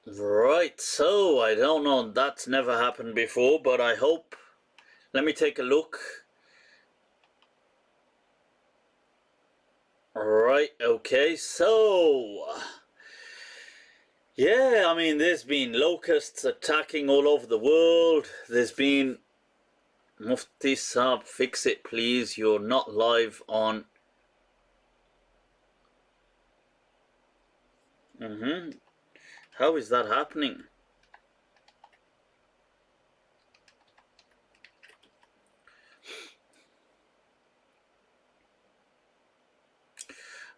Right, so I don't know, that's never happened before, but I hope. Let me take a look. Right, okay, so. Yeah, I mean, there's been locusts attacking all over the world. There's been. Mufti Saab, fix it please, you're not live on. How is that happening?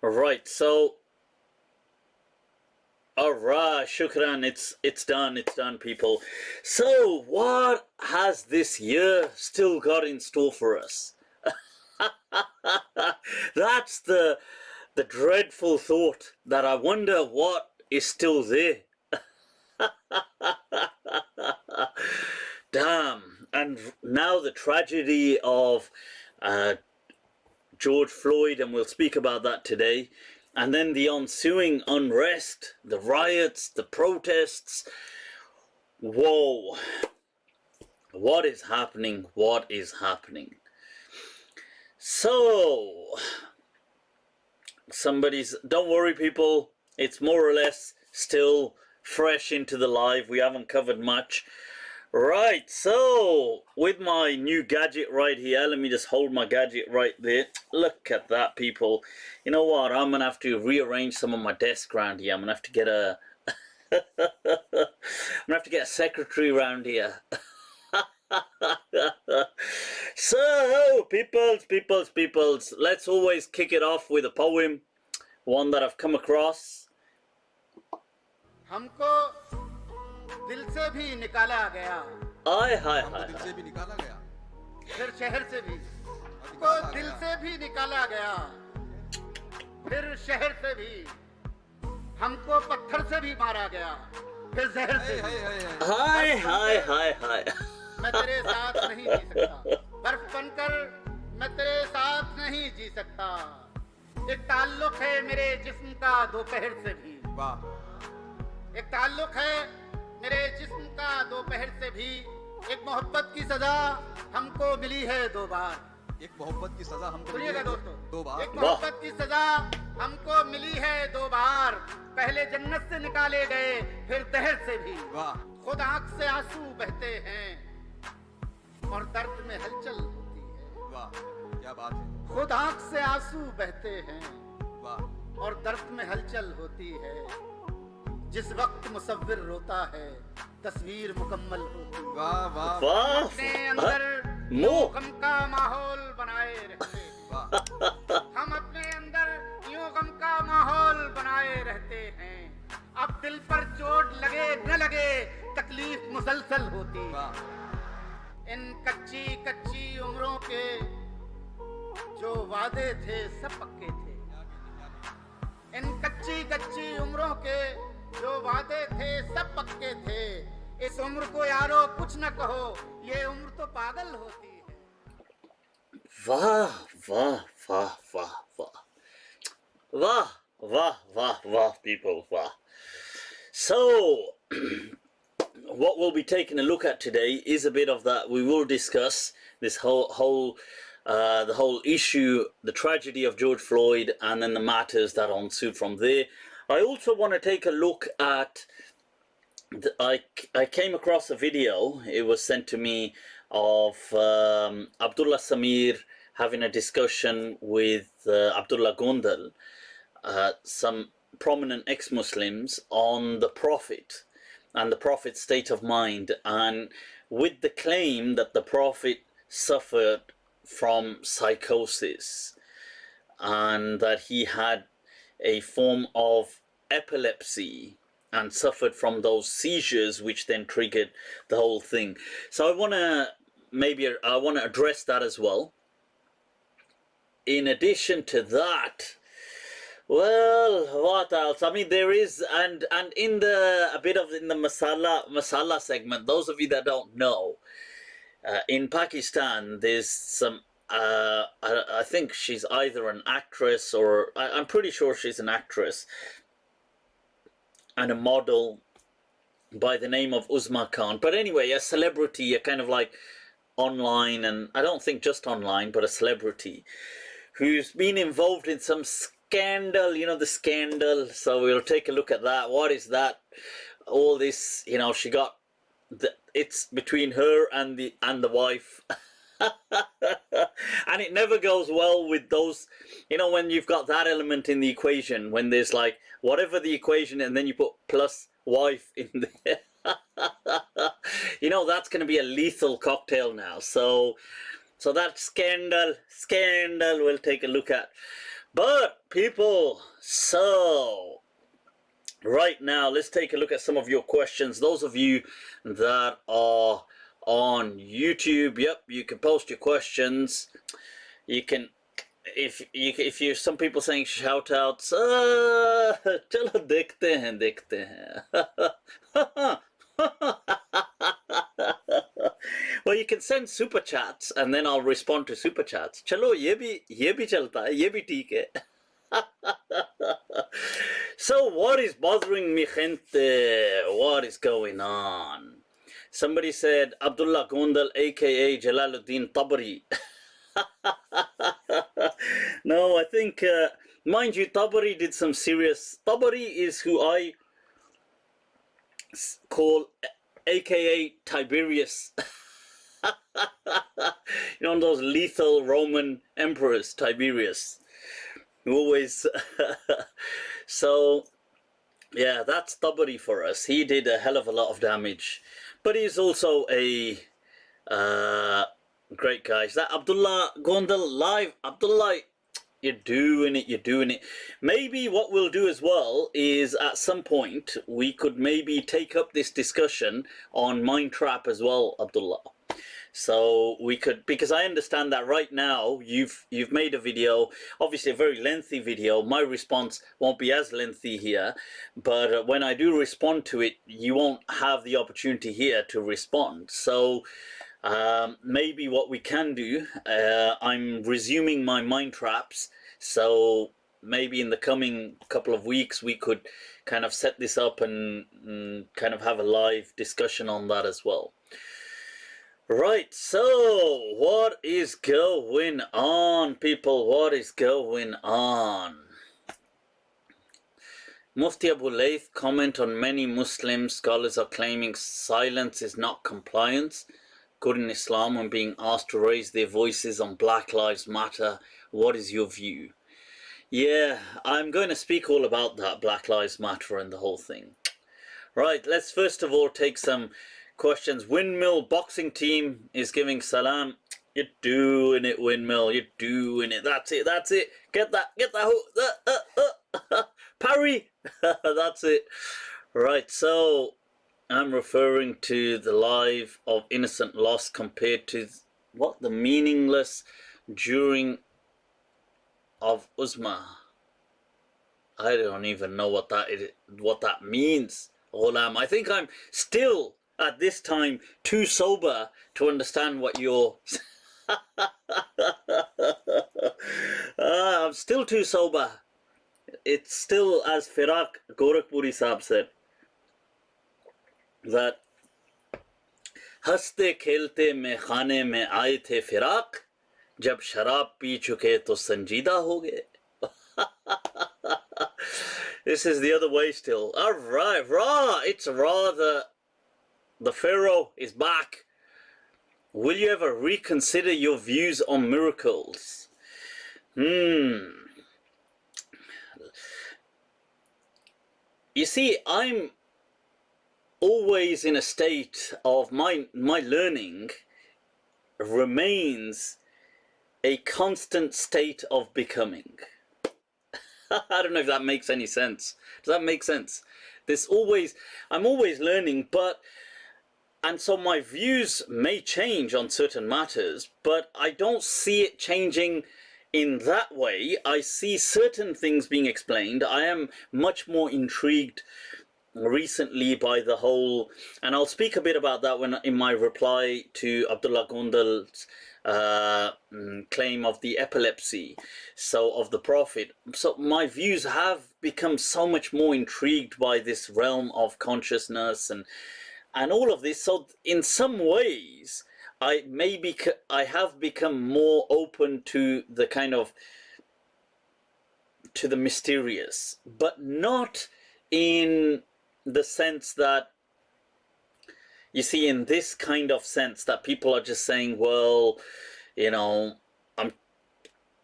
Right, so alright, shukran, it's done, people. So what has this year still got in store for us? That's the dreadful thought, that I wonder what is still there. Damn. And now the tragedy of George Floyd, and we'll speak about that today. And then the ensuing unrest, the riots, the protests. Whoa. What is happening? What is happening? So, don't worry people, it's more or less still fresh into the live. We haven't covered much. Right, so with my new gadget right here, let me just hold my gadget right there. Look at that, people. You know what? I'm gonna have to rearrange some of my desk around here. I'm gonna have to get a secretary around here. So, peoples, let's always kick it off with a poem, one that I've come across. हमको दिल से भी निकाला गया, दिल से भी निकाला गया, फिर शहर से भी, हमको दिल से भी निकाला गया, फिर शहर से भी, हमको पत्थर से भी मारा गया, फिर जहर से भी। हाय मैं तेरे साथ नहीं जी सकता, बर्फ बनकर मैं तेरे साथ नहीं जी सकता। एक ताल्लुक है मेरे जिस्म का दोपहर से भी, वाह, एक ताल्लुक है मेरे जिस्म का दोपहर से भी। एक मोहब्बत की सजा हमको मिली है दो बार, एक मोहब्बत की सजा हमको सुनिएगा दोस्तों, दो बार, एक मोहब्बत की सजा हमको मिली है दो बार। पहले जन्नत से निकाले गए, फिर दहर से भी। वाह, खुद आंख से आंसू बहते हैं और दर्द में हलचल होती है। वाह, क्या बात है। खुद आंख से आंसू बहते हैं वाह, और दर्द में हलचल होती है। जिस वक्त मुसव्विर रोता है, तस्वीर मुकम्मल होती है। वाह वाह वाह, अपने अंदर यूं गम का माहौल बनाए रहते हैं। वाह, हम अपने अंदर यूं गम का माहौल बनाए रहते हैं। अब दिल पर चोट लगे न लगे, तकलीफ मुसलसल होती है। वाह, इन कच्ची कच्ची उम्रों के जो वादे थे सब पक्के थे। इन कच्ची कच्ची उम्रों के जो वादे थे सब पक्के थे। इस उम्र को यारो कुछ न कहो, ये उम्र तो पागल होती है। वाह वाह वाह वाह वाह वाह वाह वाह वाह, people, वाह. So what we'll be taking a look at today is a bit of that. We will discuss this whole the whole issue, the tragedy of George Floyd, and then the matters that ensued from there. I also want to take a look at I came across a video, it was sent to me, of Abdullah Samir having a discussion with Abdullah Gondal, some prominent ex-Muslims, on the Prophet and the Prophet's state of mind, and with the claim that the Prophet suffered from psychosis and that he had a form of epilepsy and suffered from those seizures, which then triggered the whole thing. So I want to address that as well. In addition to that, well, what else? I mean, there is, and in the masala segment, those of you that don't know, in Pakistan, there's some. I think she's either an actress I'm pretty sure she's an actress and a model, by the name of Uzma Khan. But anyway, a celebrity, a kind of like online, and I don't think just online, but a celebrity who's been involved in some scandal, you know, the scandal. So we'll take a look at that. What is that? All this, you know, she got it's between her and the wife. And it never goes well with those, you know, when you've got that element in the equation, when there's like whatever the equation and then you put plus wife in there. You know, that's going to be a lethal cocktail now. So that scandal we'll take a look at. But people, so right now let's take a look at some of your questions. Those of you that are on YouTube, yep, you can post your questions. You can, if you some people saying shout outs, chalo dekhte hain. Well, you can send super chats and then I'll respond to super chats. Chalo, ye bhi chalta hai, ye bhi theek hai. So what is bothering me, gente? What is going on? Somebody said Abdullah Gondal, aka Jalaluddin Tabari. No, I think, mind you, Tabari did some serious. Tabari is who I call aka Tiberius. You know, those lethal Roman emperors, Tiberius. Always. So, yeah, that's Tabari for us. He did a hell of a lot of damage. But he's also a great guy. Is that Abdullah Gondal live? Abdullah, you're doing it. Maybe what we'll do as well is at some point we could maybe take up this discussion on Mind Trap as well, Abdullah. So we could, because I understand that right now you've made a video, obviously a very lengthy video. My response won't be as lengthy here, but when I do respond to it, you won't have the opportunity here to respond. So maybe what we can do, I'm resuming my Mind Traps, so maybe in the coming couple of weeks we could kind of set this up and kind of have a live discussion on that as well. Right, so what is going on, people? What is going on? Mufti Abu Layth comment on many Muslim scholars are claiming silence is not compliance. Good in Islam when being asked to raise their voices on Black Lives Matter. What is your view? Yeah, I'm going to speak all about that, Black Lives Matter and the whole thing. Right, let's first of all take some questions. Windmill boxing team is giving salam. You're doing it, Windmill. You're doing it. That's it. Get that hook. Parry. That's it. Right, so I'm referring to the life of innocent loss compared to what the meaningless during of Uzma. I don't even know what that means. Ghulam. I think I'm still at this time too sober to understand what you're I'm still too sober. It's still, as Firak Gorakhpuri Sahab said, that हंसते खेलते मैं खाने में आए थे फिराक जब शराब पी चुके तो संजीदा हो गए. This is the other way still. All right, Ra, it's rather the Pharaoh is back. Will you ever reconsider your views on miracles? You see, I'm always in a state of my learning remains a constant state of becoming. I don't know if that makes any sense. Does that make sense? I'm always learning, and so my views may change on certain matters, but I don't see it changing in that way. I see certain things being explained. I am much more intrigued recently by the whole, and I'll speak a bit about that in my reply to Abdullah Gondal's claim of the epilepsy, so of the Prophet. So my views have become so much more intrigued by this realm of consciousness and all of this. So in some ways, I have become more open to the kind of to the mysterious, but not in the sense that, you see, in this kind of sense that people are just saying, well, you know,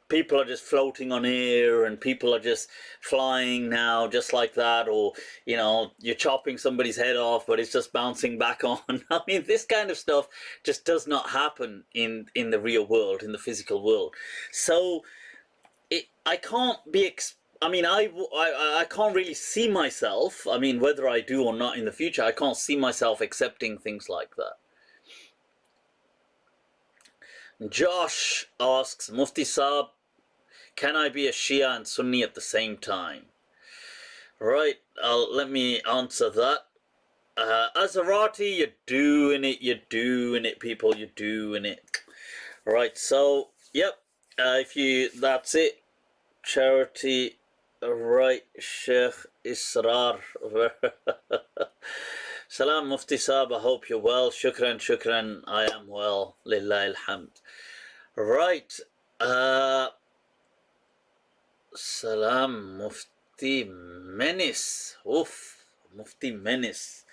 people are just floating on air and people are just flying now just like that, or, you know, you're chopping somebody's head off but it's just bouncing back on. I mean, this kind of stuff just does not happen in the real world, in the physical world. So I can't be I mean, I can't really see myself, I mean, whether I do or not in the future, I can't see myself accepting things like that. Josh asks, Mufti Saab, can I be a Shia and Sunni at the same time? Right, let me answer that. Azarati, you're doing it, people, you're doing it. Right, so, yep, that's it. Charity, right, Sheikh Israr. Salam Mufti Saab, I hope you're well. Shukran, I am well. Lillahi alhamd. Right, Salam Mufti Menace. Oof, Mufti Menace.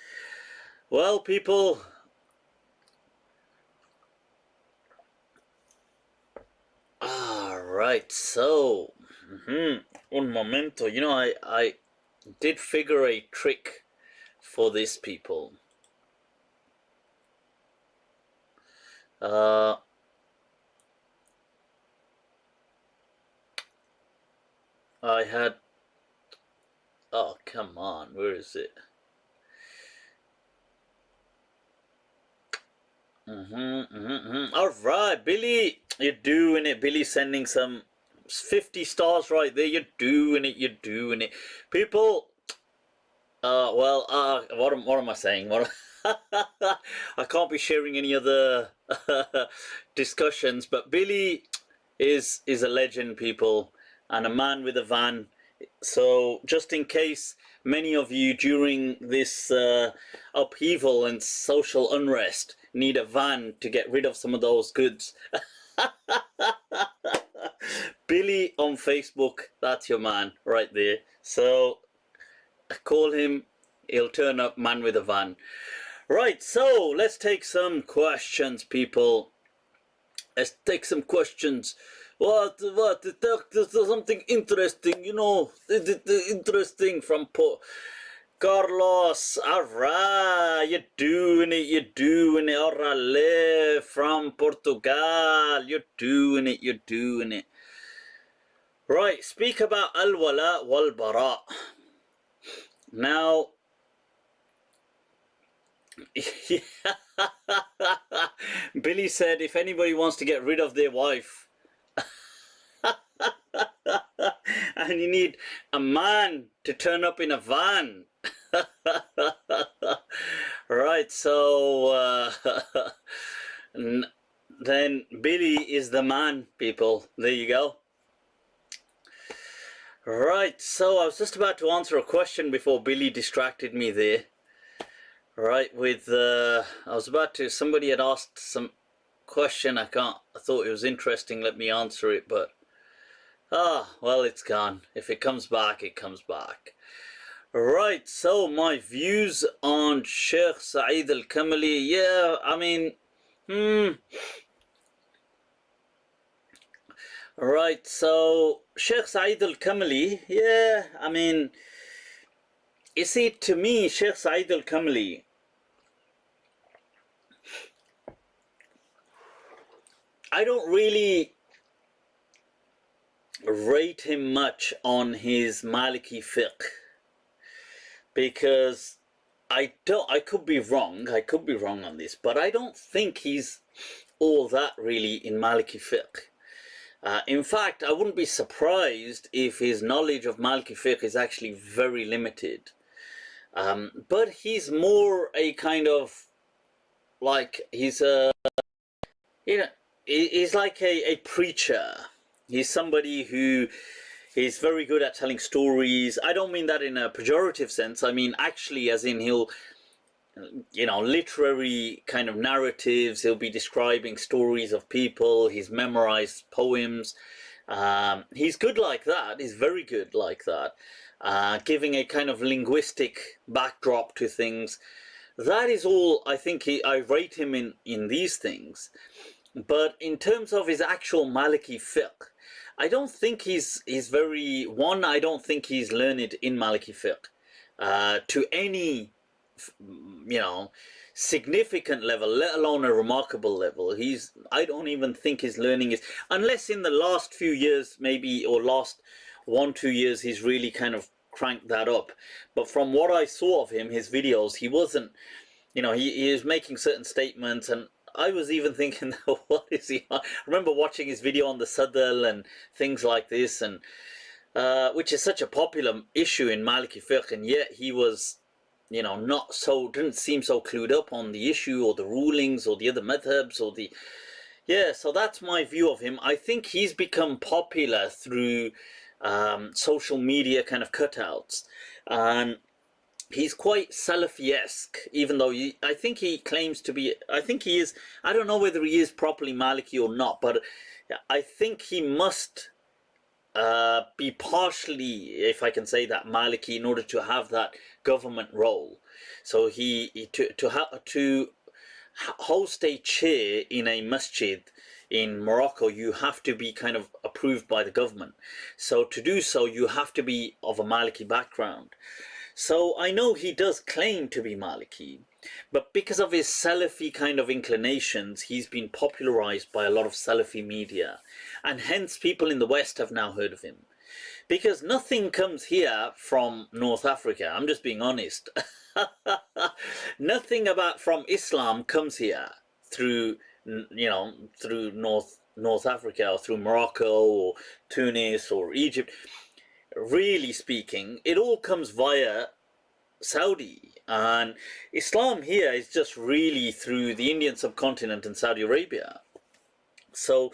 Well, people, right, so, un momento, you know, I did figure a trick for these people. I had, oh, come on, where is it? All right, Billy, you're doing it. Billy sending some 50 stars right there. You're doing it. People, what am I saying? I can't be sharing any other discussions, but Billy is a legend, people, and a man with a van. So just in case many of you during this upheaval and social unrest need a van to get rid of some of those goods, Billy on Facebook, that's your man right there. So call him, he'll turn up, man with a van. Right, so let's take some questions, people. Let's take some questions. What, there's something interesting, you know, interesting from Carlos. Alright, you're doing it. Alright, from Portugal, you're doing it. Right, speak about al-wala wal-bara. Now, Billy said if anybody wants to get rid of their wife, and you need a man to turn up in a van. Right, so then Billy is the man, people. There you go. Right, so I was just about to answer a question before Billy distracted me there. Right, with somebody had asked some question, I thought it was interesting, let me answer it, but well, it's gone. If it comes back, it comes back. Right, so my views on Sheikh Saeed al-Kamali, yeah, I mean, right, so Sheikh Saeed al-Kamali, yeah, I mean, you see, to me, Sheikh Saeed al-Kamali, I don't really rate him much on his Maliki fiqh, because I could be wrong on this, but I don't think he's all that really in Maliki fiqh. In fact, I wouldn't be surprised if his knowledge of Maliki fiqh is actually very limited. But he's more a kind of, like, he's a, you know, he's like a preacher. He's somebody who is very good at telling stories. I don't mean that in a pejorative sense. I mean actually as in he'll, literary kind of narratives. He'll be describing stories of people. He's memorized poems. He's good like that. He's very good like that. Giving a kind of linguistic backdrop to things. That is all. I think I rate him in these things. But in terms of his actual Maliki fiqh, I don't think he's very, I don't think he's learned in Maliki fiqh to any, significant level, let alone a remarkable level. I don't even think his learning is, unless in the last few years maybe, or last 1-2 years, he's really kind of cranked that up. But from what I saw of him, his videos, he wasn't, he is making certain statements, and I was even thinking, what is he on? I remember watching his video on the Sadal and things like this, and which is such a popular issue in Maliki fiqh, and yet he was, didn't seem so clued up on the issue or the rulings or the other madhabs or the, so that's my view of him. I think he's become popular through social media kind of cutouts, and he's quite Salafi-esque, even though I think he claims to be, I think he is, I don't know whether he is properly Maliki or not, but I think he must be partially, if I can say that, Maliki in order to have that government role. So to host a chair in a masjid in Morocco, you have to be kind of approved by the government. So to do so, you have to be of a Maliki background. So I know he does claim to be Maliki, but because of his Salafi kind of inclinations, he's been popularized by a lot of Salafi media, and hence people in the West have now heard of him. Because nothing comes here from North Africa, I'm just being honest. Nothing from Islam comes here through, through North Africa, or through Morocco or Tunis or Egypt. Really speaking, it all comes via Saudi, and Islam here is just really through the Indian subcontinent and Saudi Arabia. So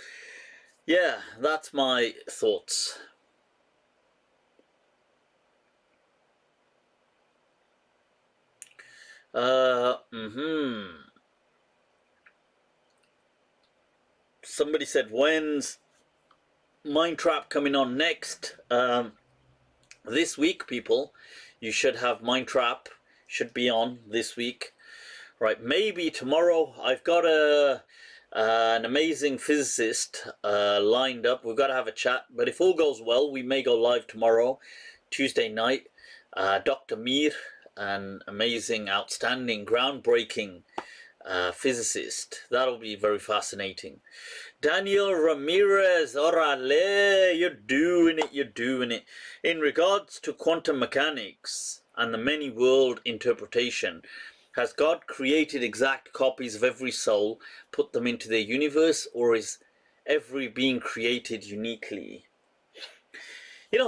yeah, that's my thoughts. Somebody said, when's Mind Trap coming on next? This week, people, you should have Mind Trap, should be on this week. Right, maybe tomorrow. I've got an amazing physicist lined up. We've got to have a chat, but if all goes well, we may go live tomorrow, Tuesday night. Dr. Mir, an amazing, outstanding, groundbreaking physicist. That'll be very fascinating. Daniel Ramirez, orale, you're doing it. In regards to quantum mechanics and the many world interpretation, has God created exact copies of every soul, put them into their universe, or is every being created uniquely?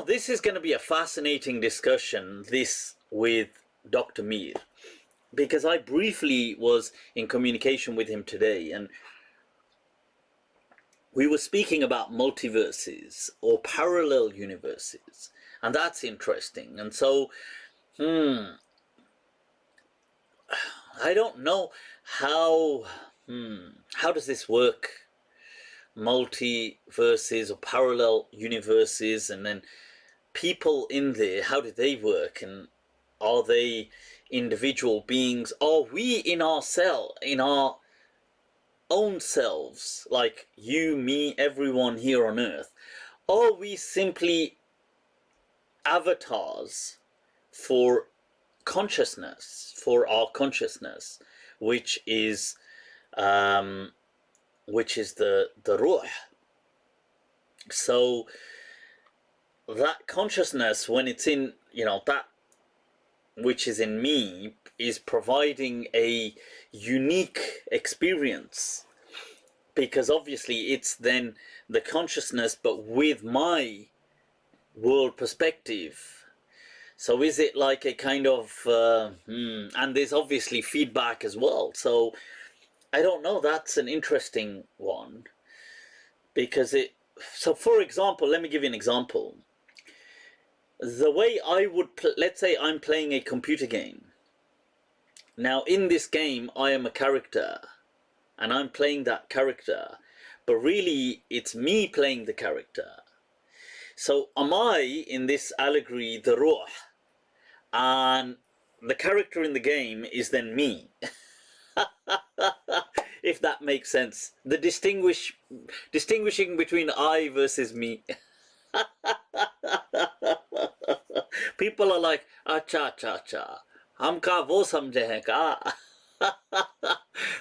This is going to be a fascinating discussion, this with Dr. Mir, because I briefly was in communication with him today, and we were speaking about multiverses or parallel universes, and that's interesting. And so, I don't know how does this work? Multiverses or parallel universes, and then people in there, how do they work? And are they individual beings? Are we in our own selves, like you, me, everyone here on earth? Are we simply avatars for consciousness, for our consciousness, which is the ruh? So that consciousness, when it's in, that which is in me, is providing a unique experience, because obviously it's then the consciousness but with my world perspective. So is it like a kind of and there's obviously feedback as well, so I don't know. That's an interesting one. because so for example, let me give you an example. The way I would let's say I'm playing a computer game. Now in this game I am a character and I'm playing that character, but really it's me playing the character. So am I in this allegory the ruh, and the character in the game is then me. If that makes sense. The distinguishing between I versus me. People are like, acha acha acha, humka wo samjhe hain ka?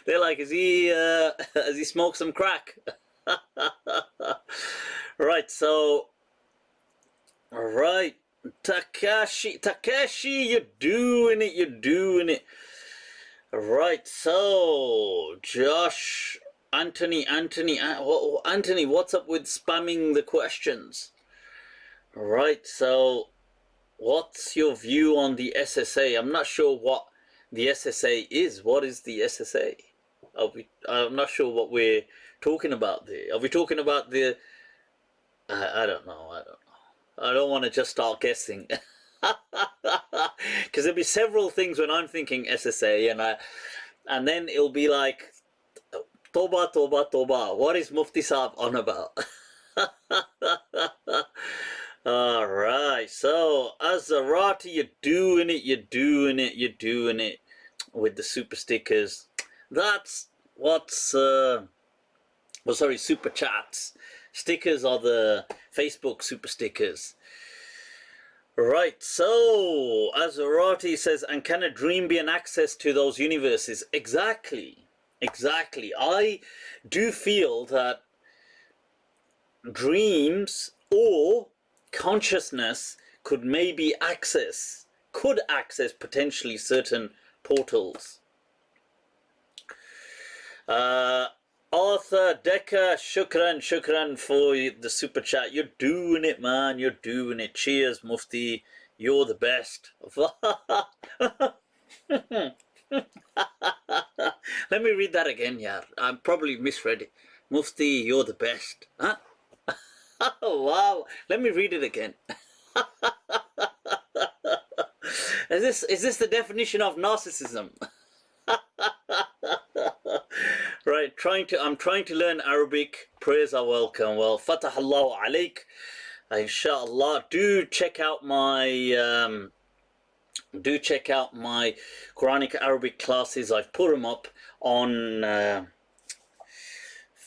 They're like, has he smoked some crack? Right, so right, Takeshi, you're doing it. Right, so Josh, Anthony, what's up with spamming the questions? Right, so what's your view on the SSA? I'm not sure what the SSA is. What is the SSA? I'm not sure what we're talking about there. Are we talking about the... I don't know. I don't want to just start guessing. Because there'll be several things when I'm thinking SSA, and then it'll be like, Toba, Toba, Toba. What is Mufti Saab on about? All right. So, Azarati, you're doing it with the super stickers. That's what's... super chats. Stickers are the Facebook super stickers. Right, so Azarati says, and can a dream be an access to those universes? Exactly. I do feel that dreams or consciousness could access potentially certain portals. Arthur Decker, shukran for the super chat. You're doing it, man. You're doing it. Cheers, Mufti. You're the best. Let me read that again, yeah. I probably misread it. Mufti, you're the best. Huh? Oh, wow. Let me read it again. Is this the definition of narcissism? Right, I'm trying to learn Arabic. Prayers are welcome. Well, Fatahallahu alaik. Inshallah. Do check out my Quranic Arabic classes. I've put them up on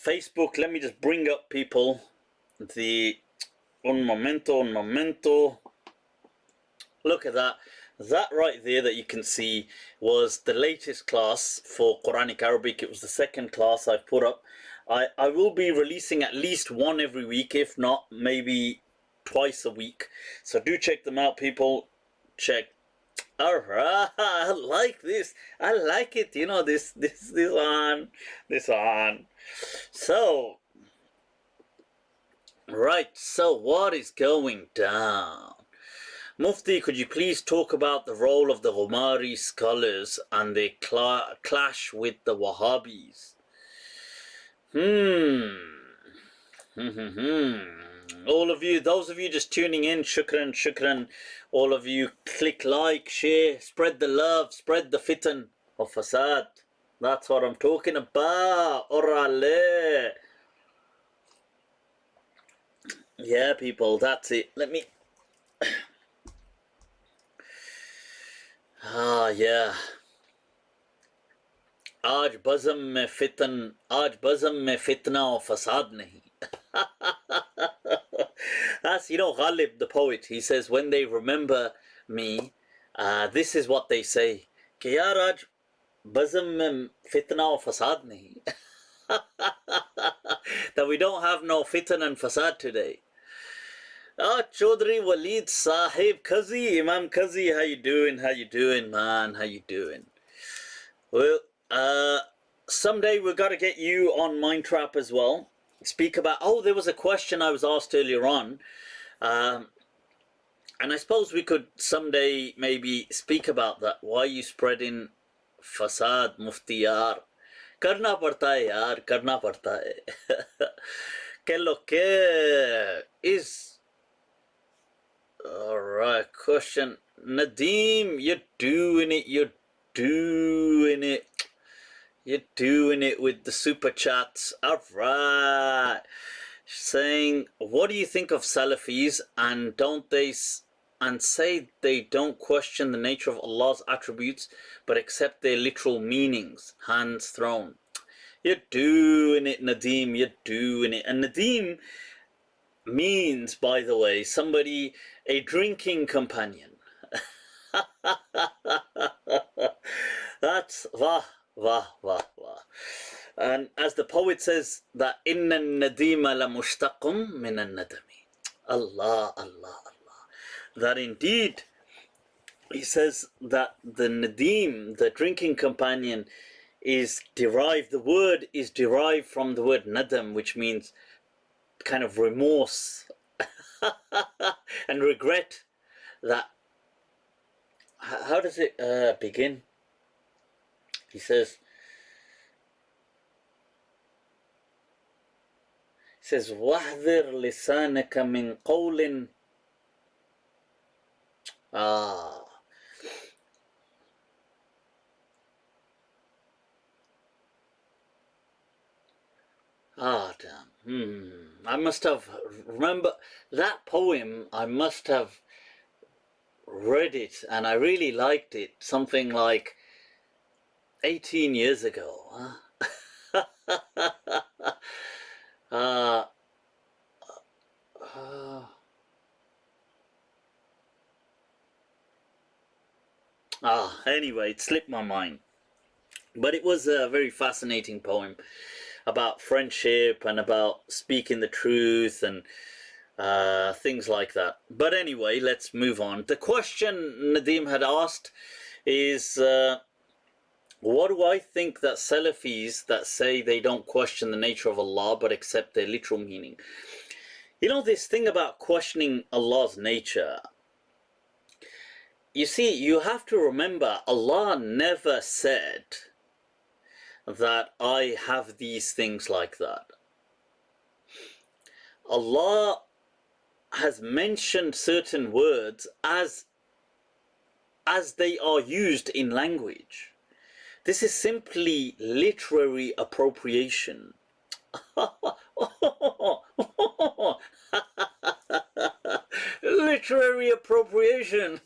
Facebook. Let me just bring up people. Un momento. Look at that. That right there that you can see was the latest class for Quranic Arabic. It was the second class I've put up. I will be releasing at least one every week, if not maybe twice a week. So do check them out, people. Check. Alright, I like this. I like it. You know, this one. So, right. So what is going down? Mufti, could you please talk about the role of the Ghumari scholars and their clash with the Wahhabis? All of you, those of you just tuning in, shukran. All of you, click like, share, spread the love, spread the fitan of fasad. That's what I'm talking about. Orale. Yeah, people, that's it. Let me... yeah. आज बज़म में फितना और फसाद नहीं. That's, you know, Ghalib, the poet, he says, when they remember me, this is what they say. कि यार आज बज़म में फितना और फसाद नहीं. That we don't have no fitan and fasad today. Chaudhry Waleed Sahib Kazi, Imam Kazi, how you doing, man? How you doing? Well, someday we've got to get you on Mindtrap as well. Speak about... Oh, there was a question I was asked earlier on. And I suppose we could someday maybe speak about that. Why are you spreading fasad, Mufti yaar? Karna padta hai yaar, karna padta hai. Que lo que is. Alright, question. Nadeem, you're doing it. You're doing it. You're doing it with the super chats. Alright. Saying, what do you think of Salafis, and don't they and say they don't question the nature of Allah's attributes but accept their literal meanings? Hands thrown. You're doing it, Nadeem. You're doing it. And Nadeem means, by the way, somebody, a drinking companion. That's wah, wah, wah, wah. And as the poet says, that inna nadima la mushtaqum min al-nadami. Allah, Allah, Allah. That indeed, he says that the nadim, the drinking companion, is derived, the word is derived from the word nadam, which means kind of remorse and regret. That, how does it begin? He says, وَحْذِرْ لِسَانَكَ مِنْ قَوْلٍ. Damn. I must have, remember, that poem, I must have read it, and I really liked it, something like 18 years ago. Anyway, it slipped my mind. But it was a very fascinating poem about friendship and about speaking the truth and things like that. But anyway, let's move on. The question Nadeem had asked is, what do I think that Salafis that say they don't question the nature of Allah but accept their literal meaning? You know, this thing about questioning Allah's nature, you see, you have to remember, Allah never said that I have these things like that. Allah has mentioned certain words as they are used in language. This is simply literary appropriation. Literary appropriation.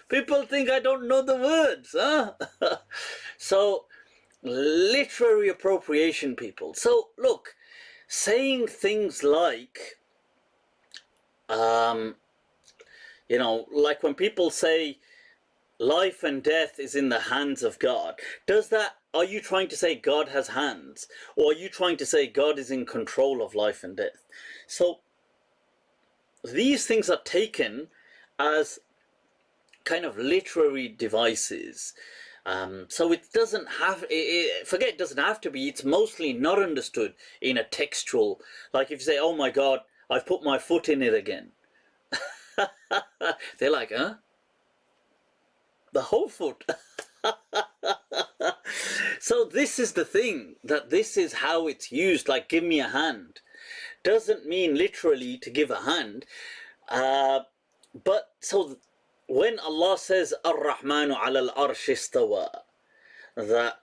People think I don't know the words, huh? So, literary appropriation, people. So, look, saying things like, you know, like when people say life and death is in the hands of God, are you trying to say God has hands? Or are you trying to say God is in control of life and death? So, these things are taken as kind of literary devices. So it doesn't have, forget it doesn't have to be, it's mostly not understood in a textual, like if you say, oh my God, I've put my foot in it again. They're like, huh? The whole foot. So this is the thing, that this is how it's used, like give me a hand. Doesn't mean literally to give a hand. But so when Allah says Ar-Rahmanu ala al-arsh istawa, that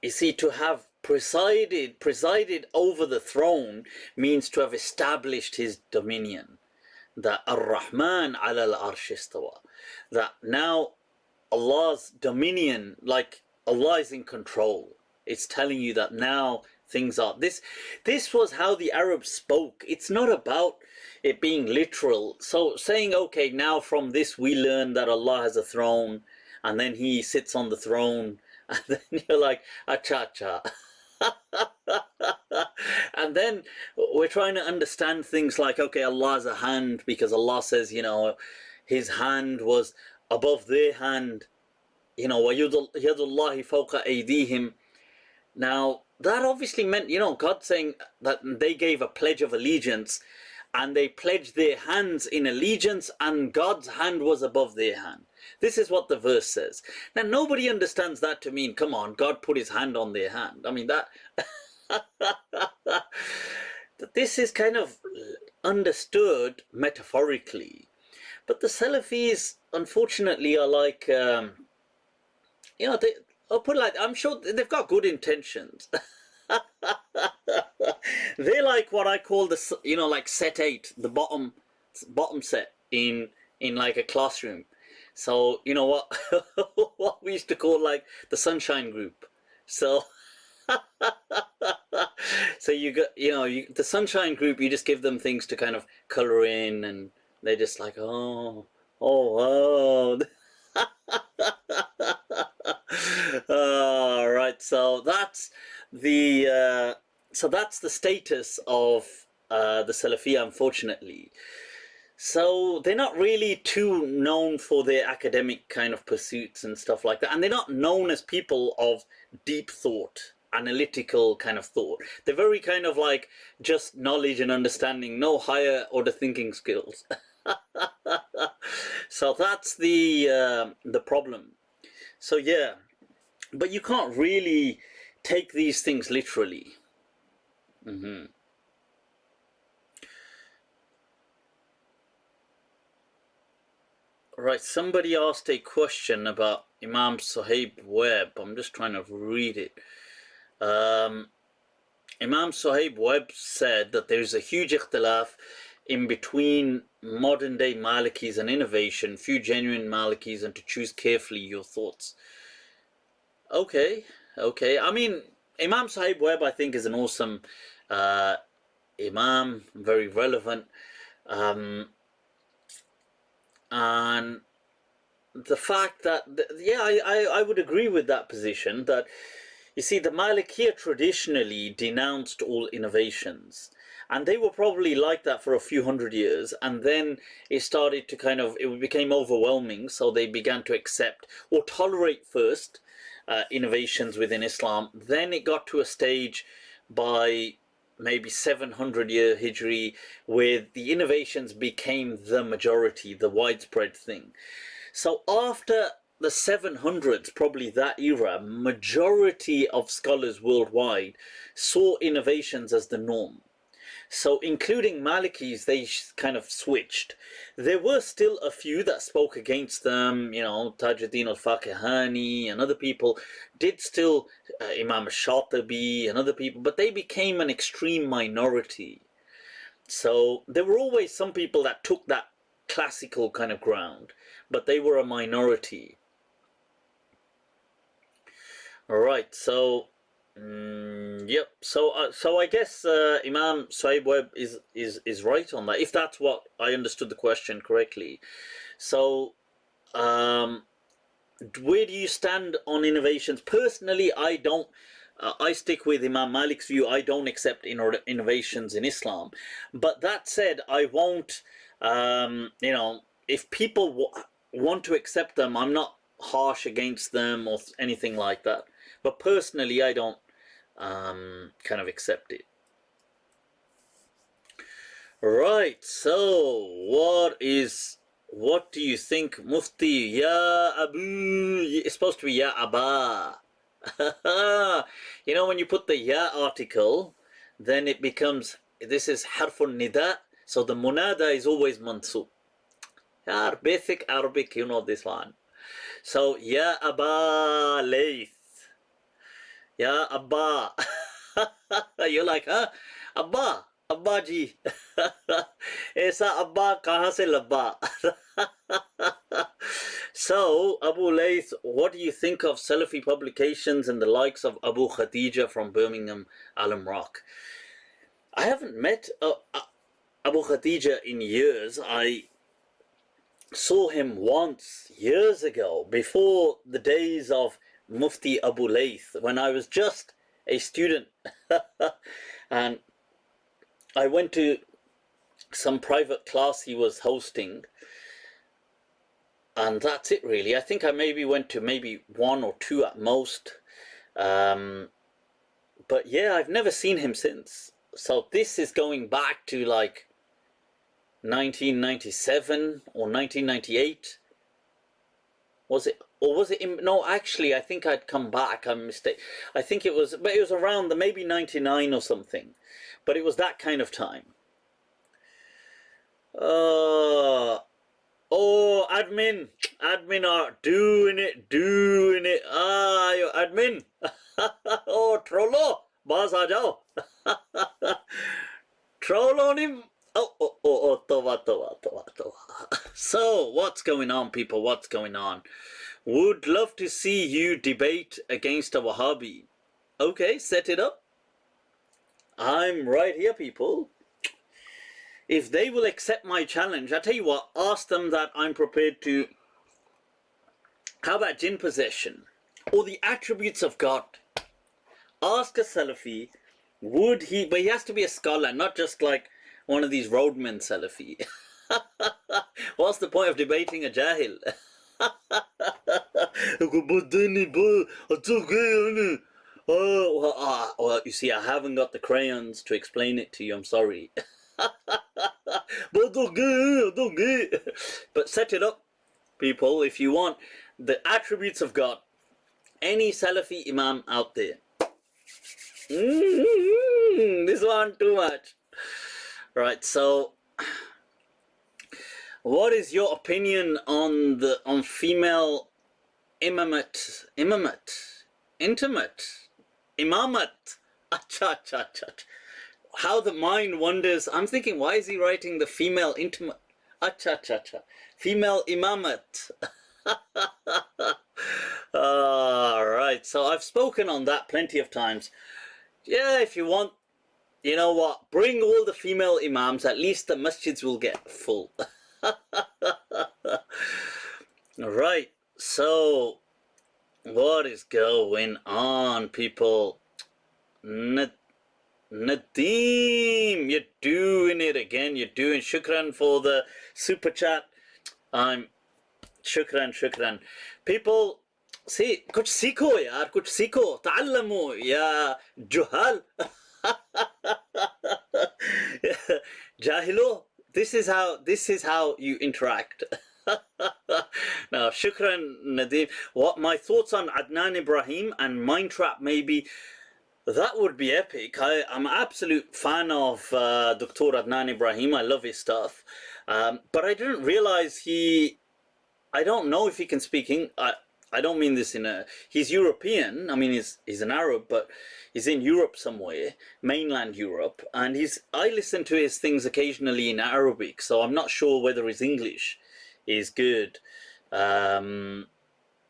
you see, to have presided over the throne means to have established his dominion. That Ar-Rahman ala al-arsh istawa, that now Allah's dominion, like Allah is in control. It's telling you that now things are, this was how the Arabs spoke. It's not about it being literal. So saying, okay, now from this we learn that Allah has a throne and then he sits on the throne, and then you're like, acha. And then we're trying to understand things like, okay, Allah has a hand because Allah says, you know, his hand was above their hand, you know, yadullahi fawqa aydihim. Now that obviously meant, you know, God saying that they gave a pledge of allegiance and they pledged their hands in allegiance and God's hand was above their hand. This is what the verse says. Now nobody understands that to mean, come on, God put his hand on their hand. I mean, that This is kind of understood metaphorically, but the Salafis, unfortunately, are like, I'll put it like, I'm sure they've got good intentions. They're like what I call the, like set 8, the bottom set in like a classroom. So you know what what we used to call like the sunshine group. So so you got, the sunshine group, you just give them things to kind of color in, and they're just like, oh. Right. So that's the status of the Salafiyya, unfortunately. So they're not really too known for their academic kind of pursuits and stuff like that, and they're not known as people of deep thought, analytical kind of thought. They're very kind of like just knowledge and understanding, no higher order thinking skills. So that's the problem. So yeah, but you can't really take these things literally. Right, somebody asked a question about Imam Suhaib Webb. I'm just trying to read it. Imam Suhaib Webb said that there's a huge ikhtilaf in between modern day Malikis and innovation, few genuine Malikis, and to choose carefully your thoughts. Okay. I mean, Imam Suhaib Webb, I think, is an awesome Imam, very relevant. And the fact that, I would agree with that position, that, you see, the Malikiya traditionally denounced all innovations. And they were probably like that for a few hundred years. And then it started to it became overwhelming. So they began to accept or tolerate first innovations within Islam. Then it got to a stage by maybe 700 year Hijri where the innovations became the majority, the widespread thing. So after the 700s, probably that era, majority of scholars worldwide saw innovations as the norm. So including Malikis, they kind of switched. There were still a few that spoke against them, Tajuddin al-Fakihani and other people did still, Imam al-Shatibi and other people, but they became an extreme minority. So there were always some people that took that classical kind of ground, but they were a minority. All right, so yep. So I guess Imam Suhaib Webb is right on that, if that's what I understood the question correctly. So where do you stand on innovations? Personally, I don't. I stick with Imam Malik's view. I don't accept innovations in Islam. But that said, I won't. If people want to accept them, I'm not harsh against them or anything like that. But personally, I don't kind of accept it. Right, so what do you think, Mufti? Ya Abu, it's supposed to be Ya Abba. When you put the Ya article, then it becomes, this is harfun nida, so the munada is always mansub. Basic Arabic, you know this one. So Ya Abba Layth. Ya Abba. You're like, huh? Abba ji. Aisa Abba kahan se labba? So, Abu Layth, what do you think of Salafi publications and the likes of Abu Khadija from Birmingham, Alam Rock? I haven't met Abu Khadija in years. I saw him once years ago, before the days of Mufti Abu Layth, when I was just a student. And I went to some private class he was hosting, and that's it really. I think I maybe went to maybe 1 or 2 at most. But yeah, I've never seen him since. So this is going back to like 1997 or 1998. Was it, or was it in, no, actually, I think I'd come back. I'm mistaken. I think it was, but it was around the maybe 99 or something. But it was that kind of time. Oh, admin are doing it. Ah, your admin. Oh, trollo, baaz aa jao. Troll on him. Oh, tova. So, what's going on, people? What's going on? Would love to see you debate against a Wahhabi. Okay, set it up. I'm right here, people. If they will accept my challenge, I tell you what, ask them that I'm prepared to. How about jinn possession? Or the attributes of God? Ask a Salafi, would he, but he has to be a scholar, not just like one of these roadmen Salafi. What's the point of debating a Jahil? Well, you see, I haven't got the crayons to explain it to you, I'm sorry. But set it up, people, if you want the attributes of God. Any Salafi Imam out there. This one too much. Right, so what is your opinion on female imamat? Acha. How the mind wanders. I'm thinking, why is he writing the female intimate? Acha. Female imamat. Right, so I've spoken on that plenty of times. Yeah, if you want, you know what, bring all the female imams, at least the masjids will get full. Right, so what is going on, people? Nadeem, you're doing it again. Shukran for the super chat. Shukran. People, see, kuch सीखो यार, कुछ सीखो, تعلموا يا جهال. Jahilo, this is how you interact. Now, shukran Nadeem. What my thoughts on Adnan Ibrahim and Mind Trap maybe? That would be epic. I'm an absolute fan of Dr. Adnan Ibrahim. I love his stuff. But I didn't realize I don't know if he can speak English. I don't mean this he's European. I mean, he's an Arab, but he's in Europe somewhere, mainland Europe. And I listen to his things occasionally in Arabic, so I'm not sure whether his English is good. I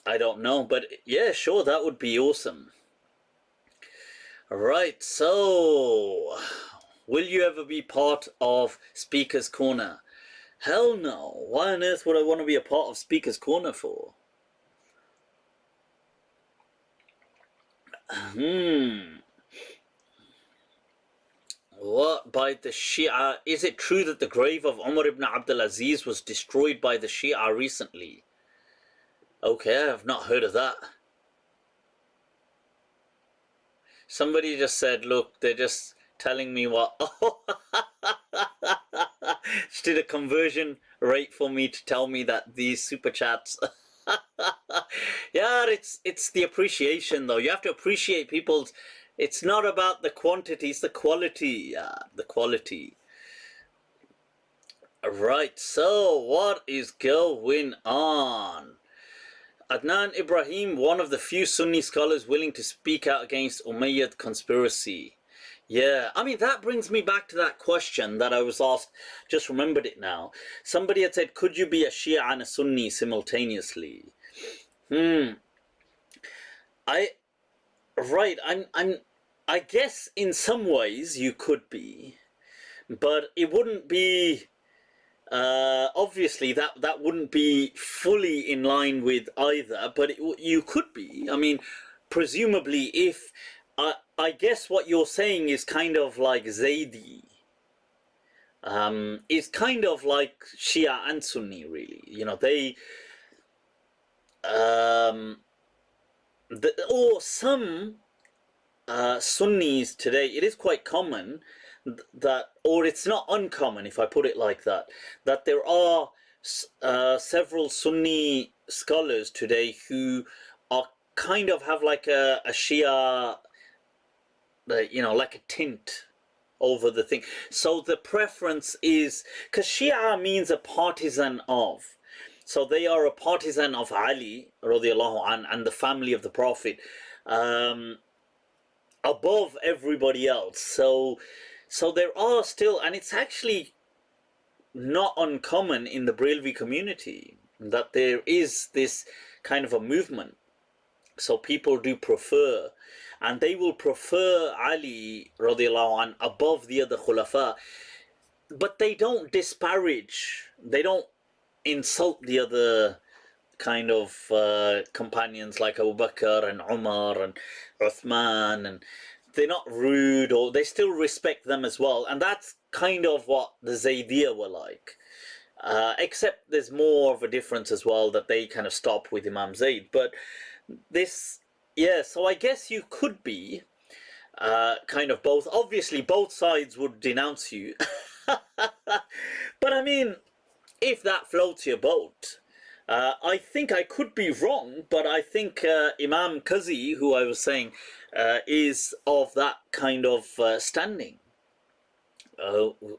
don't know, but yeah, sure, that would be awesome. Right, so will you ever be part of Speaker's Corner? Hell no. Why on earth would I want to be a part of Speaker's Corner for? What by the Shia? Is it true that the grave of Umar ibn Abdul Aziz was destroyed by the Shia recently? Okay, I have not heard of that. Somebody just said, look, they're just telling me what. Just did a conversion rate for me to tell me that these super chats. Yeah, it's the appreciation though. You have to appreciate people's. It's not about the quantity, it's the quality. Yeah, the quality. Right, so what is going on? Adnan Ibrahim, one of the few Sunni scholars willing to speak out against Umayyad conspiracy. Yeah, I mean, that brings me back to that question that I was asked, just remembered it now. Somebody had said, could you be a Shia and a Sunni simultaneously? I guess in some ways you could be, but it wouldn't be, obviously that wouldn't be fully in line with either, but you could be. I mean, presumably if, I guess what you're saying is kind of like Zaydi. It's kind of like Shia and Sunni, really. You know, they, or some Sunnis today, it is quite common that, or it's not uncommon if I put it like that, that there are several Sunni scholars today who are kind of have like a Shia, like a tint over the thing. So the preference is, because Shia means a partisan of. So they are a partisan of Ali radiallahu an, and the family of the Prophet, above everybody else. So there are still, and it's actually not uncommon in the Brailwi community that there is this kind of a movement. So people do prefer, and they will prefer Ali radiallahu an above the other khulafa, but they don't disparage, they don't insult the other kind of companions like Abu Bakr and Umar and Uthman, and they're not rude, or they still respect them as well. And that's kind of what the Zaydiyah were like, except there's more of a difference as well, that they kind of stop with Imam Zayd. But this, yeah, so I guess you could be kind of both. Obviously both sides would denounce you but I mean, if that floats your boat, I think I could be wrong, but I think Imam Qazi, who I was saying, is of that kind of standing,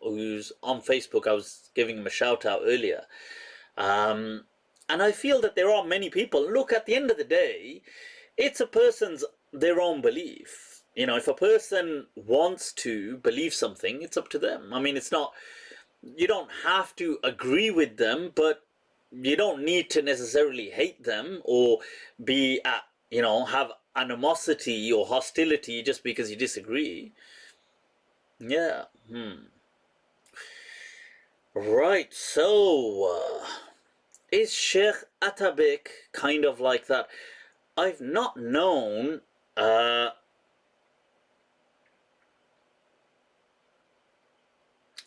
who's on Facebook. I was giving him a shout out earlier. And I feel that there are many people, look, at the end of the day, it's a person's, their own belief. You know, if a person wants to believe something, it's up to them. I mean, it's not, you don't have to agree with them, but you don't need to necessarily hate them or be at, have animosity or hostility just because you disagree. Yeah. Right, so is Sheikh Atabek kind of like that? I've not known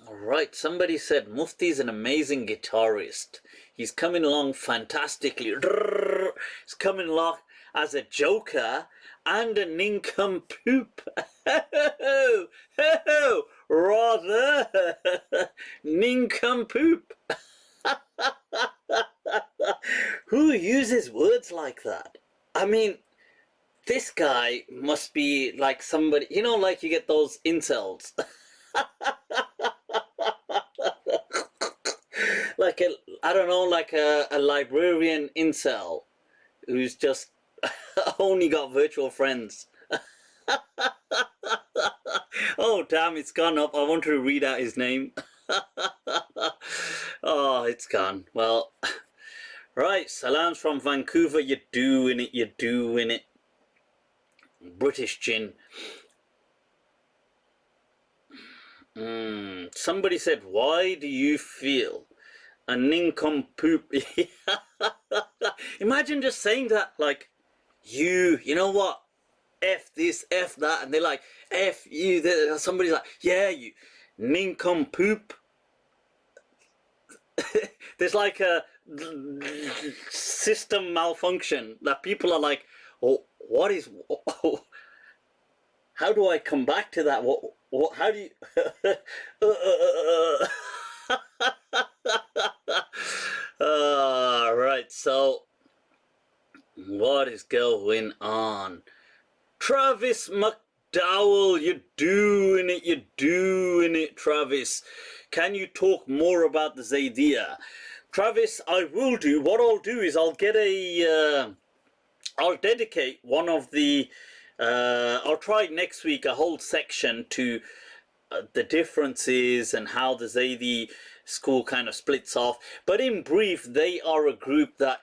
Alright, somebody said Mufti is an amazing guitarist. He's coming along fantastically. He's coming along as a joker and a nincompoop. Rather nincompoop. Who uses words like that? I mean, this guy must be like somebody, like you get those incels. Like a librarian incel who's just only got virtual friends. Oh damn, it's gone up. I want to read out his name. Oh, it's gone. Well, right, salams from Vancouver. You're doing it. British Jinn. Somebody said, why do you feel a nincompoop? Imagine just saying that, like, you know what? F this, F that, and they're like, F you. Somebody's like, yeah, you nincompoop. There's like a system malfunction that people are like, oh, what is, oh, how do I come back to that? What how do you right, so what is going on? Travis McDowell, you're doing it, Travis. Can you talk more about the Zaydiyah? Travis, I will do. What I'll do is I'll get I'll dedicate one of the I'll try next week a whole section to the differences and how the Zaydi school kind of splits off. But in brief, they are a group that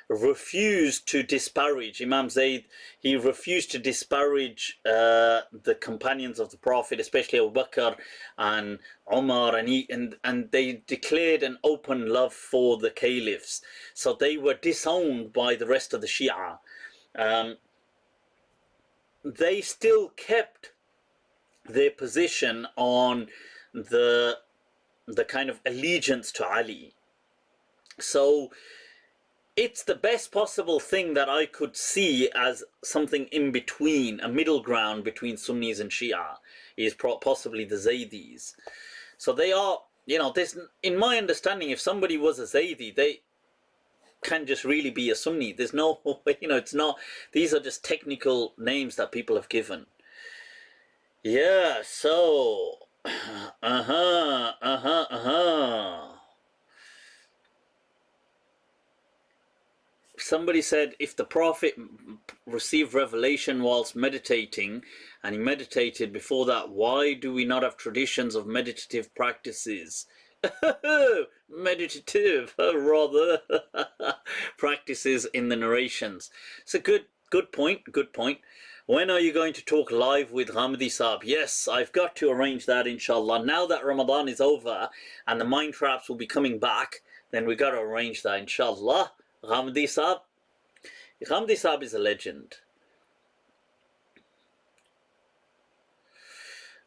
refused to disparage Imam Zayd. He refused to disparage the companions of the Prophet, especially Abu Bakr and Umar, and they declared an open love for the caliphs. So they were disowned by the rest of the Shia. They still kept their position on the kind of allegiance to Ali. So it's the best possible thing that I could see as something in between, a middle ground between Sunnis and Shia, is possibly the Zaydis. So they are, this, in my understanding, if somebody was a Zaydi, can just really be a Sunni. There's no, it's not, these are just technical names that people have given. Yeah, so, Somebody said if the Prophet received revelation whilst meditating, and he meditated before that, why do we not have traditions of meditative practices? Meditative, rather, practices in the narrations. It's a good point, good point. When are you going to talk live with Hamdi Saab? Yes, I've got to arrange that, inshallah. Now that Ramadan is over and the mind traps will be coming back, then we got to arrange that, inshallah. Hamdi Saab is a legend.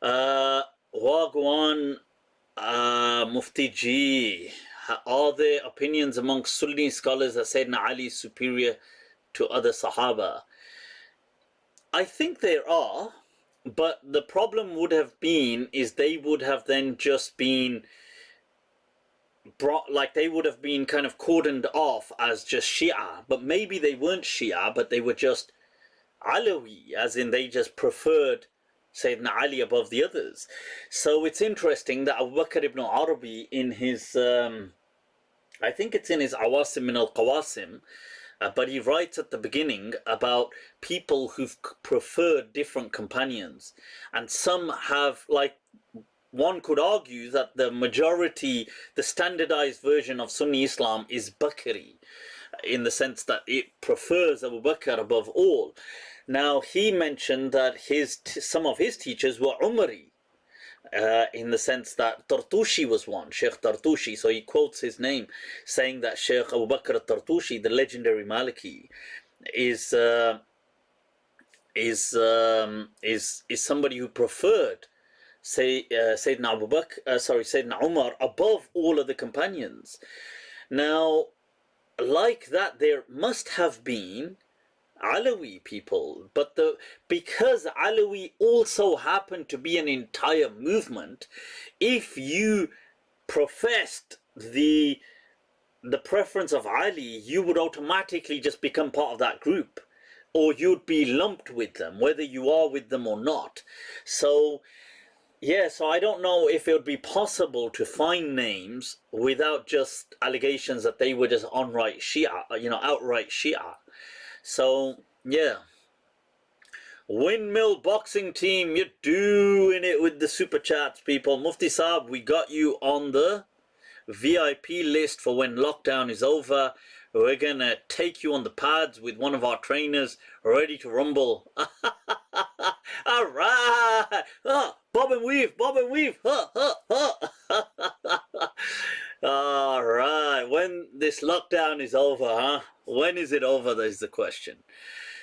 Wagwan Mufti Ji, are there opinions amongst Sunni scholars that Sayyidina Ali is superior to other Sahaba? I think there are, but the problem would have been is they would have then just been brought, like they would have been kind of cordoned off as just Shia, but maybe they weren't Shia, but they were just Alawi, as in they just preferred Sayyidina Ali above the others. So it's interesting that Abu Bakr ibn Arabi in his, I think it's in his Awasim min al-Qawasim, but he writes at the beginning about people who've preferred different companions, and some have, like, one could argue that the majority, the standardized version of Sunni Islam is Bakri, in the sense that it prefers Abu Bakr above all. Now, he mentioned that some of his teachers were Umari, in the sense that Tartushi was one, Sheikh Tartushi. So he quotes his name, saying that Sheikh Abu Bakr Tartushi, the legendary Maliki, is somebody who preferred Sayyidina Umar above all of the companions. Now, like that, there must have been Alawi people, but because Alawi also happened to be an entire movement, if you professed the preference of Ali, you would automatically just become part of that group, or you'd be lumped with them, whether you are with them or not. So yeah, so I don't know if it would be possible to find names without just allegations that they were just outright Shia. So, yeah. Windmill boxing team, you're doing it with the super chats, people. Mufti Saab, we got you on the VIP list for when lockdown is over. We're going to take you on the pads with one of our trainers, ready to rumble. All right. Bob and weave, bob and weave. All right. When this lockdown is over, huh? When is it over? Is the question.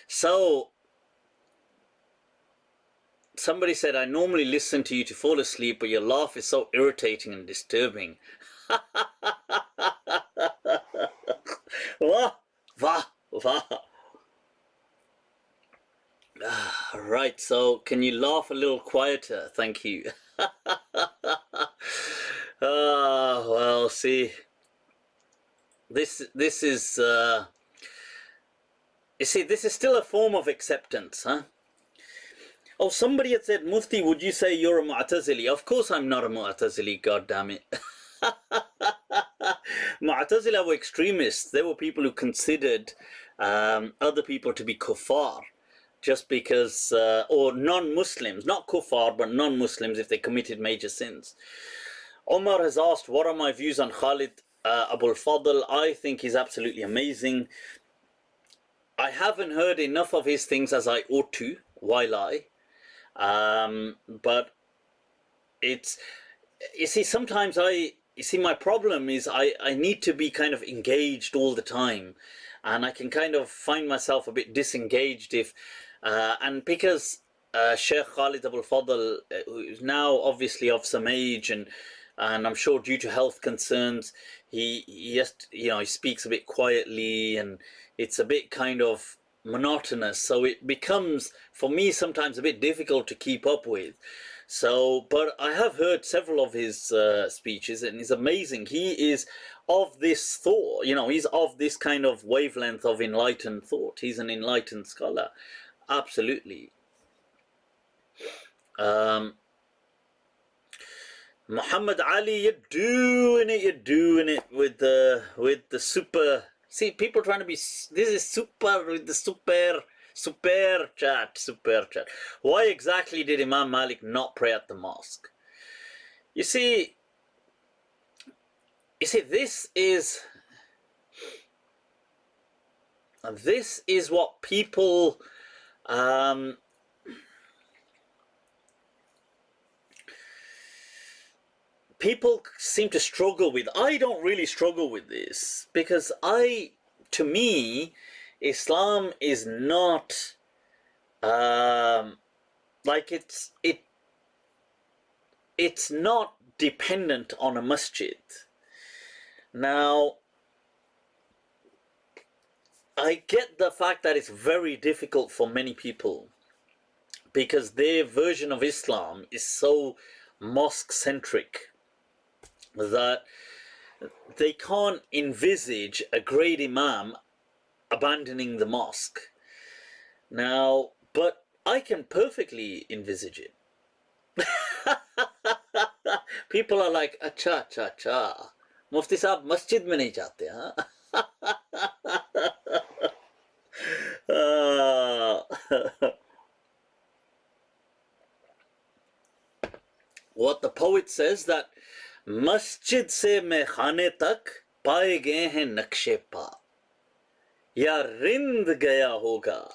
So, somebody said, I normally listen to you to fall asleep, but your laugh is so irritating and disturbing. Wah, wah, wah. Right, so can you laugh a little quieter? Thank you. Well, see, this is you see, this is still a form of acceptance, huh? Oh, somebody had said, Mufti, would you say you're a Mu'tazili? Of course I'm not a Mu'tazili, god damn it. Mu'tazila were extremists. They were people who considered other people to be kuffar, just because, or non-Muslims, not kuffar, but non-Muslims if they committed major sins. Omar has asked, what are my views on Khalid Abul Fadl? I think he's absolutely amazing. I haven't heard enough of his things as I ought to, why lie? But it's, you see, sometimes my problem is I need to be kind of engaged all the time, and I can kind of find myself a bit disengaged if, and because Sheikh Khalid Abul Fadl, who is now obviously of some age, and I'm sure due to health concerns, he speaks a bit quietly, and it's a bit kind of monotonous, so it becomes for me sometimes a bit difficult to keep up with. So, but I have heard several of his speeches, and it's amazing. He is of this thought, you know, he's of this kind of wavelength of enlightened thought. He's an enlightened scholar, absolutely. Muhammad Ali, you're doing it with the super. See, people trying to be. This is super with the super chat. Why exactly did Imam Malik not pray at the mosque? You see, this is what people. People seem to struggle with. I don't really struggle with this because to me, Islam is not like it's not dependent on a masjid. Now, I get the fact that it's very difficult for many people because their version of Islam is so mosque-centric that they can't envisage a great imam abandoning the mosque. Now, but I can perfectly envisage it. People are like, acha, Mufti sahab masjid mein nahi jate, What the poet says that मस्जिद से मैं खाने तक पाए गए हैं नक्शे पा या रिंद गया होगा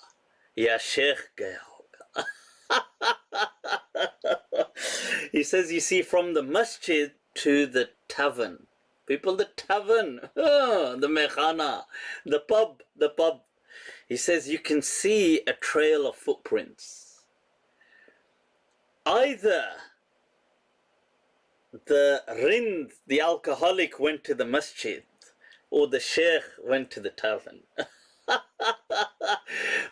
या शेख गया होगा. He says, you see, from the masjid to the tavern, people, the tavern, the mekhana, the pub. He says you can see a trail of footprints. Either the rind, the alcoholic, went to the masjid, or the sheikh went to the tavern.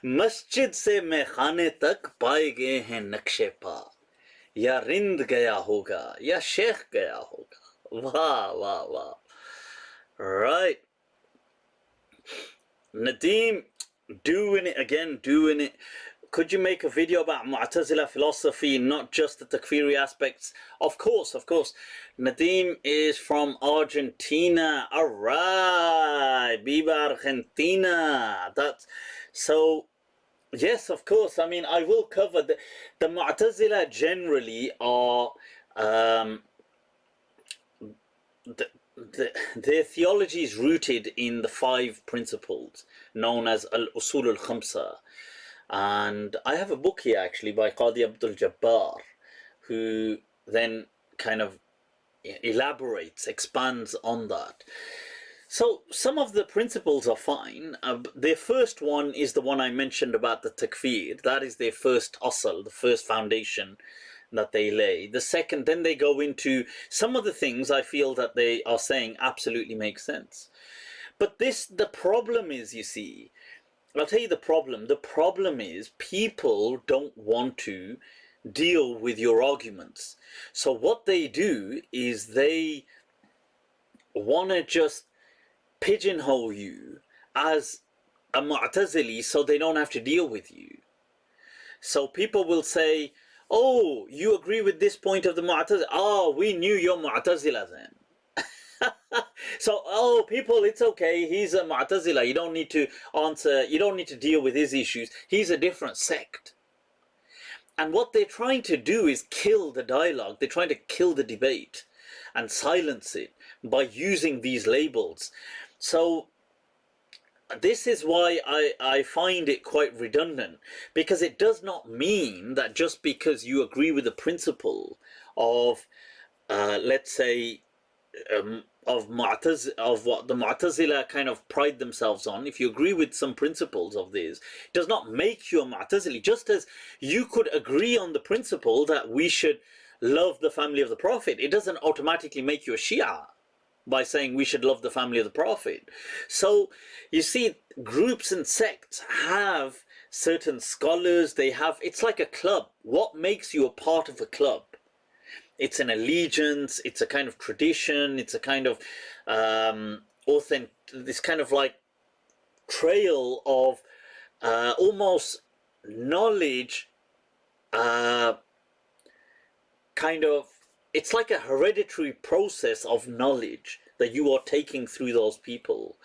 Masjid se मैं खाने तक पाए गए हैं नक्शे पा या रिंद गया होगा या शेख गया होगा. Wow. Right. Nadeem, doing it. Could you make a video about Mu'tazila philosophy, not just the takfiri aspects? Of course. Nadeem is from Argentina. All right, Viva Argentina. That's so. Yes, of course. I mean, I will cover the Mu'tazila generally are their theology is rooted in the 5 principles known as Al-Usul al-Khamsa. And I have a book here actually by Qadi Abdul Jabbar, who then kind of elaborates, expands on that. So some of the principles are fine. Their first one is the one I mentioned about the takfir. That is their first asl, the first foundation that they lay. The second, then they go into some of the things I feel that they are saying absolutely make sense. But the problem is, you see, I'll tell you the problem. The problem is people don't want to deal with your arguments. So what they do is they want to just pigeonhole you as a Mu'tazili so they don't have to deal with you. So people will say, oh, you agree with this point of the Mu'tazila? Oh, we knew you're Mu'tazila then. So, people, it's okay. He's a Mu'tazila. You don't need to answer. You don't need to deal with his issues. He's a different sect. And what they're trying to do is kill the dialogue. They're trying to kill the debate and silence it by using these labels. So this is why I find it quite redundant, because it does not mean that just because you agree with the principle of, let's say, of what the Mu'tazila kind of pride themselves on, if you agree with some principles of this, it does not make you a Mu'tazili. Just as you could agree on the principle that we should love the family of the Prophet, it doesn't automatically make you a Shia by saying we should love the family of the Prophet. So you see, groups and sects have certain scholars, they have, it's like a club. What makes you a part of a club? it's an allegiance, it's a kind of tradition, it's a kind of this kind of like trail of almost knowledge, kind of, it's like a hereditary process of knowledge that you are taking through those people.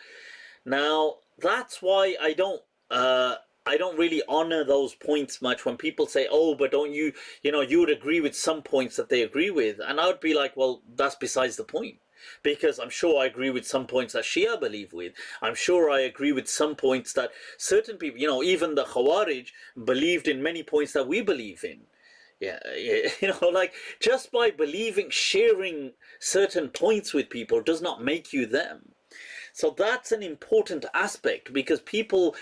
Now that's why I don't really honor those points much when people say, oh, but don't you, you would agree with some points that they agree with. And I would be like, well, that's besides the point. Because I'm sure I agree with some points that Shia believe with. I'm sure I agree with some points that certain people, even the Khawarij believed in many points that we believe in. Yeah, like just by believing, sharing certain points with people does not make you them. So that's an important aspect, because people,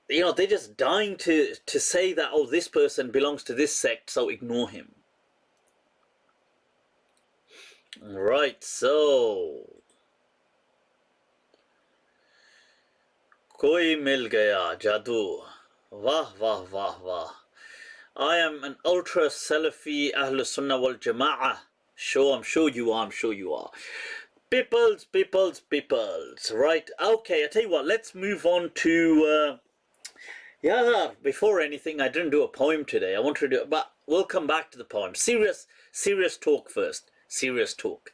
they're just dying to say that, oh, this person belongs to this sect, so ignore him. Right, so Koi mil gaya jadoo. Wah, wah, wah, wah. I am an ultra Salafi Ahl Sunnah wal Jama'ah. Sure, I'm sure you are, Peoples. Right, okay, I tell you what, let's move on to, before anything, I didn't do a poem today. I wanted to do it, but we'll come back to the poem. Serious talk first. Serious talk.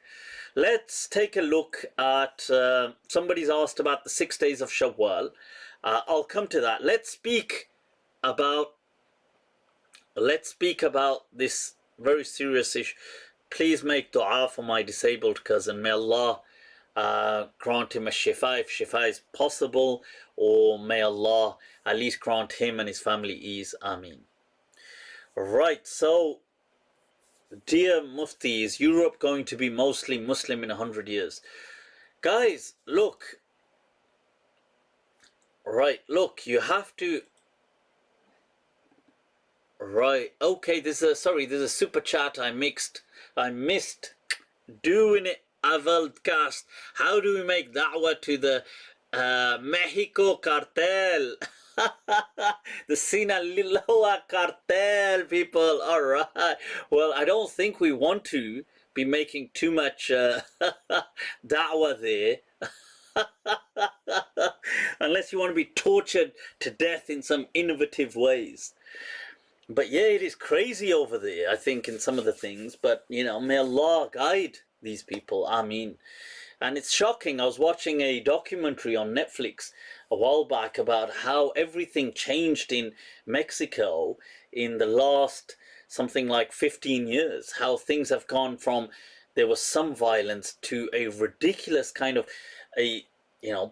Let's take a look at, somebody's asked about the 6 days of Shawwal. I'll come to that. Let's speak about this very serious issue. Please make dua for my disabled cousin. May Allah grant him a shifa if shifa is possible, or may Allah at least grant him and his family ease. Ameen. Right, so dear Mufti, is Europe going to be mostly Muslim in 100 years? Guys, look. Right, look, you have to. Right, okay, there's a super chat I missed. Doing it, Avalcast. How do we make da'wah to the Mexico cartel? The Sinaloa cartel, people. All right. Well, I don't think we want to be making too much da'wah there. Unless you want to be tortured to death in some innovative ways. But yeah, it is crazy over there, I think, in some of the things. But, may Allah guide these people. Ameen. And it's shocking. I was watching a documentary on Netflix a while back about how everything changed in Mexico in the last something like 15 years. How things have gone from there was some violence to a ridiculous kind of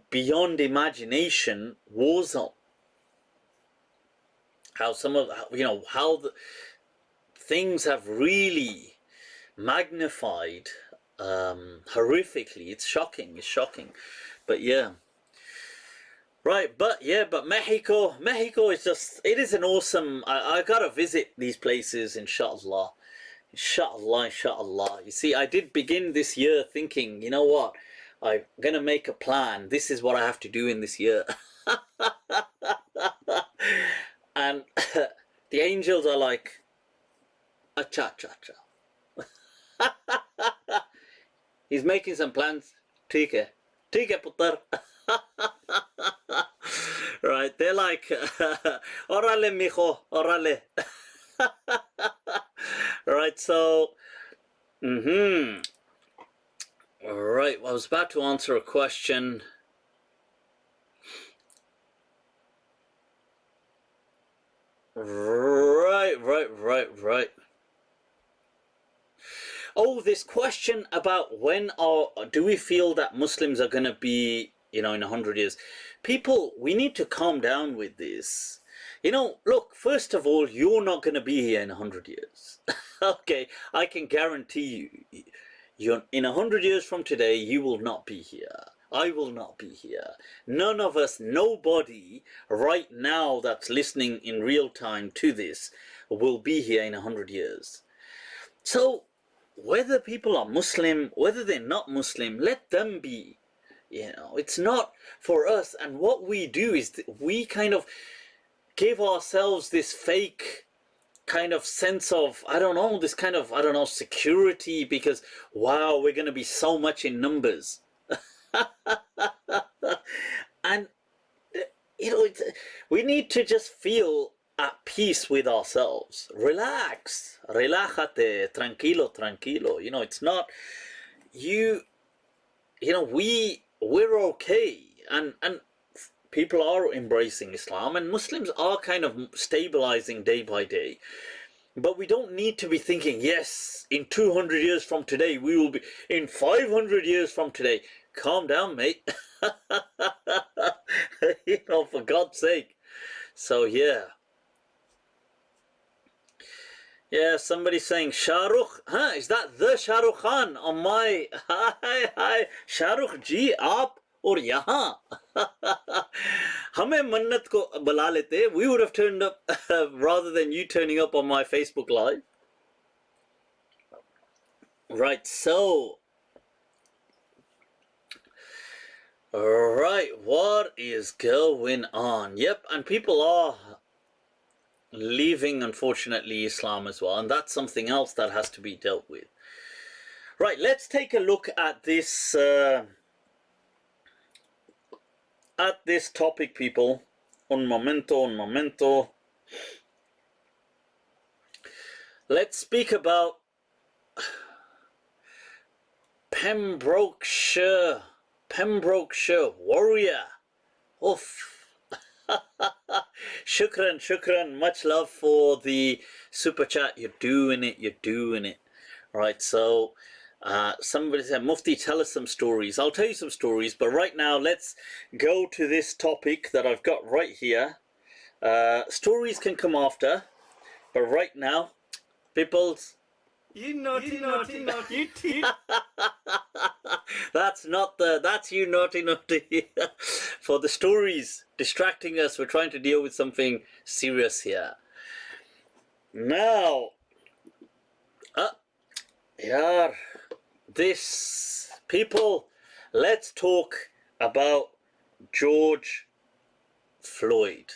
beyond imagination war zone. How how the things have really magnified horrifically. It's shocking. But yeah. Right, but Mexico is it is an awesome, I gotta visit these places, inshallah. You see, I did begin this year thinking, you know what, I'm gonna make a plan. This is what I have to do in this year. And the angels are like, acha. He's making some plans. Theek hai puttar. Right, they're like, orale mijo, orale. Right, so, Alright, I was about to answer a question. Right. Oh, this question about when do we feel that Muslims are going to be, in 100 years? People, we need to calm down with this. Look, first of all, you're not going to be here in 100 years. Okay, I can guarantee you, in 100 years from today, you will not be here. I will not be here. None of us, nobody right now that's listening in real time to this will be here in 100 years. So whether people are Muslim, whether they're not Muslim, let them be. It's not for us. And what we do is we kind of give ourselves this fake kind of sense of, I don't know, this kind of, I don't know, security, because wow, we're going to be so much in numbers. And we need to just feel at peace with ourselves. Relax, relájate, tranquilo, tranquilo. It's not we're okay, and people are embracing Islam, and Muslims are kind of stabilizing day by day. But we don't need to be thinking, yes, in 200 years from today, we will be, in 500 years from today. Calm down, mate. For God's sake. So, yeah. Yeah, somebody's saying, Shah Rukh, is that the Shah Rukh Khan on my, hi, Shah Rukh ji, aap और यहाँ हमें मन्नत को बुला लेते, we would have turned up rather than you turning up on my Facebook Live. Right, so right, what is going on? Yep, and people are leaving, unfortunately, Islam as well, and that's something else that has to be dealt with. Right, let's take a look at this topic, people. Un momento. Let's speak about Pembrokeshire warrior. Oof. Shukran. Much love for the super chat. You're doing it. Right, so somebody said, Mufti, tell us some stories. I'll tell you some stories, but right now let's go to this topic that I've got right here. Stories can come after, but right now, peoples, you naughty. That's you naughty. For the stories distracting us, we're trying to deal with something serious here. Now, people, let's talk about George Floyd.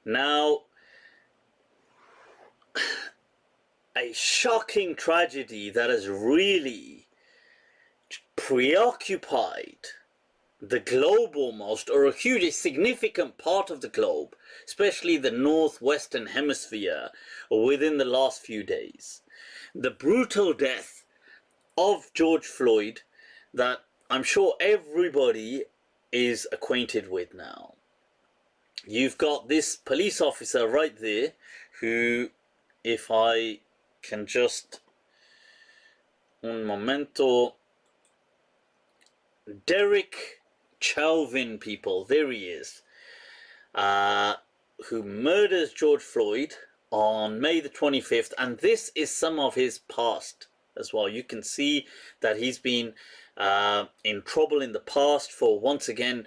Now, a shocking tragedy that has really preoccupied the globe almost, or a significant part of the globe, especially the northwestern hemisphere, within the last few days. The brutal death of George Floyd that I'm sure everybody is acquainted with now. You've got this police officer right there who, if I can just, un momento, Derek Chauvin, people, there he is, who murders George Floyd on May the 25th, and this is some of his past as well. You can see that he's been in trouble in the past for, once again,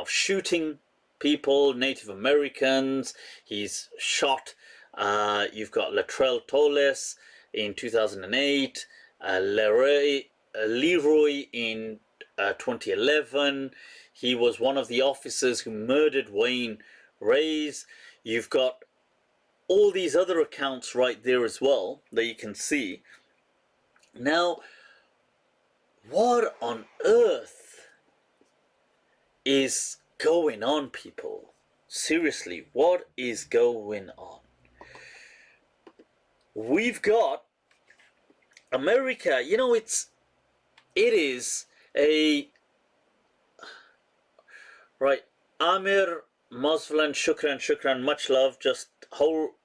shooting people, Native Americans. He's shot. You've got Latrell Toles in 2008, Leroy in 2011. He was one of the officers who murdered Wayne Reyes. You've got all these other accounts right there as well that you can see. Now, what on earth is going on, people? Seriously, what is going on? We've got America, it is a, right, Amir Muslan, shukran, much love. Just hold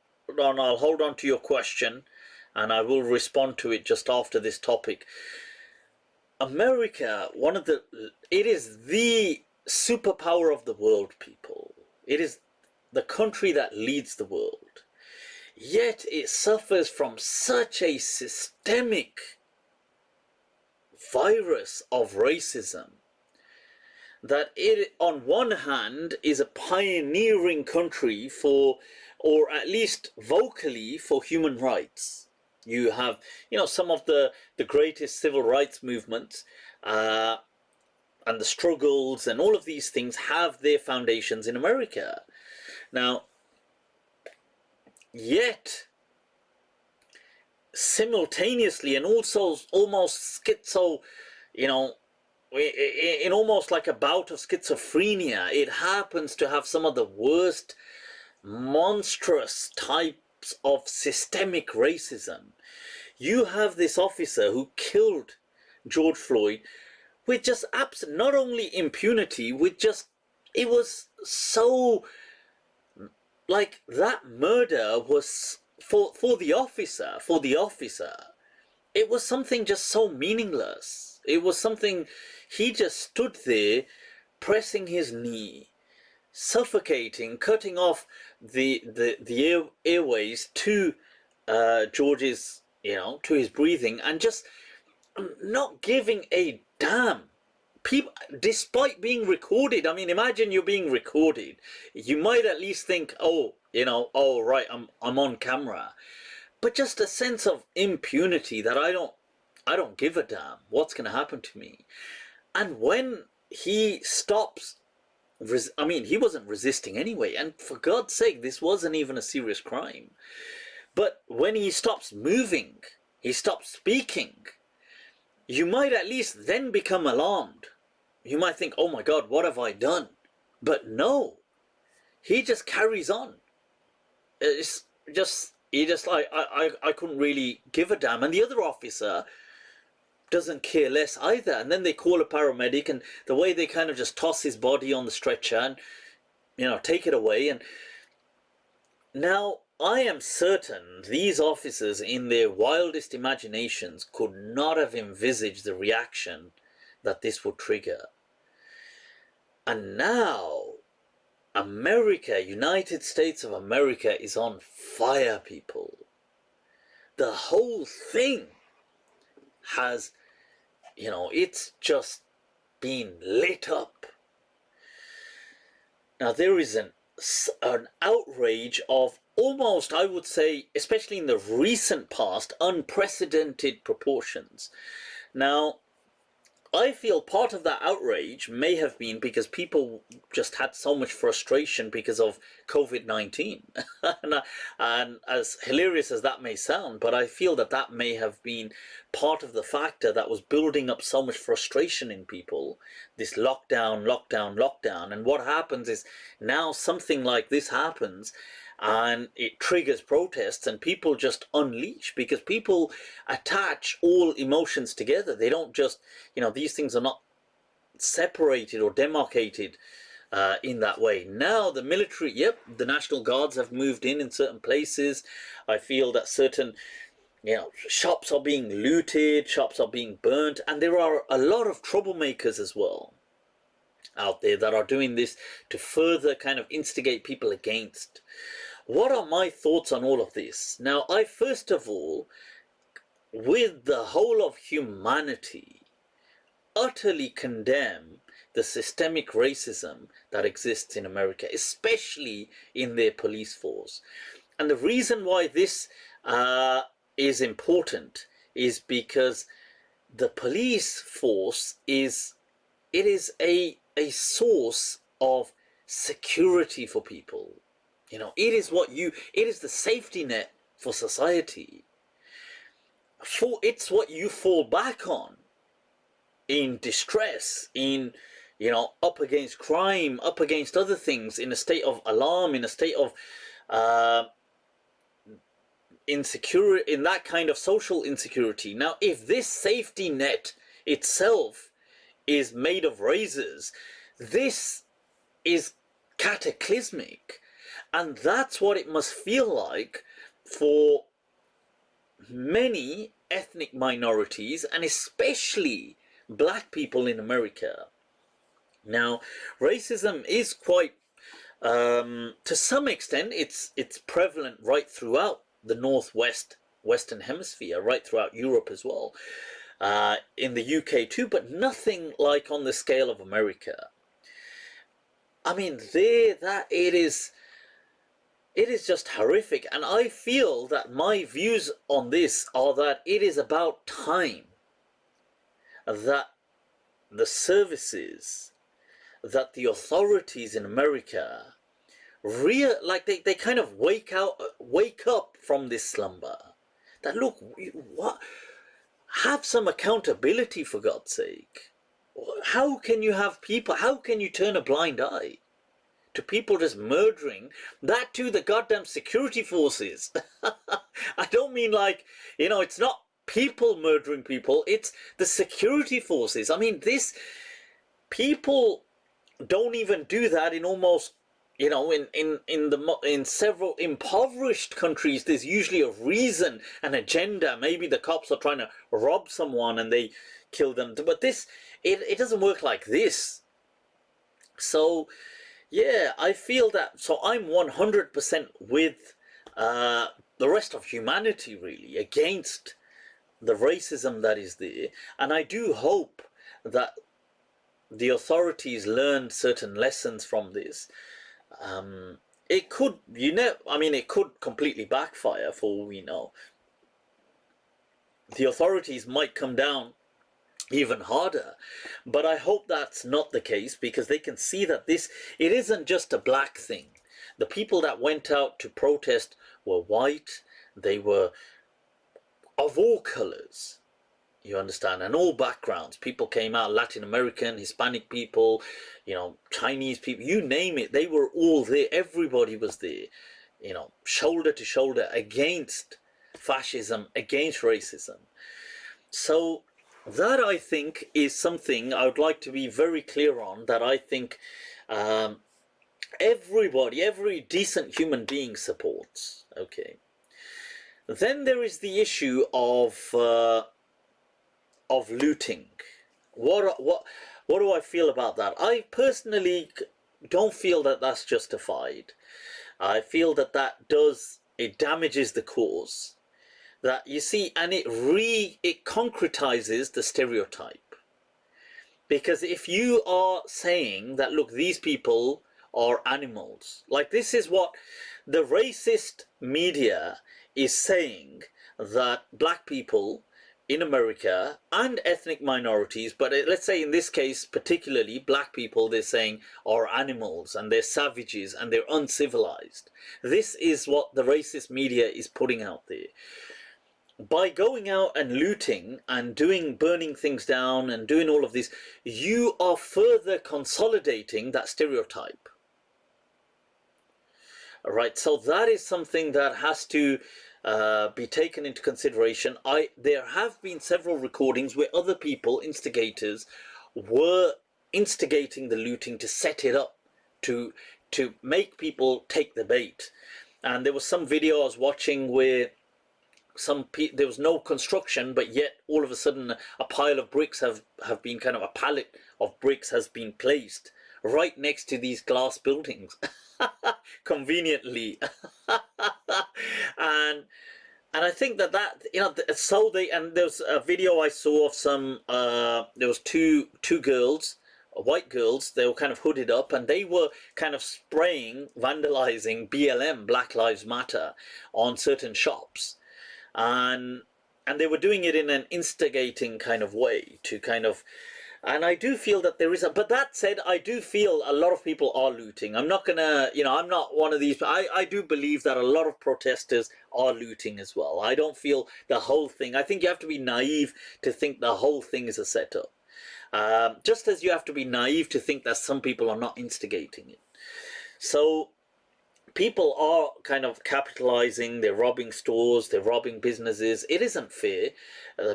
on, I'll hold on to your question and I will respond to it just after this topic. America, it is the superpower of the world, people. It is the country that leads the world. Yet it suffers from such a systemic virus of racism that it, on one hand, is a pioneering country for, or at least vocally, for human rights. You have, some of the greatest civil rights movements and the struggles and all of these things have their foundations in America. Now, yet simultaneously and also almost schizo, you know, in almost like a bout of schizophrenia, it happens to have some of the worst, monstrous types of systemic racism. You have this officer who killed George Floyd with just not only impunity, with just, it was so, like, that murder was for the officer, it was something just so meaningless. It was something, he just stood there pressing his knee, suffocating, cutting off the airways to George's, you know, to his breathing, and just not giving a damn. People, despite being recorded, I mean, imagine you're being recorded. You might at least think, oh, you know, oh right, I'm on camera. But just a sense of impunity that I don't give a damn what's going to happen to me. And when he stops, I mean, he wasn't resisting anyway, and for God's sake, this wasn't even a serious crime. But when he stops moving, he stops speaking, you might at least then become alarmed. You might think, oh my God, what have I done? But no, he just carries on. It's just, he just like, I couldn't really give a damn. And the other officer doesn't care less either. And then they call a paramedic, and the way they kind of just toss his body on the stretcher and, you know, take it away. And now I am certain these officers in their wildest imaginations could not have envisaged the reaction that this would trigger. And now America, United States of America, is on fire, people. The whole thing has, you know, it's just been lit up. Now there is an outrage of almost, I would say, especially in the recent past, unprecedented proportions. Now, I feel part of that outrage may have been because people just had so much frustration because of COVID-19. And as hilarious as that may sound, but I feel that that may have been part of the factor that was building up so much frustration in people, this lockdown. And what happens is now something like this happens, and it triggers protests, and people just unleash, because people attach all emotions together. They don't just, you know, these things are not separated or demarcated in that way. Now the military, yep, the National Guards have moved in certain places. I feel that certain, you know, shops are being looted, shops are being burnt, and there are a lot of troublemakers as well out there that are doing this to further kind of instigate people against. What are my thoughts on all of this? Now, I first of all, with the whole of humanity, utterly condemn the systemic racism that exists in America, especially in their police force. And the reason why this is important is because the police force is a source of security for people. You know, it is the safety net for society. It's what you fall back on in distress, in, you know, up against crime, up against other things, in a state of alarm, in a state of insecurity, in that kind of social insecurity. Now, if this safety net itself is made of razors, this is cataclysmic. And that's what it must feel like for many ethnic minorities, and especially black people in America. Now, racism is quite, to some extent, it's prevalent right throughout the Western Hemisphere, right throughout Europe as well, in the UK too, but nothing like on the scale of America. I mean, it is just horrific, and I feel that my views on this are that it is about time that the services, that the authorities in America like they kind of wake up from this slumber. That look, what? Have some accountability, for God's sake. How can you have people? How can you turn a blind eye to people just murdering? That too, the goddamn security forces. I don't mean like, it's not people murdering people. It's the security forces. I mean, people don't even do that in almost, in several impoverished countries. There's usually a reason, an agenda. Maybe the cops are trying to rob someone and they kill them. But it doesn't work like this. So yeah, I feel that. So I'm 100% with the rest of humanity, really, against the racism that is there. And I do hope that the authorities learned certain lessons from this. It could, it could completely backfire for all we know. The authorities might come down even harder, but I hope that's not the case, because they can see that it isn't just a black thing. The people that went out to protest were white, they were of all colors, you understand, and all backgrounds. People came out, Latin American, Hispanic people, Chinese people, you name it, they were all there. Everybody was there, shoulder to shoulder against fascism, against racism. So that, I think, is something I would like to be very clear on, that I think every decent human being supports. Okay. Then there is the issue of looting. What do I feel about that? I personally don't feel that that's justified. I feel that it damages the cause. That, you see, and it concretizes the stereotype. Because if you are saying that, look, these people are animals, like this is what the racist media is saying, that black people in America and ethnic minorities, but let's say in this case particularly black people, they're saying are animals and they're savages and they're uncivilized. This is what the racist media is putting out there. By going out and looting and burning things down and doing all of this, you are further consolidating that stereotype. All right, so that is something that has to be taken into consideration. There have been several recordings where other people, instigators, were instigating the looting to set it up, to make people take the bait. And there was some video I was watching where there was no construction, but yet all of a sudden a pile of bricks have been kind of, a pallet of bricks has been placed right next to these glass buildings. Conveniently. and I think that so and there's a video I saw of some there was two girls, white girls. They were kind of hooded up and they were kind of spraying, vandalizing BLM, Black Lives Matter, on certain shops, and they were doing it in an instigating kind of way to kind of. And I do feel that there is but that said, I do feel a lot of people are looting. I'm not gonna, I'm not one of these, I do believe that a lot of protesters are looting as well. I don't feel the whole thing. I think you have to be naive to think the whole thing is a setup. Just as you have to be naive to think that some people are not instigating it. So people are kind of capitalizing, they're robbing stores, they're robbing businesses. It isn't fair.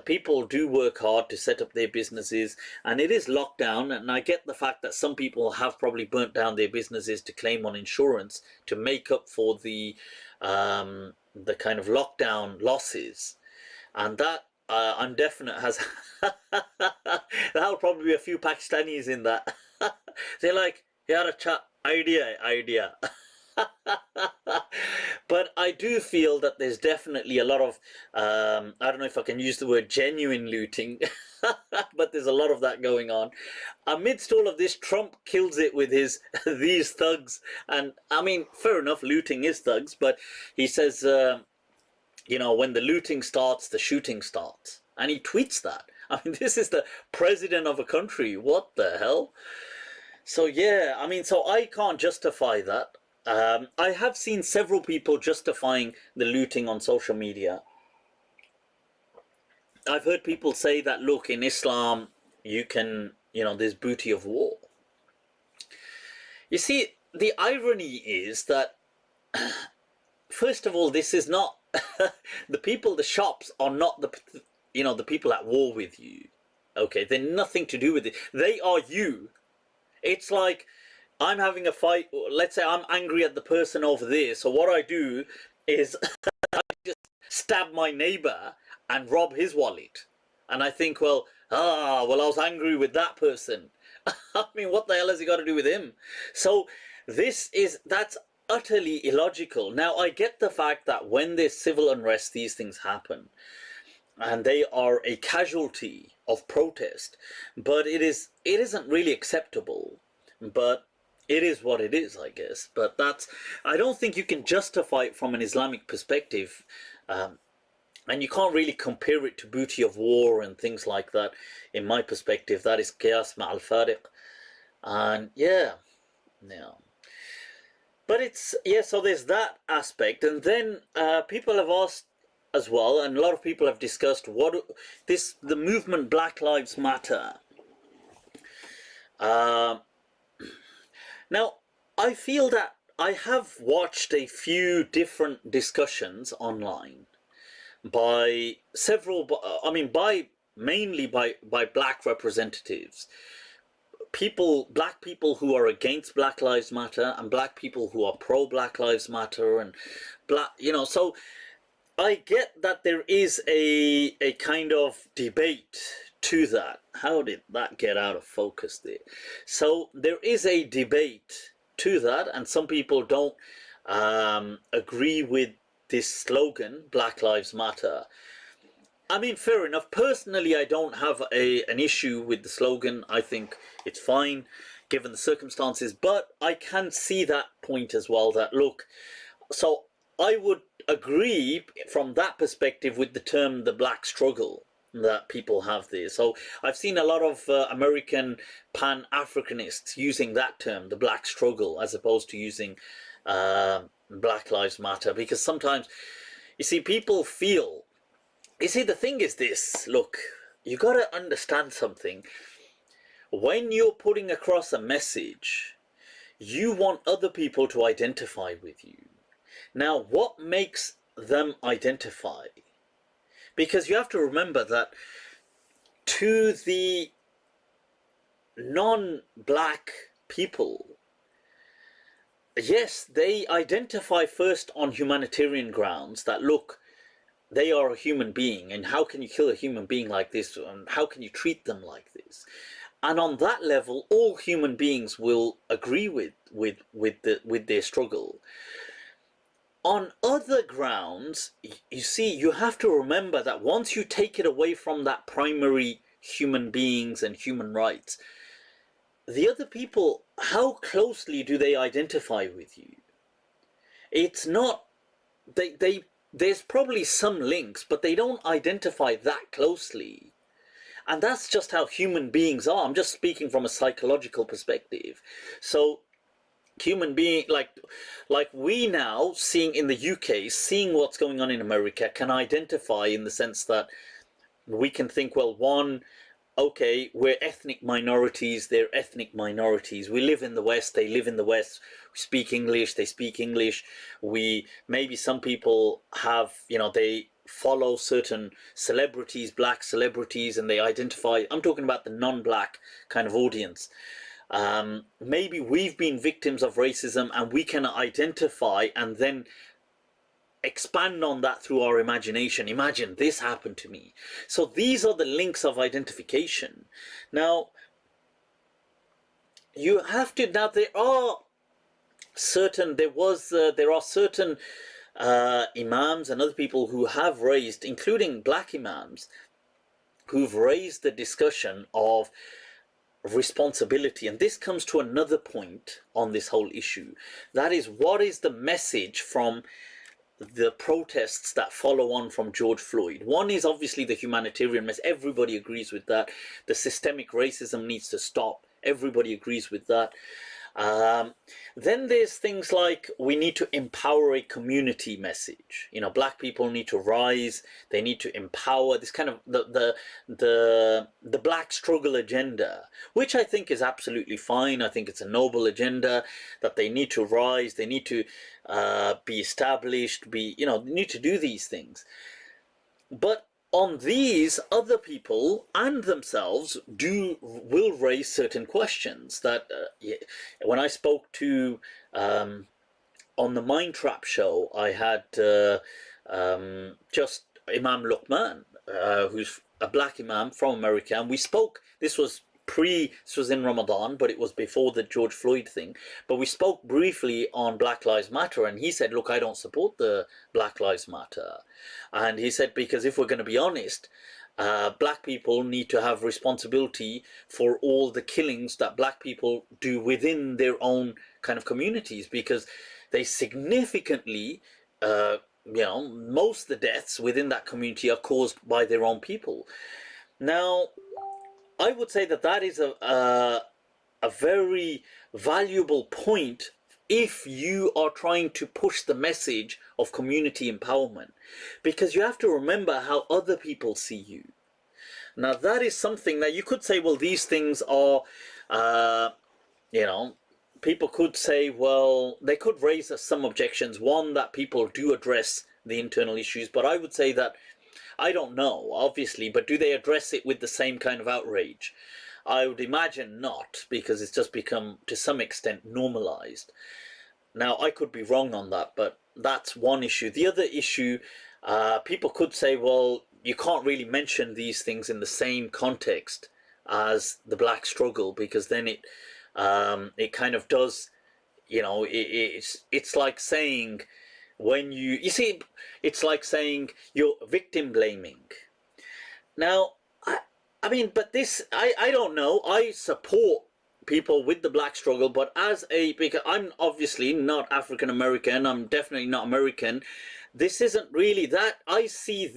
People do work hard to set up their businesses, and it is locked down. And I get the fact that some people have probably burnt down their businesses to claim on insurance to make up for the kind of lockdown losses. And that I'm definite has there'll probably be a few Pakistanis in that. They're like, yeah, idea. But I do feel that there's definitely a lot of I don't know if I can use the word genuine looting, but there's a lot of that going on. Amidst all of this, Trump kills it with his these thugs. And I mean, fair enough, looting is thugs, but he says when the looting starts, the shooting starts. And he tweets that. I mean, this is the president of a country. What the hell? So yeah, I mean, so I can't justify that. I have seen several people justifying the looting on social media. I've heard people say that, look, in Islam, you can, there's booty of war. You see, the irony is that, first of all, this is not, the shops are not the people at war with you. Okay, they're nothing to do with it. They are you. It's like, I'm having a fight, let's say I'm angry at the person over there, so what I do is I just stab my neighbor and rob his wallet. And I think, well, I was angry with that person. I mean, what the hell has he got to do with him? So that's utterly illogical. Now, I get the fact that when there's civil unrest, these things happen. And they are a casualty of protest. But it isn't really acceptable. But it is what it is, I guess. But I don't think you can justify it from an Islamic perspective. And you can't really compare it to booty of war and things like that. In my perspective, that is qiyas ma'al fariq. And yeah. But so there's that aspect. And then people have asked as well, and a lot of people have discussed the movement Black Lives Matter. Now, I feel that I have watched a few different discussions online by mainly by black representatives, black people who are against Black Lives Matter and black people who are pro Black Lives Matter and so I get that there is a kind of debate to that. How did that get out of focus there? So there is a debate to that, and some people don't agree with this slogan, Black Lives Matter. I mean, fair enough. Personally, I don't have an issue with the slogan. I think it's fine given the circumstances, but I can see that point as well, that look, so I would agree from that perspective with the term the black struggle that people have there. So I've seen a lot of American Pan-Africanists using that term, the black struggle, as opposed to using Black Lives Matter, because sometimes, you see, people feel, you see, the thing is this, look, you got to understand something. When you're putting across a message, you want other people to identify with you. Now, what makes them identify? Because you have to remember that to the non-black people, yes, they identify first on humanitarian grounds that, look, they are a human being, and how can you kill a human being like this, and how can you treat them like this? And on that level, all human beings will agree with their struggle. On other grounds, you see, you have to remember that once you take it away from that primary human beings and human rights, the other people, how closely do they identify with you? It's not, there's probably some links, but they don't identify that closely. And that's just how human beings are. I'm just speaking from a psychological perspective. So human being, like we now, seeing in the UK, seeing what's going on in America, can identify in the sense that we can think, well, one, okay, we're ethnic minorities, they're ethnic minorities. We live in the West, they live in the West. We speak English, they speak English. Maybe some people have, they follow certain celebrities, black celebrities, and they identify, I'm talking about the non-black kind of audience. Maybe we've been victims of racism and we can identify and then expand on that through our imagination. Imagine this happened to me. So these are the links of identification. Now, you have to, now there are certain imams and other people who have raised, including black imams, who've raised the discussion of responsibility. And this comes to another point on this whole issue. That is, what is the message from the protests that follow on from George Floyd? One is obviously the humanitarian message. Everybody agrees with that. The systemic racism needs to stop. Everybody agrees with that. Then there's things like we need to empower a community message. You know, black people need to rise. They need to empower this kind of the black struggle agenda, which I think is absolutely fine. I think it's a noble agenda that they need to rise. They need to be established. They need to do these things. But on these, other people and themselves will raise certain questions that when I spoke to on the Mind Trap show, I had just Imam Luqman, who's a black imam from America, and we spoke. This was in Ramadan, but it was before the George Floyd thing. But we spoke briefly on Black Lives Matter, and he said, look, I don't support the Black Lives Matter. And he said, because if we're going to be honest, black people need to have responsibility for all the killings that black people do within their own kind of communities, because they significantly, most of the deaths within that community are caused by their own people. Now, I would say that is a very valuable point if you are trying to push the message of community empowerment, because you have to remember how other people see you. Now, that is something that you could say, well, these things are, people could say, well, they could raise some objections. One, that people do address the internal issues, but I would say that I don't know, obviously, but do they address it with the same kind of outrage? I would imagine not, because it's just become, to some extent, normalized. Now, I could be wrong on that, but that's one issue. The other issue, people could say, well, you can't really mention these things in the same context as the black struggle, because then it kind of does, it's like saying, it's like saying you're victim blaming. Now, I mean, but this, I don't know. I support people with the black struggle, but because I'm obviously not African American, I'm definitely not American. This isn't really that. I see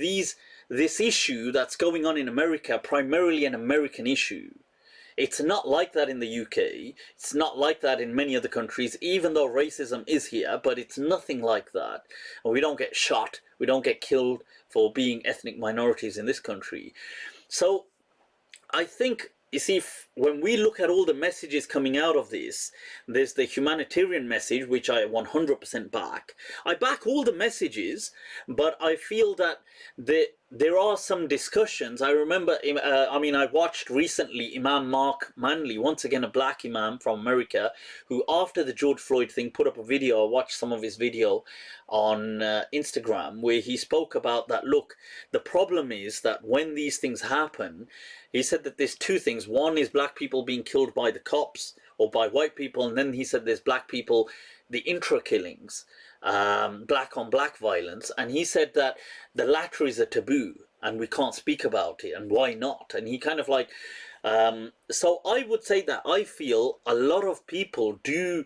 this issue that's going on in America primarily an American issue. It's not like that in the UK. It's not like that in many other countries, even though racism is here, but it's nothing like that. And we don't get shot. We don't get killed for being ethnic minorities in this country. So I think, you see, when we look at all the messages coming out of this, there's the humanitarian message, which I 100% back. I back all the messages, but I feel that there are some discussions. I remember, I watched recently Imam Mark Manley, once again a black imam from America, who after the George Floyd thing put up a video. I watched some of his video on Instagram, where he spoke about that, look, the problem is that when these things happen, he said that there's two things. One is black people being killed by the cops or by white people, and then he said there's black people, the intra-killings, black on black violence, and he said that the latter is a taboo and we can't speak about it, and why not? And he kind of like, so I would say that I feel a lot of people do,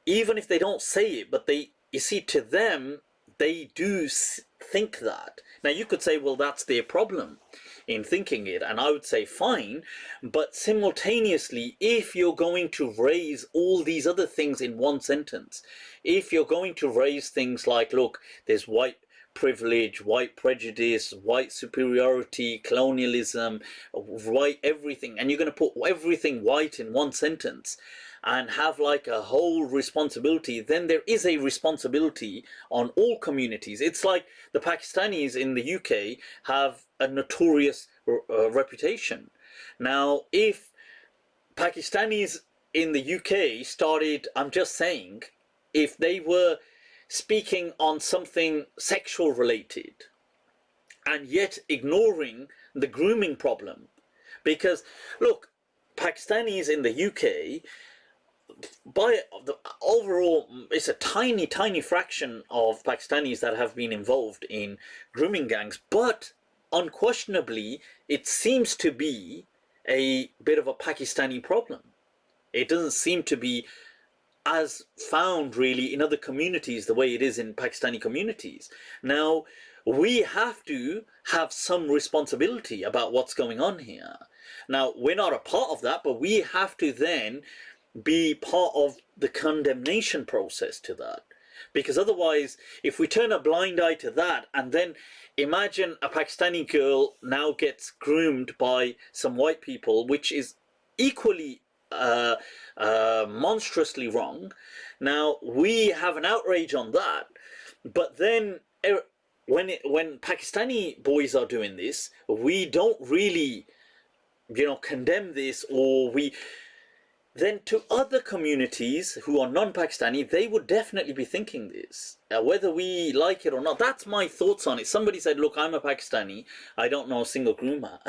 even if they don't say it, but you see, to them, they do think that. Now, you could say, well, that's their problem in thinking it, and I would say fine, but simultaneously, if you're going to raise all these other things in one sentence, if you're going to raise things like, look, there's white privilege, white prejudice, white superiority, colonialism, white everything, and you're going to put everything white in one sentence and have like a whole responsibility, then there is a responsibility on all communities. It's like the Pakistanis in the UK have a notorious reputation. Now, if Pakistanis in the UK started, I'm just saying, if they were speaking on something sexual related and yet ignoring the grooming problem, because look, Pakistanis in the UK, by the overall, it's a tiny fraction of Pakistanis that have been involved in grooming gangs, but unquestionably it seems to be a bit of a Pakistani problem. It doesn't seem to be as found really in other communities the way it is in Pakistani communities. Now, we have to have some responsibility about what's going on here. Now, we're not a part of that, but we have to then be part of the condemnation process to that. Because otherwise, if we turn a blind eye to that, and then imagine a Pakistani girl now gets groomed by some white people, which is equally monstrously wrong. Now, we have an outrage on that, but then when Pakistani boys are doing this, we don't really, condemn this, or then to other communities who are non-Pakistani, they would definitely be thinking this, whether we like it or not. That's my thoughts on it. Somebody said, look, I'm a Pakistani, I don't know a single groomer.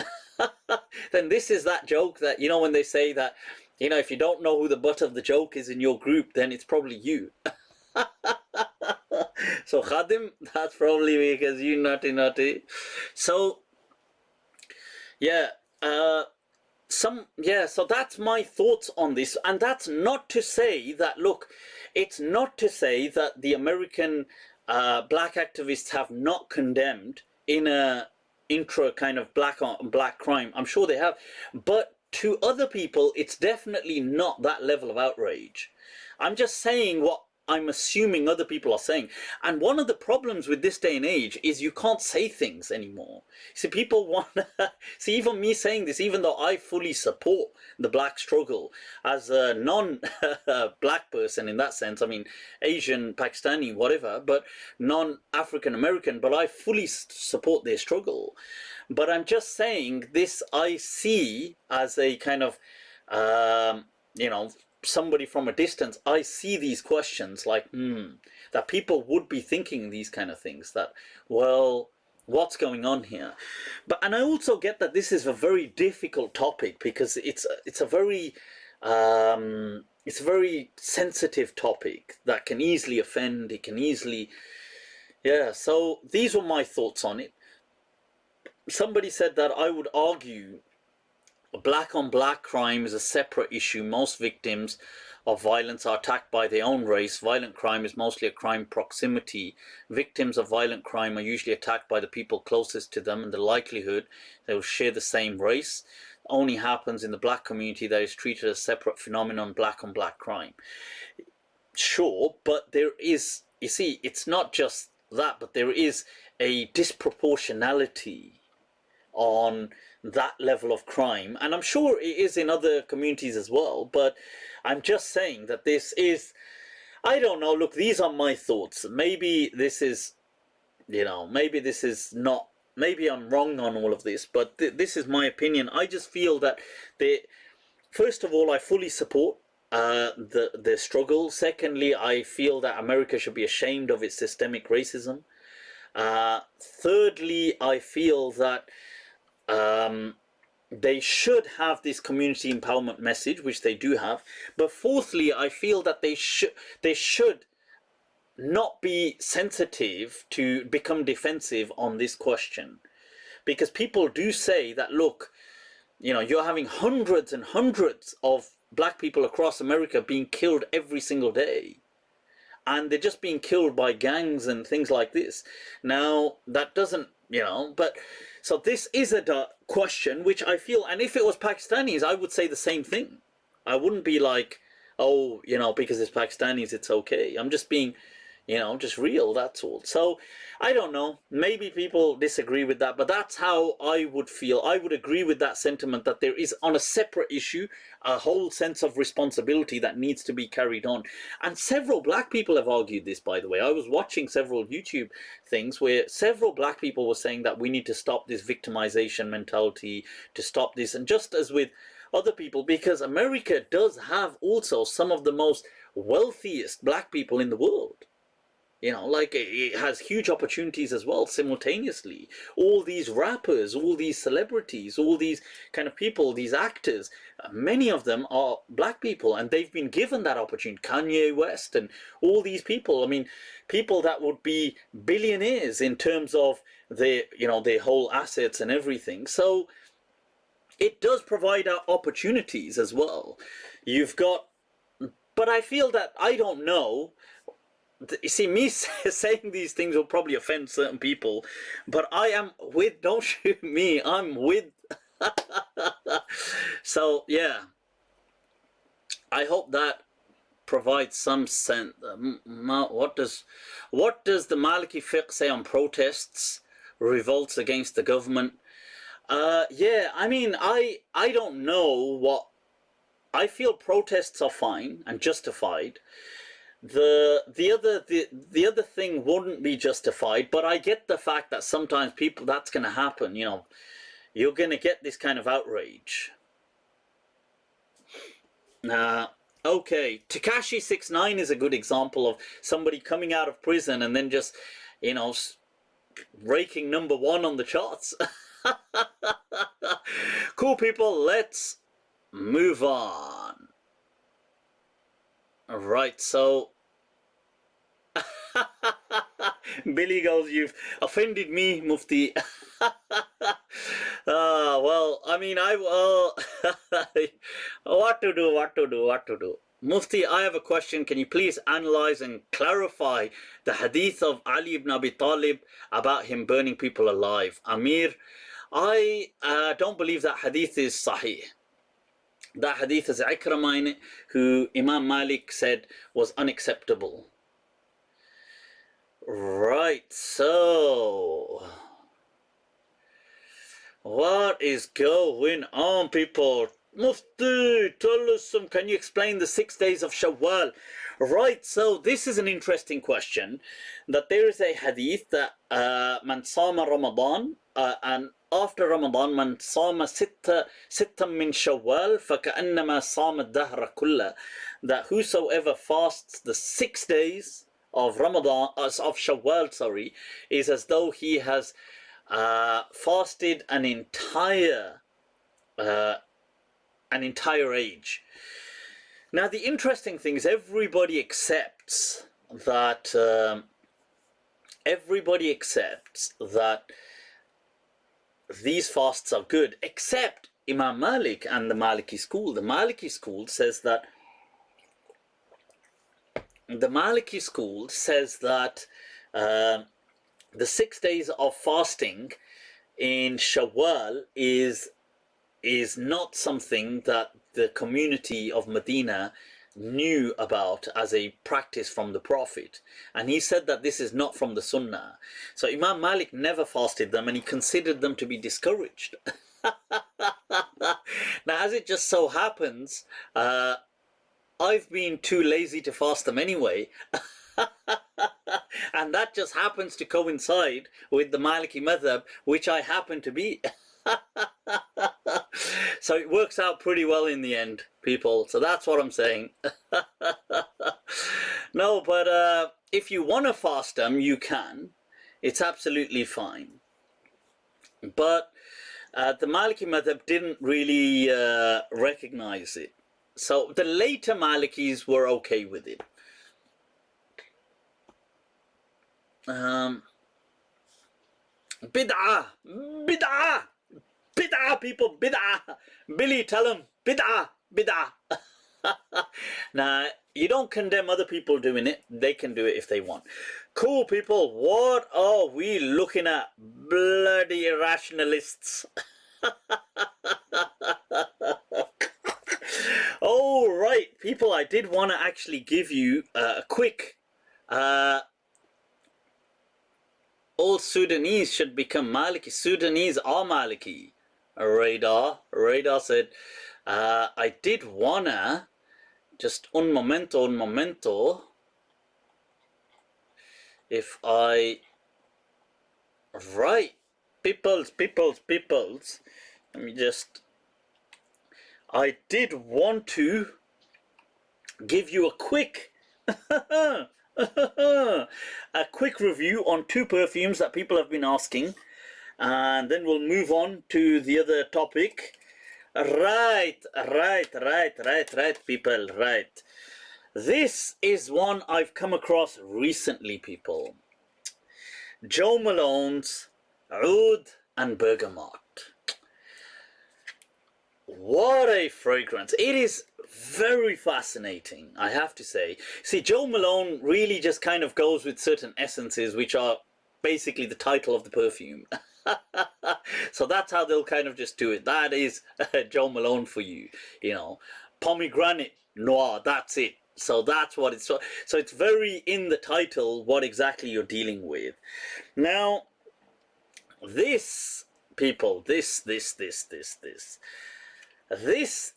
Then this is that joke that, when they say that, if you don't know who the butt of the joke is in your group, then it's probably you. So Khadim, that's probably because you naughty. So, yeah, so that's my thoughts on this. And that's not to say that, look, it's not to say that the American black activists have not condemned in a intra kind of black on black crime. I'm sure they have, but to other people, it's definitely not that level of outrage. I'm just saying what I'm assuming other people are saying. And one of the problems with this day and age is you can't say things anymore. See, people want to... See, even me saying this, even though I fully support the black struggle as a non-black person in that sense, I mean, Asian, Pakistani, whatever, but non-African American, but I fully support their struggle. But I'm just saying this I see as a kind of, somebody from a distance. I see these questions like, that people would be thinking these kind of things, that, well, what's going on here? And I also get that this is a very difficult topic because it's a very sensitive topic that can easily offend. It can easily, so these were my thoughts on it. Somebody said that I would argue black on black crime is a separate issue. Most victims of violence are attacked by their own race. Violent crime is mostly a crime proximity. Victims of violent crime are usually attacked by the people closest to them, and the likelihood they will share the same race only happens in the black community that is treated as a separate phenomenon, black on black crime. Sure, but there is, you see, it's not just that, but there is a disproportionality on that level of crime, and I'm sure it is in other communities as well, but I'm just saying that this is, I don't know, look, these are my thoughts. Maybe this is, maybe this is not, maybe I'm wrong on all of this, but this is my opinion. I just feel that first of all, I fully support the struggle. Secondly, I feel that America should be ashamed of its systemic racism. Thirdly, I feel that they should have this community empowerment message, which they do have. But fourthly, I feel that they should not be sensitive to become defensive on this question, because people do say that, look, you're having hundreds and hundreds of black people across America being killed every single day, and they're just being killed by gangs and things like this. Now, that doesn't, but so this is a question which I feel, and if it was Pakistanis, I would say the same thing. I wouldn't be like, oh, because it's Pakistanis, it's okay. I'm just being, just real, that's all. So, I don't know, maybe people disagree with that, but that's how I would feel. I would agree with that sentiment, that there is, on a separate issue, a whole sense of responsibility that needs to be carried on. And several black people have argued this, by the way. I was watching several YouTube things where several black people were saying that we need to stop this victimization mentality, to stop this, and just as with other people, because America does have also some of the most wealthiest black people in the world. Like it has huge opportunities as well simultaneously. All these rappers, all these celebrities, all these kind of people, these actors, many of them are black people, and they've been given that opportunity. Kanye West and all these people, I mean, people that would be billionaires in terms of their, their whole assets and everything. So it does provide opportunities as well. But I feel that, I don't know, you see, me saying these things will probably offend certain people, but I am with, don't shoot me, I'm with. So, yeah. I hope that provides some sense. What does the Maliki fiqh say on protests, revolts against the government? Yeah, I mean, I don't know what. I feel protests are fine and justified. The other thing wouldn't be justified, but I get the fact that sometimes people, that's going to happen. You know, you're going to get this kind of outrage. Okay, Tekashi 69 is a good example of somebody coming out of prison and then just, you know, raking #1 on the charts. Cool, people, let's move on. All right, so Billy goes, you've offended me, Mufti. Well, I mean, what to do. Mufti, I have a question. Can you please analyze and clarify the hadith of Ali ibn Abi Talib about him burning people alive? Amir, I don't believe that hadith is sahih. That hadith is Ikramah in it, who Imam Malik said was unacceptable. Right, so what is going on, people? Mufti, tell us some, can you explain the 6 days of Shawwal? Right, so this is an interesting question, that there is a hadith that man sama Ramadan, and after Ramadan, man sama sitta min Shawwal, فَكَأَنَّمَا صَامَ الدَّهْرَ كُلَّهُ, that whosoever fasts the 6 days of Ramadan, of Shawwal, sorry, is as though he has fasted an entire age. Now, the interesting thing is everybody accepts that these fasts are good, except Imam Malik and the Maliki school. The Maliki school says that the 6 days of fasting in Shawwal is not something that the community of Medina knew about as a practice from the Prophet, and he said that this is not from the Sunnah. So Imam Malik never fasted them, and he considered them to be discouraged. Now, as it just so happens, I've been too lazy to fast them anyway. And that just happens to coincide with the Maliki madhab, which I happen to be. So it works out pretty well in the end, people. So that's what I'm saying. No, but if you want to fast them, you can. It's absolutely fine. But the Maliki madhab didn't really recognize it. So the later Malikis were okay with it. Bid'ah, people, bid'ah. Billy, tell them, bid'ah. Now, you don't condemn other people doing it. They can do it if they want. Cool, people, what are we looking at? Bloody rationalists. All right, people, I did want to actually give you a quick all Sudanese should become Maliki. Sudanese are Maliki. Radar said, I did wanna, just un momento, if I, right, peoples, let me just, I did want to give you a quick a quick review on 2 perfumes that people have been asking, and then we'll move on to the other topic. Right, people, right. This is one I've come across recently, people. Joe Malone's Oud and Bergamot. What a fragrance. It is very fascinating, I have to say. See, Joe Malone really just kind of goes with certain essences, which are basically the title of the perfume. So that's how they'll kind of just do it. That is Joe Malone for you, you know. Pomegranate, noir. That's it. So that's what it's. So it's very in the title what exactly you're dealing with. Now, this people, this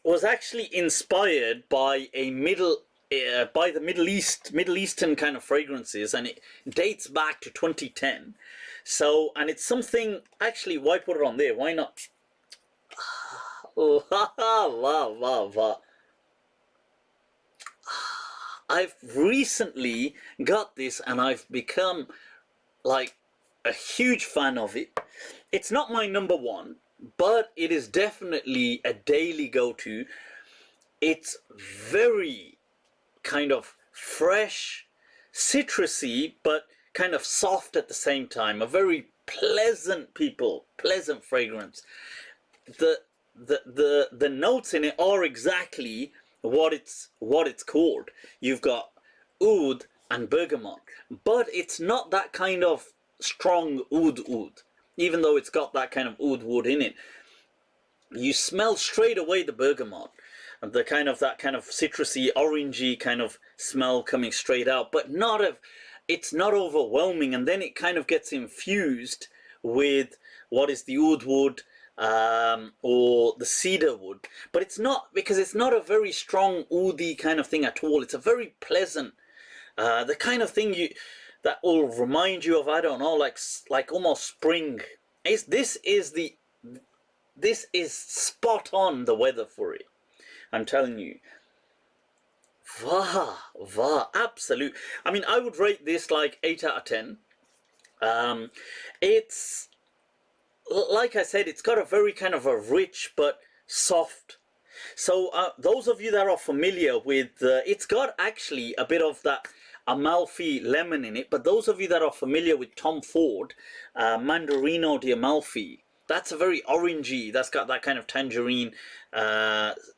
was actually inspired by a by the Middle Eastern kind of fragrances, and it dates back to 2010. So, and it's something, actually, why put it on there? Why not? Oh, wow. I've recently got this and I've become like a huge fan of it. It's not my number one, but it is definitely a daily go-to. It's very kind of fresh, citrusy, but kind of soft at the same time. A very pleasant pleasant fragrance. The notes in it are exactly what it's called. You've got oud and bergamot, but it's not that kind of strong oud, even though it's got that kind of oud wood in it. You smell straight away the bergamot and that kind of citrusy, orangey kind of smell coming straight out, but it's not overwhelming. And then it kind of gets infused with what is the oud wood, or the cedar wood, but it's not, because it's not a very strong oudi kind of thing at all. It's a very pleasant, the kind of thing that will remind you of, I don't know, like almost spring. This is spot on the weather for it. I'm telling you. Absolute. I mean, I would rate this like 8 out of 10. It's, like I said, it's got a very kind of a rich but soft. So those of you that are familiar with, it's got actually a bit of that Amalfi lemon in it, but those of you that are familiar with Tom Ford, Mandarino di Amalfi, that's a very orangey, that's got that kind of tangerine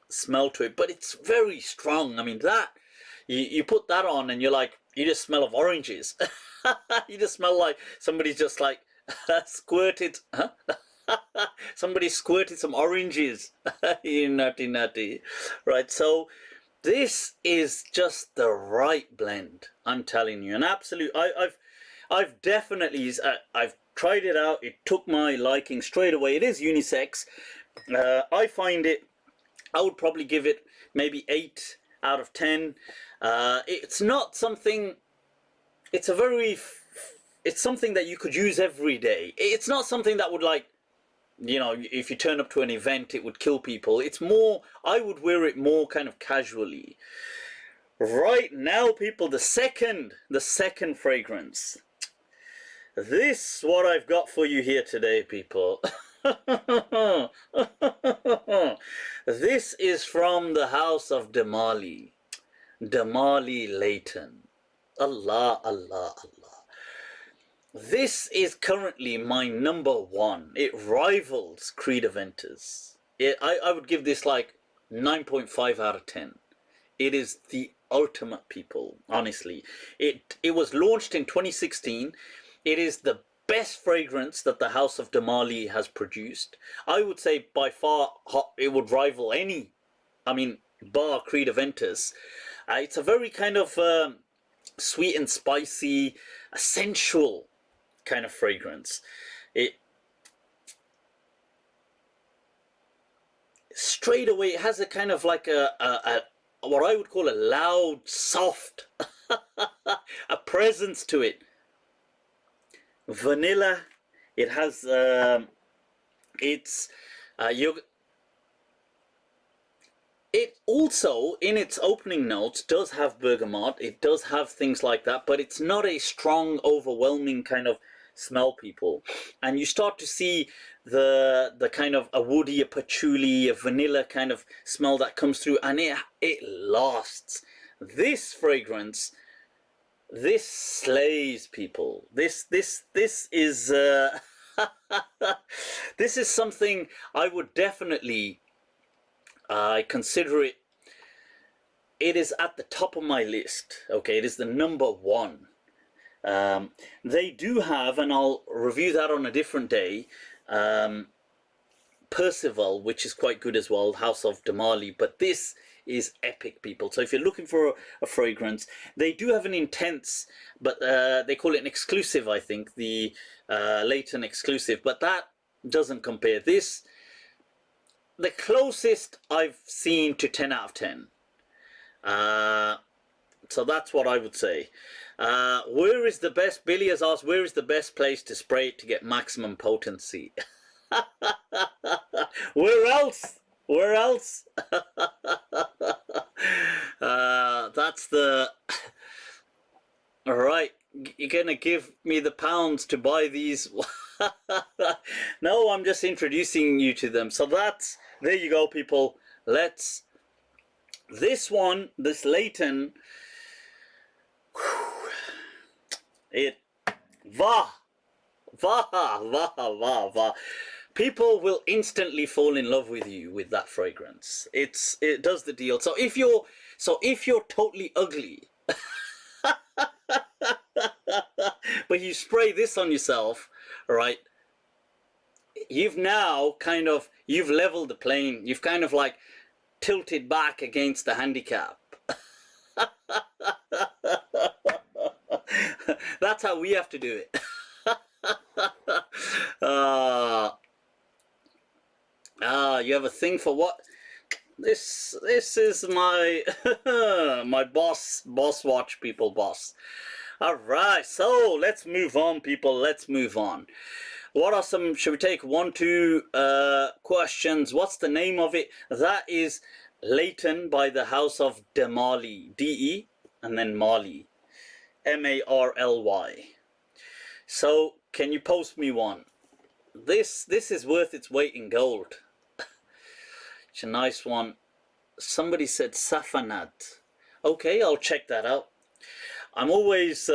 smell to it, but it's very strong. I mean, that, you put that on and you're like, you just smell of oranges. You just smell like somebody's just like squirted, somebody squirted some oranges. You nutty. Right, so this is just the right blend, I'm telling you. An absolute, I've definitely, I've tried it out. It took my liking straight away. It is unisex. I find it, I would probably give it maybe 8 out of 10. It's not something, it's a very, it's something that you could use every day. It's not something that would, like, you know, if you turn up to an event, it would kill people. It's more, I would wear it more kind of casually. Right now, people, the second fragrance. This, what I've got for you here today, people. This is from the house of Damali. Damali Layton. Allah. This is currently my number one. It rivals Creed Aventus. I would give this like 9.5 out of 10. It is the ultimate, people, honestly. It was launched in 2016. It is the best fragrance that the House of Damali has produced. I would say by far it would rival any, I mean, bar Creed Aventus. It's a very kind of sweet and spicy, sensual kind of fragrance. It straight away, it has a kind of like a what I would call a loud, soft, a presence to it. Vanilla. It has it also, in its opening notes, does have bergamot. It does have things like that, but it's not a strong, overwhelming kind of smell, people. And you start to see the kind of a woody, a patchouli, a vanilla kind of smell that comes through, and it lasts. This fragrance, this slays, people. This is this is something I would definitely, I consider it, it is at the top of my list. Okay, it is the number one. They do have, and I'll review that on a different day, Percival, which is quite good as well, House of Damali, but this is epic, people. So if you're looking for a fragrance, they do have an intense, but they call it an exclusive, I think, the Layth exclusive, but that doesn't compare. This, the closest I've seen to 10 out of 10. So that's what I would say. Where is the best, Billy has asked, where is the best place to spray it to get maximum potency? Where else? Where else? That's the... Alright, you're gonna give me the pounds to buy these. No, I'm just introducing you to them. So that's, there you go, people. Let's, this one, this Layton, it, va. People will instantly fall in love with you with that fragrance. It does the deal. So if you're totally ugly, but you spray this on yourself, right? You've now kind of, you've leveled the playing. You've kind of like tilted back against the handicap. That's how we have to do it. You have a thing for what? This is my my boss watch, people, boss. All right, so let's move on, people. Let's move on. What are some? Should we take 1, 2 questions? What's the name of it? That is Layton by the House of Damali, D-E, and then Mali, M-A-R-L-Y. So can you post me one? This is worth its weight in gold. It's a nice one. Somebody said Safanat. Okay, I'll check that out. I'm always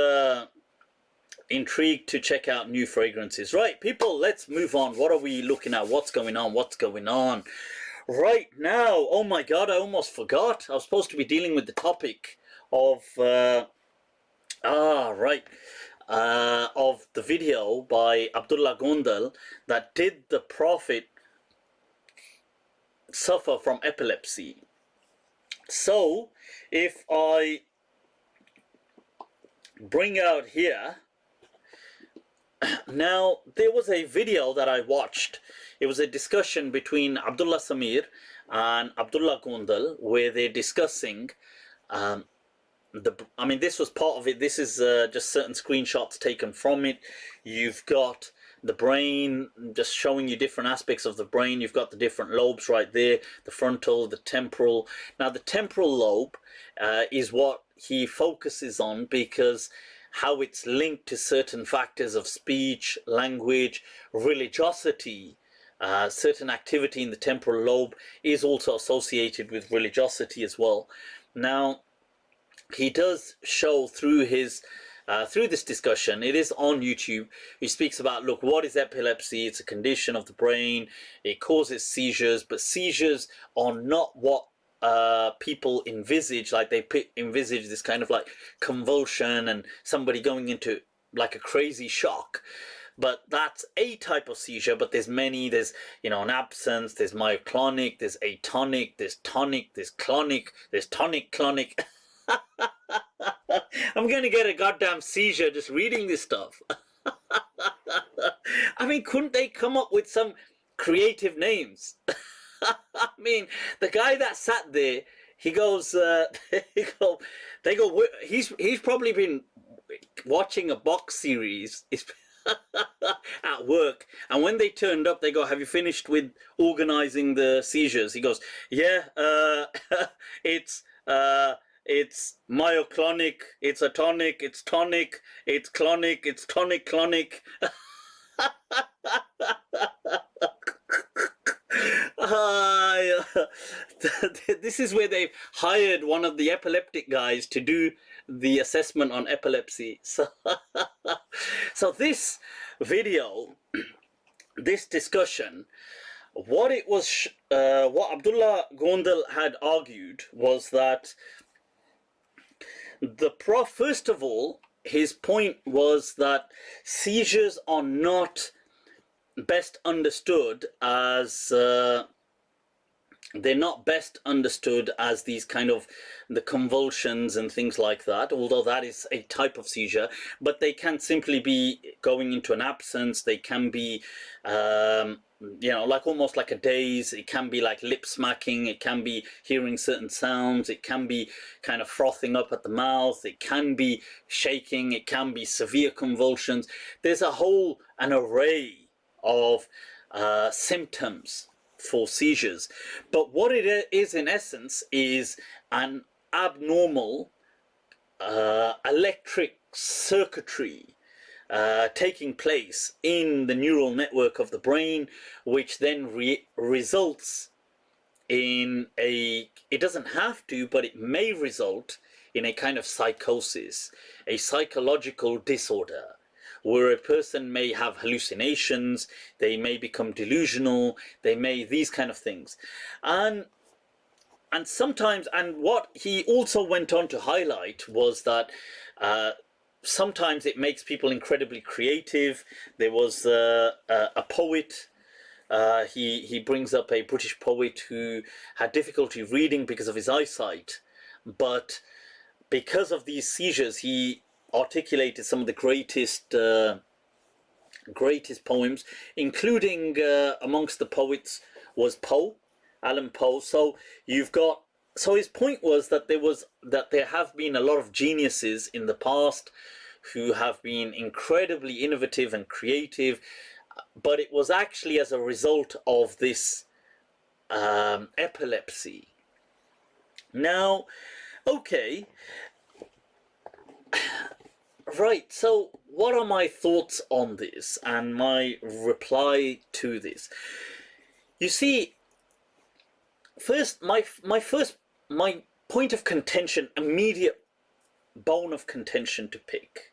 intrigued to check out new fragrances. Right, people, let's move on. What are we looking at? What's going on? What's going on? Right now, oh my God, I almost forgot. I was supposed to be dealing with the topic of, of the video by Abdullah Gondal that did the Prophet suffer from epilepsy. So if I bring out here, now there was a video that I watched. It was a discussion between Abdullah Samir and Abdullah Gondal where they're discussing this was part of it. This is just certain screenshots taken from it. You've got the brain, just showing you different aspects of the brain. You've got the different lobes right there, the frontal, the temporal. Now the temporal lobe is what he focuses on because how it's linked to certain factors of speech, language, religiosity. Certain activity in the temporal lobe is also associated with religiosity as well. Now he does show through his through this discussion, it is on YouTube, he speaks about, look, what is epilepsy? It's a condition of the brain. It causes seizures, but seizures are not what people envisage. Like they envisage this kind of like convulsion and somebody going into like a crazy shock. But that's a type of seizure, but there's many. There's, you know, an absence, there's myoclonic, there's atonic, there's tonic, there's clonic, there's tonic, clonic. I'm gonna get a goddamn seizure just reading this stuff. I mean, couldn't they come up with some creative names? I mean, the guy that sat there, he goes, they go, he's probably been watching a box series at work, and when they turned up, they go, have you finished with organizing the seizures? He goes, yeah, it's myoclonic, it's atonic, it's tonic, it's clonic, it's tonic, clonic. This is where they've hired one of the epileptic guys to do the assessment on epilepsy. So, so this video, this discussion, what it was, what Abdullah Gondal had argued was that first of all, his point was that seizures are not best understood as they're not best understood as these kind of the convulsions and things like that, although that is a type of seizure, but they can simply be going into an absence. They can be you know, like almost like a daze. It can be like lip smacking. It can be hearing certain sounds. It can be kind of frothing up at the mouth. It can be shaking. It can be severe convulsions. There's an array of symptoms for seizures, but what it is in essence is an abnormal electric circuitry taking place in the neural network of the brain, which then results in it doesn't have to, but it may result in a kind of psychosis, a psychological disorder, where a person may have hallucinations, they may become delusional, these kind of things. And sometimes, and what he also went on to highlight was that sometimes it makes people incredibly creative. There was a poet, he brings up a British poet who had difficulty reading because of his eyesight, but because of these seizures, he articulated some of the greatest poems, including amongst the poets was Alan Poe. So his point was that there have been a lot of geniuses in the past who have been incredibly innovative and creative, but it was actually as a result of this epilepsy. Now, okay. Right, so what are my thoughts on this and my reply to this? You see, first, my point of contention, immediate bone of contention to pick,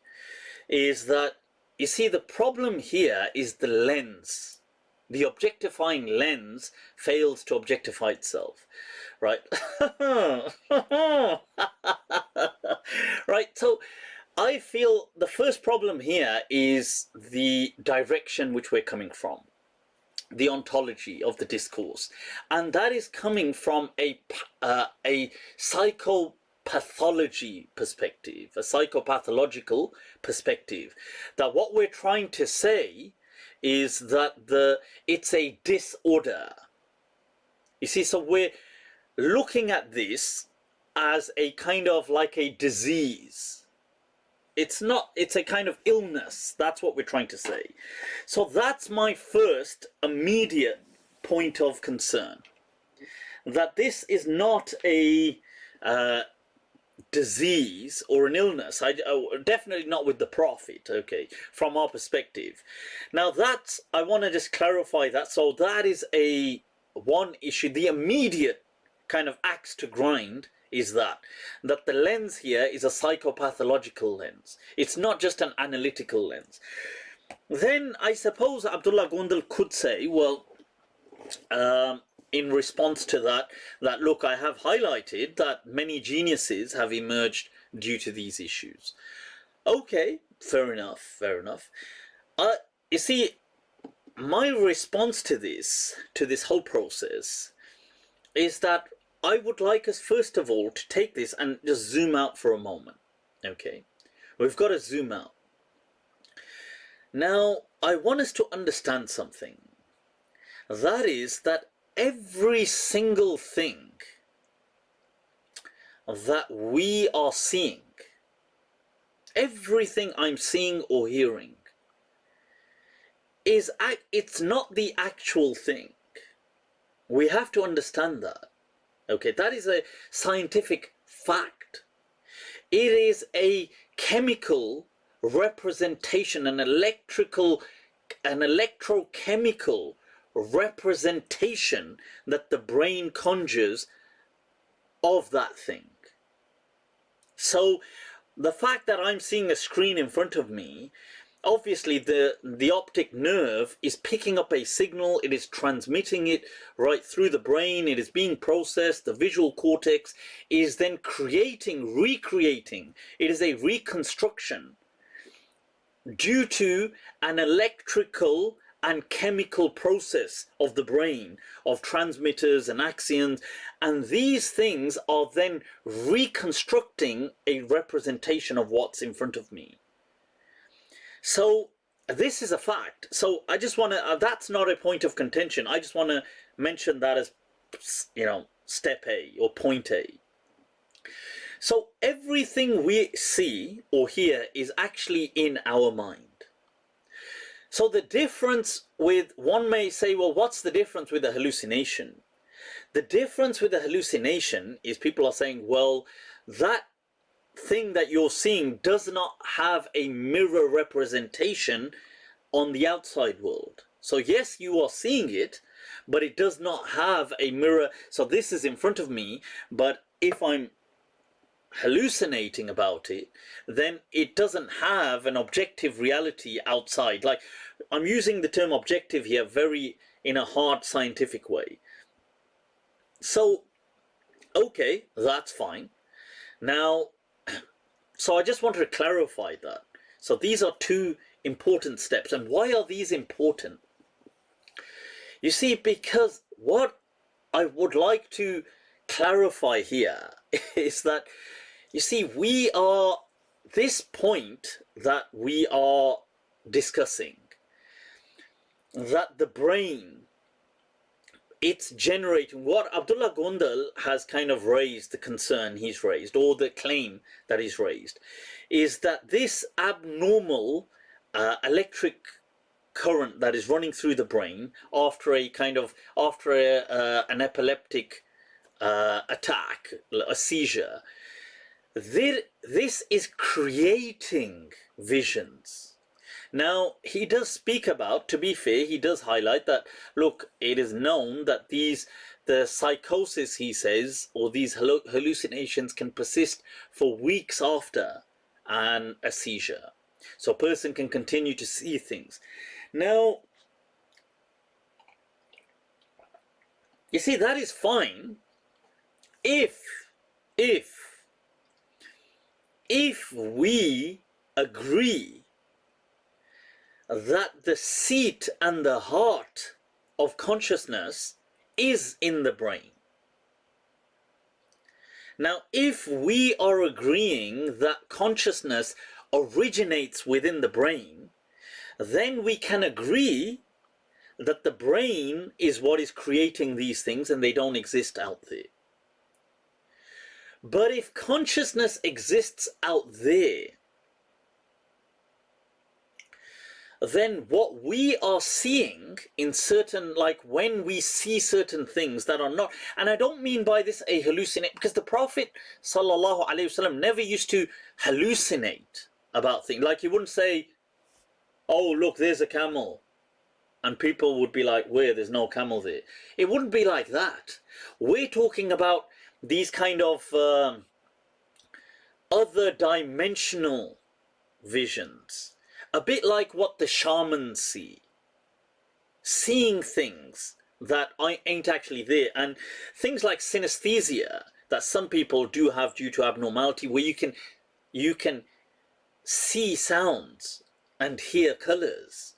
is that, you see, the problem here is the lens. The objectifying lens fails to objectify itself, right? Right, so I feel the first problem here is the direction which we're coming from, the ontology of the discourse, and that is coming from a psychopathology perspective, a psychopathological perspective, that what we're trying to say is that it's a disorder. You see, so we're looking at this as a kind of like a disease. It's not, it's a kind of illness. That's what we're trying to say. So that's my first immediate point of concern. That this is not a disease or an illness. Definitely not with the Prophet, okay, from our perspective. Now I want to just clarify that. So that is one issue. The immediate kind of axe to grind is that the lens here is a psychopathological lens. It's not just an analytical lens. Then I suppose Abdullah Gondal could say, well, in response to that look, I have highlighted that many geniuses have emerged due to these issues. Okay, fair enough. You see, my response to this whole process is that I would like us, first of all, to take this and just zoom out for a moment, okay? We've got to zoom out. Now, I want us to understand something. That is that every single thing that we are seeing, everything I'm seeing or hearing, it's not the actual thing. We have to understand that. Okay, that is a scientific fact. It is a chemical representation, an electrochemical representation that the brain conjures of that thing. So the fact that I'm seeing a screen in front of me, obviously the optic nerve is picking up a signal, it is transmitting it right through the brain, it is being processed, the visual cortex is then recreating, it is a reconstruction due to an electrical and chemical process of the brain, of transmitters and axons, and these things are then reconstructing a representation of what's in front of me. So this is a fact. So I just want to, that's not a point of contention. I just want to mention that as, step A or point A. So everything we see or hear is actually in our mind. So the difference with, one may say, well, what's the difference with a hallucination? The difference with a hallucination is people are saying, well, that thing that you're seeing does not have a mirror representation on the outside world. So yes, you are seeing it, but it does not have a mirror. So this is in front of me, but if I'm hallucinating about it, then it doesn't have an objective reality outside. Like, I'm using the term objective here very in a hard scientific way. So, okay, that's fine. Now, so I just wanted to clarify that. So these are two important steps. And why are these important? You see, because what I would like to clarify here is that, you see, we are, this point that we are discussing, that the brain, it's generating, what Abdullah Gondal has kind of raised, the concern he's raised, or the claim that he's raised, is that this abnormal electric current that is running through the brain after an epileptic attack, a seizure, this is creating visions. Now, he does speak about, to be fair, he does highlight that, look, it is known that the psychosis, he says, or these hallucinations can persist for weeks after a seizure. So a person can continue to see things. Now, you see, that is fine if we agree that the seat and the heart of consciousness is in the brain. Now, if we are agreeing that consciousness originates within the brain, then we can agree that the brain is what is creating these things and they don't exist out there. But if consciousness exists out there, then what we are seeing in certain, like when we see certain things that are not, and I don't mean by this a hallucinate, because the Prophet sallallahu alaihi wasallam never used to hallucinate about things. Like, he wouldn't say, oh, look, there's a camel, and people would be like, where? There's no camel there. It wouldn't be like that. We're talking about these kind of other dimensional visions. A bit like what the shamans see. Seeing things that ain't actually there. And things like synesthesia that some people do have due to abnormality, where you can see sounds and hear colors.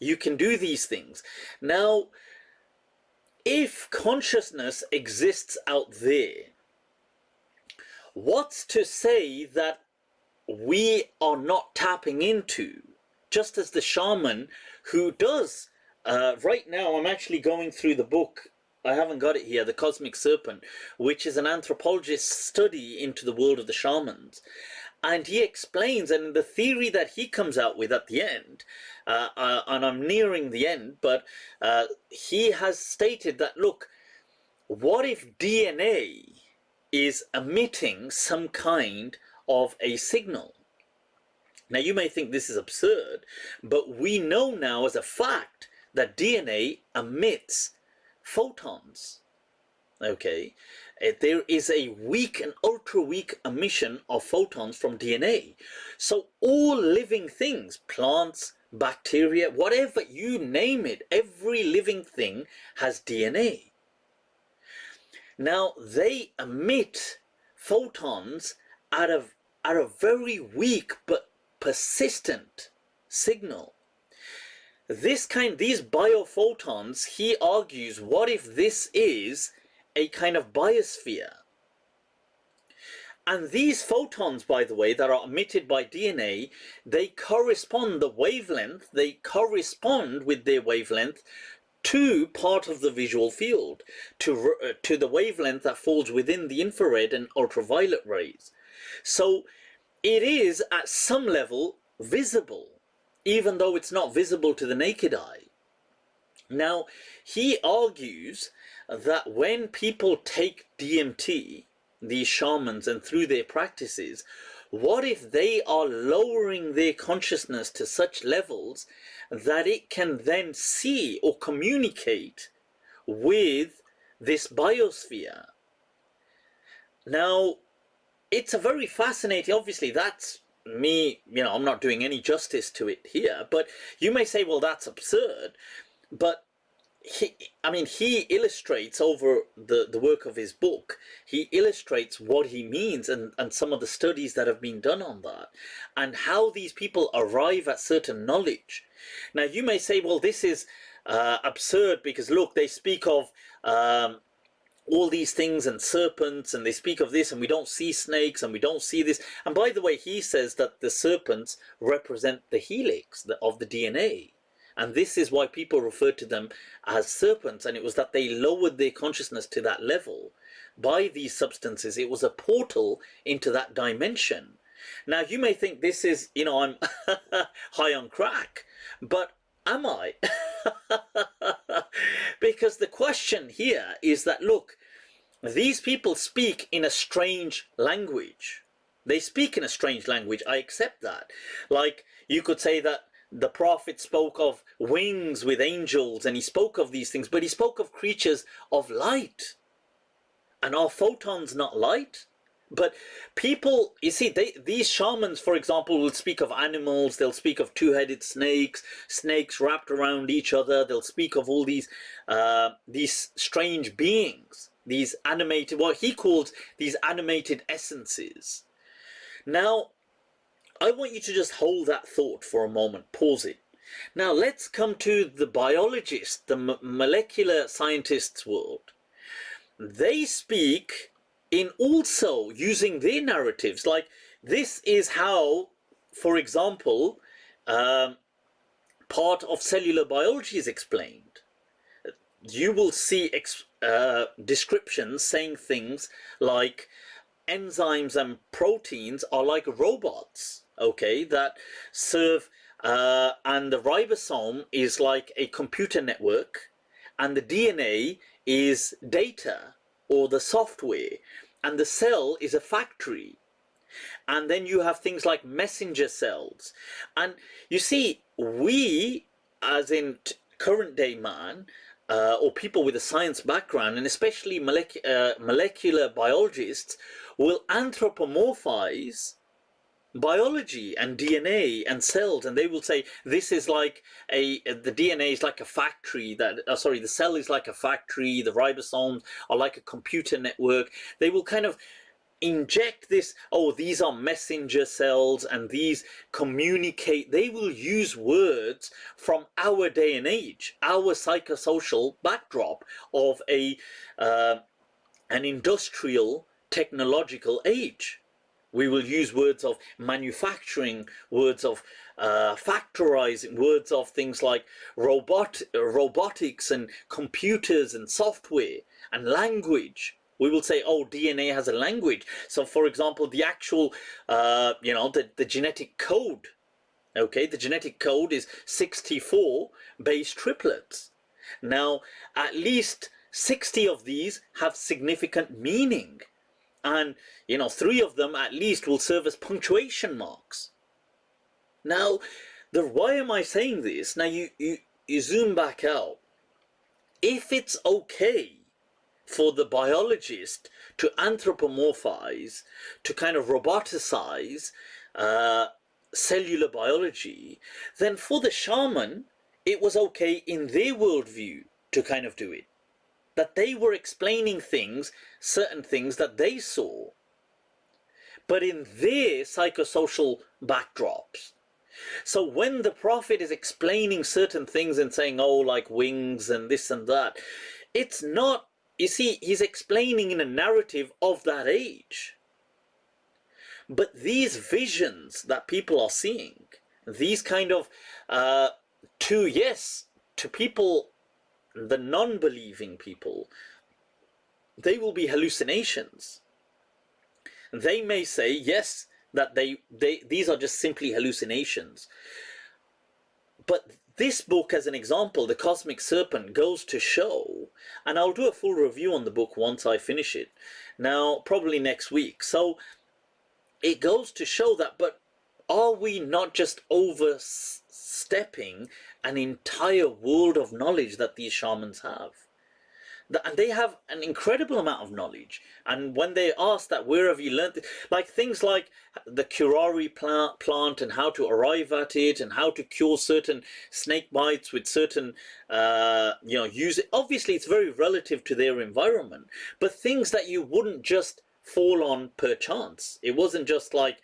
You can do these things. Now, if consciousness exists out there, what's to say that we are not tapping into, just as the shaman who does, right now I'm actually going through the book, I haven't got it here, The Cosmic Serpent, which is an anthropologist's study into the world of the shamans. And he explains, and the theory that he comes out with at the end, and I'm nearing the end, but he has stated that, look, what if DNA is emitting some kind of a signal? Now, you may think this is absurd, but we know now as a fact that DNA emits photons. Okay, there is a weak and ultra weak emission of photons from DNA. So all living things, plants, bacteria, whatever you name it, every living thing has DNA. Now, they emit photons at a very weak but persistent signal. these biophotons, he argues, what if this is a kind of biosphere? And these photons, by the way, that are emitted by DNA, they correspond with their wavelength to part of the visual field, to the wavelength that falls within the infrared and ultraviolet rays. So it is at some level visible, even though it's not visible to the naked eye. Now, he argues that when people take DMT, these shamans, and through their practices, what if they are lowering their consciousness to such levels that it can then see or communicate with this biosphere? Now, it's a very fascinating, obviously that's me, I'm not doing any justice to it here, but you may say, well, that's absurd. But he illustrates over the work of his book, he illustrates what he means and some of the studies that have been done on that, and how these people arrive at certain knowledge. Now, you may say, well, this is absurd because, look, they speak of all these things and serpents, and they speak of this, and we don't see snakes, and we don't see this. And by the way, he says that the serpents represent the helix of the DNA. And this is why people refer to them as serpents. And it was that they lowered their consciousness to that level by these substances. It was a portal into that dimension. Now, you may think this is, I'm high on crack, but am I? Because the question here is that, look, these people speak in a strange language. They speak in a strange language. I accept that. Like, you could say that the prophet spoke of wings with angels, and he spoke of these things, but he spoke of creatures of light. And are photons not light? But people, you see, these shamans, for example, will speak of animals, they'll speak of two-headed snakes, snakes wrapped around each other, they'll speak of all these strange beings, these animated, what he calls these animated essences. Now, I want you to just hold that thought for a moment, pause it. Now let's come to the biologist, the molecular scientists' world. They speak in also using their narratives. Like, this is how, for example, part of cellular biology is explained. You will see descriptions saying things like enzymes and proteins are like robots, okay, that serve, and the ribosome is like a computer network, and the DNA is data or the software, and the cell is a factory. And then you have things like messenger cells. And you see, we, as in current day man, or people with a science background, and especially molecular biologists, will anthropomorphize biology and DNA and cells, and they will say this is like the DNA is like a factory, the cell is like a factory, the ribosomes are like a computer network. They will kind of inject this, these are messenger cells and these communicate. They will use words from our day and age, our psychosocial backdrop of an industrial technological age. We will use words of manufacturing, words of factorizing, words of things like robotics and computers and software and language. We will say, DNA has a language. So, for example, the actual, the genetic code, okay, the genetic code is 64 base triplets. Now, at least 60 of these have significant meaning. And, 3 of them at least will serve as punctuation marks. Now, why am I saying this? Now, you zoom back out. If it's okay for the biologist to anthropomorphize, to kind of roboticize cellular biology, then for the shaman, it was okay in their worldview to kind of do it. That they were explaining certain things that they saw, but in their psychosocial backdrops. So when the Prophet is explaining certain things and saying, oh, like wings and this and that, it's not, you see, he's explaining in a narrative of that age. But these visions that people are seeing, these kind of, to people, the non-believing people, they will be hallucinations. They may say, yes, that these are just simply hallucinations. But this book, as an example, The Cosmic Serpent, goes to show, and I'll do a full review on the book once I finish it, now probably next week. So it goes to show that, but are we not just overstepping an entire world of knowledge that these shamans have? And they have an incredible amount of knowledge. And when they ask that, where have you learned it? Like things like the curare plant and how to arrive at it and how to cure certain snake bites with certain, use it. Obviously, it's very relative to their environment, but things that you wouldn't just fall on per chance. It wasn't just like,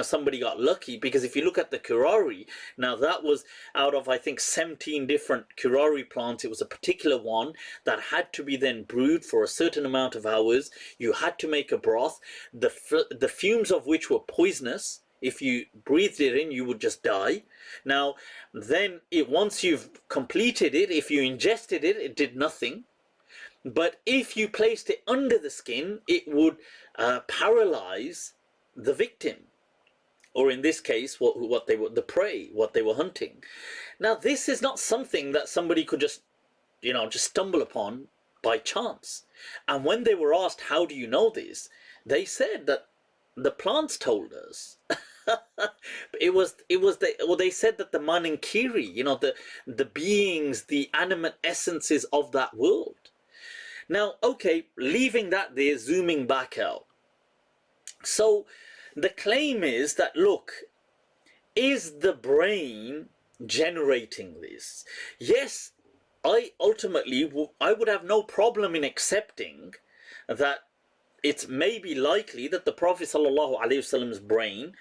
somebody got lucky, because if you look at the curare, now that was out of, I think, 17 different curare plants. It was a particular one that had to be then brewed for a certain amount of hours. You had to make a broth, the fumes of which were poisonous. If you breathed it in, you would just die. Now, then once you've completed it, if you ingested it, it did nothing. But if you placed it under the skin, it would paralyze the victim, or in this case, what they were, the prey, what they were hunting. Now, this is not something that somebody could just stumble upon by chance. And when they were asked, how do you know this? They said that the plants told us. They said that the Maninkiri, the beings, the animate essences of that world. Now, okay, leaving that there, zooming back out. So the claim is that, look, is the brain generating this? Yes, I would have no problem in accepting that it's maybe likely that the Prophet ﷺ's brain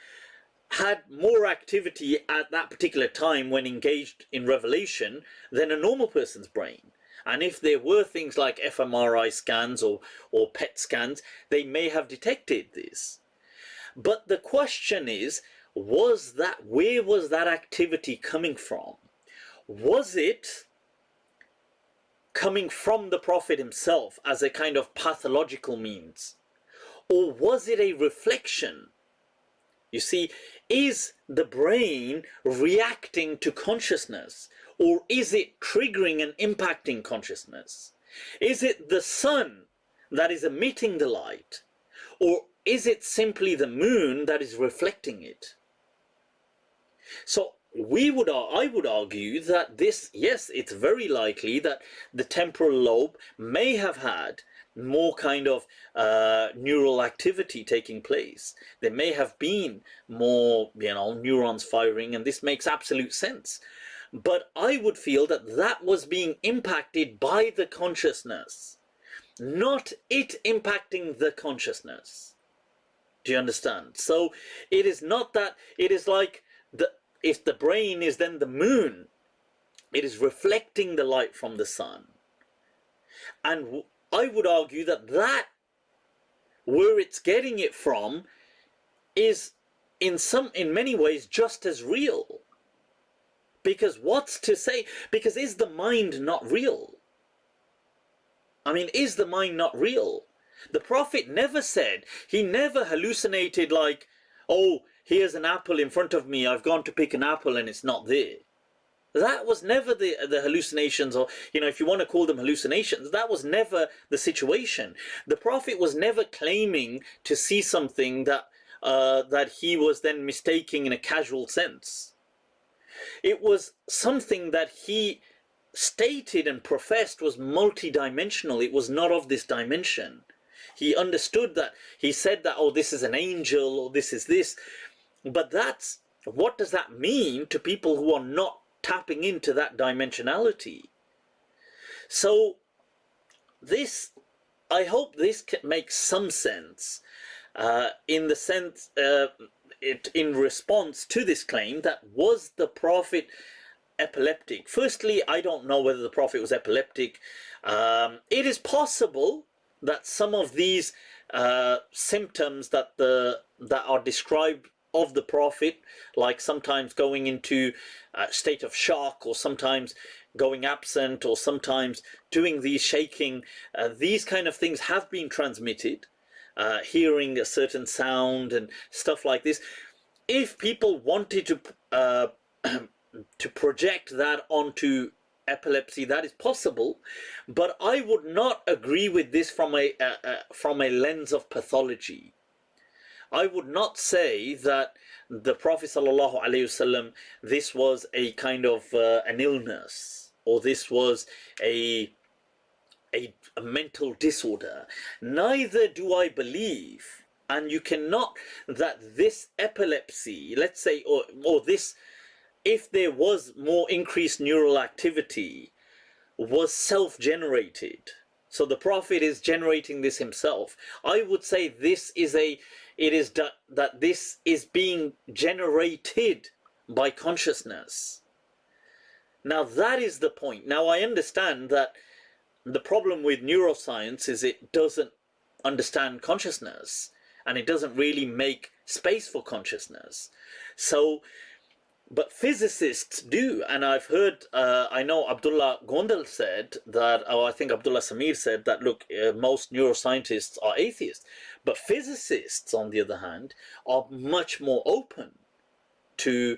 had more activity at that particular time when engaged in revelation than a normal person's brain. And if there were things like fMRI scans or PET scans, they may have detected this. But the question is, where was that activity coming from? Was it coming from the Prophet himself as a kind of pathological means? Or was it a reflection? You see, is the brain reacting to consciousness? Or is it triggering and impacting consciousness? Is it the sun that is emitting the light? Or is it simply the moon that is reflecting it? So I would argue that this, yes, it's very likely that the temporal lobe may have had more kind of neural activity taking place. There may have been more, neurons firing, and this makes absolute sense. But I would feel that that was being impacted by the consciousness, not it impacting the consciousness. Do you understand? So it is not that, it is like, if the brain is then the moon, it is reflecting the light from the sun. And I would argue that where it's getting it from is in many ways just as real. Because what's to say? Because is the mind not real? I mean, is the mind not real? The Prophet never said, he never hallucinated like, oh, here's an apple in front of me, I've gone to pick an apple and it's not there. That was never the hallucinations, or, if you want to call them hallucinations, that was never the situation. The Prophet was never claiming to see something that he was then mistaking in a casual sense. It was something that he stated and professed was multidimensional. It was not of this dimension. He understood that. He said that, oh, this is an angel, or this is this. But what does that mean to people who are not tapping into that dimensionality? So I hope this makes some sense, in the sense, in response to this claim, that was the Prophet epileptic? Firstly, I don't know whether the Prophet was epileptic. It is possible that some of these symptoms that are described of the Prophet, like sometimes going into a state of shock, or sometimes going absent, or sometimes doing these shaking, these kind of things have been transmitted, hearing a certain sound and stuff like this. If people wanted to to project that onto epilepsy, that is possible, but I would not agree with this from a lens of pathology. I would not say that the Prophet ﷺ, this was a kind of an illness, or this was a mental disorder. Neither do I believe, and you cannot, that this epilepsy, let's say, or this, if there was more increased neural activity, was self-generated. So the Prophet is generating this himself. I would say this is that this is being generated by consciousness. Now that is the point. Now I understand that the problem with neuroscience is it doesn't understand consciousness, and it doesn't really make space for consciousness. So, but physicists do, and I've heard, I know Abdullah Gondal said that, or I think Abdullah Samir said that, look, most neuroscientists are atheists, but physicists, on the other hand, are much more open to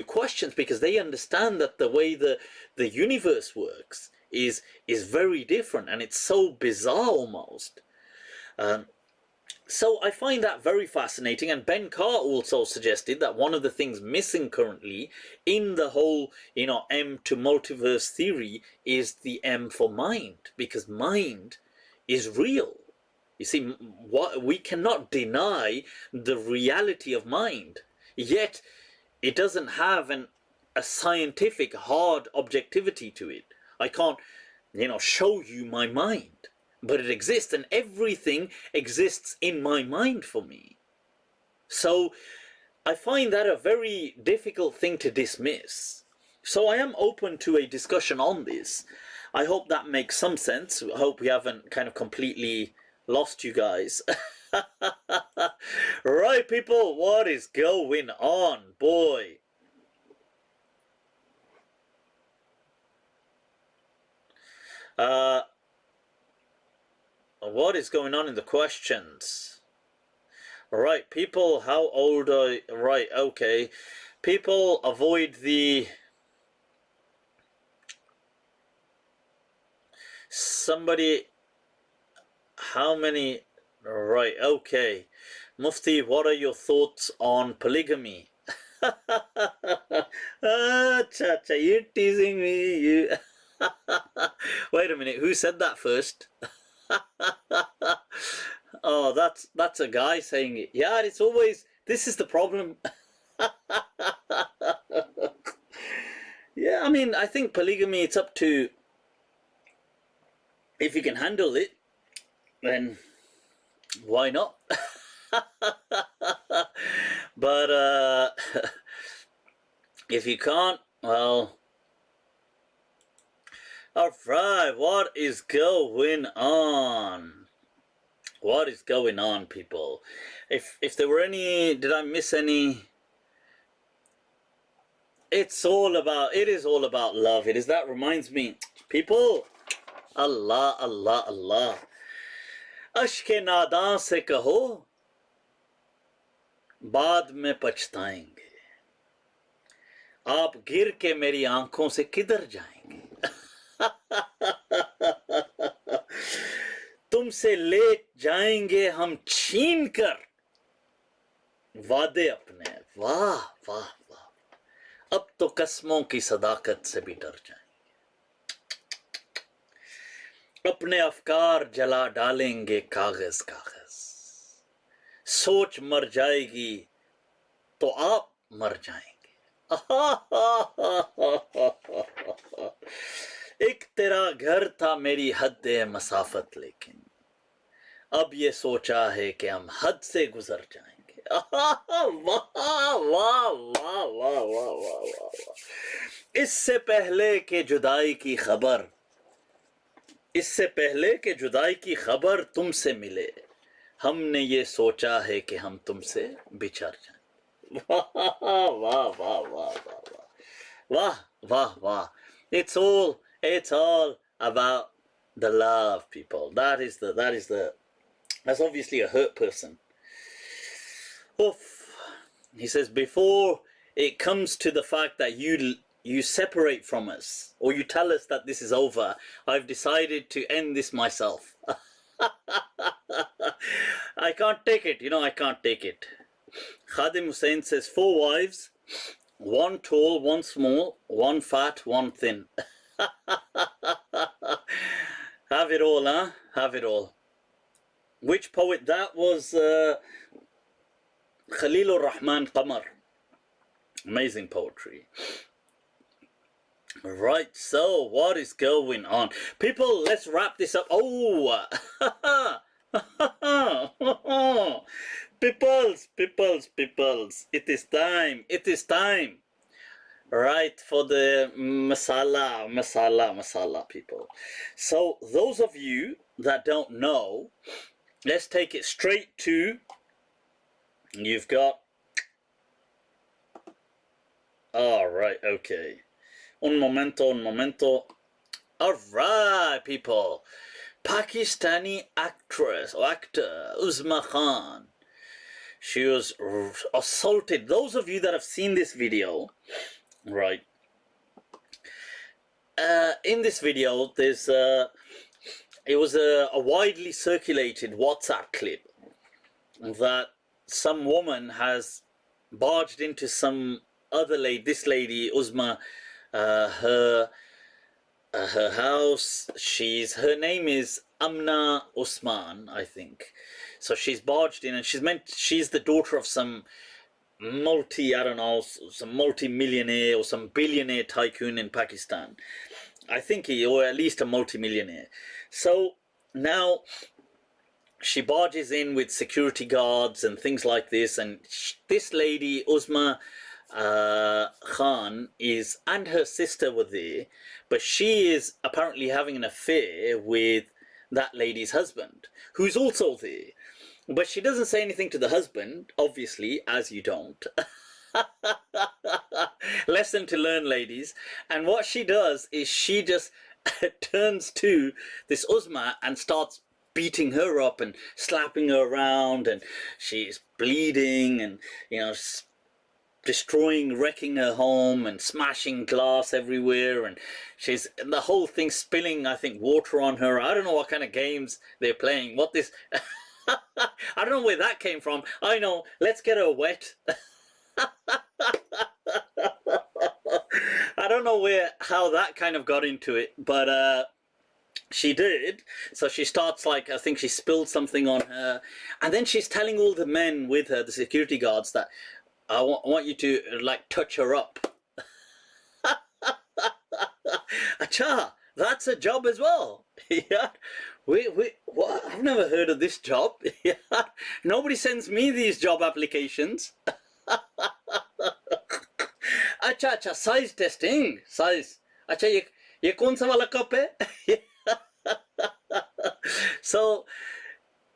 questions, because they understand that the way the universe works is very different, and it's so bizarre almost. So I find that very fascinating, and Ben Carr also suggested that one of the things missing currently in the whole, M to multiverse theory is the M for mind, because mind is real. You see, we cannot deny the reality of mind, yet it doesn't have a scientific hard objectivity to it. I can't, show you my mind. But it exists, and everything exists in my mind for me. So I find that a very difficult thing to dismiss. So I am open to a discussion on this. I hope that makes some sense. I hope we haven't kind of completely lost you guys. Right, people, what is going on, boy? What is going on in the questions? Right, people, how old are you? Right, okay. People, avoid the... Somebody... How many... Right, okay. Mufti, what are your thoughts on polygamy? Chacha, you're teasing me. You... Wait a minute, who said that first? Oh, that's a guy saying it. Yeah, it's always, this is the problem. Yeah, I mean, I think polygamy, it's up to, if you can handle it, then why not? But if you can't, well, all right, what is going on? What is going on, people? If there were any, did I miss any? It is all about love. It is, that reminds me, people, Allah, Allah, Allah. Ashke nadan se kaho, baad mein pachtaएंगे. आप गिर के मेरी आंखों से किधर जाएंगे? तुमसे ले जाएंगे हम छीन कर वादे अपने. वाह वाह वाह, अब तो कसमों की सदाकत से भी डर जाएंगे. अपने अफकार जला डालेंगे कागज कागज. सोच मर जाएगी तो आप मर जाएंगे. एक तेरा घर था मेरी हद मसाफत, लेकिन अब ये सोचा है कि हम हद से गुजर जाएंगे. वाह वाह वाह वाह वाह वाह वाह। इससे पहले के जुदाई की खबर, इससे पहले के जुदाई की खबर तुमसे मिले, हमने ये सोचा है कि हम तुमसे बिछड़ जाएं। वाह वाह वाह वाह वाह वाह वाह वाह। It's all about the love, people. That's obviously a hurt person. Oof. He says, before it comes to the fact that you separate from us, or you tell us that this is over, I've decided to end this myself. I can't take it, I can't take it. Khadim Hussein says, 4 wives, 1 tall, 1 small, 1 fat, 1 thin. Have it all, huh? Have it all. Which poet? That was Khalilur Rahman Qamar. Amazing poetry. Right, so what is going on? People, let's wrap this up. Oh! Peoples. It is time. Right, for the masala, people. So, those of you that don't know, let's take it straight to, you've got, all right, okay. Un momento. All right, people. Pakistani actress or actor Uzma Khan. She was assaulted. Those of you that have seen this video, right? In this video, there's it was a widely circulated WhatsApp clip that some woman has barged into some other lady. This lady, Uzma, her house. Her name is Amna Usman, I think. So she's barged in, and she's the daughter of some multi-millionaire or some billionaire tycoon in Pakistan. I think or at least a multi-millionaire. So now she barges in with security guards and things like this, and this lady, Uzma Khan, and her sister were there, but she is apparently having an affair with that lady's husband, who's also there. But she doesn't say anything to the husband, obviously, as you don't. Lesson to learn, ladies. And what she does is she just turns to this Uzma and starts beating her up and slapping her around, and she's bleeding and, wrecking her home and smashing glass everywhere, and the whole thing spilling, I think, water on her. I don't know what kind of games they're playing. I don't know where that came from. I know, let's get her wet. I don't know how that kind of got into it, but she did. So she starts, I think she spilled something on her, and then she's telling all the men with her, the security guards, that I want you to touch her up. Acha, that's a job as well. Yeah. What? I've never heard of this job. Yeah. Nobody sends me these job applications. Acha, size testing. Size. Acha, ye kaun sa wala cup hai?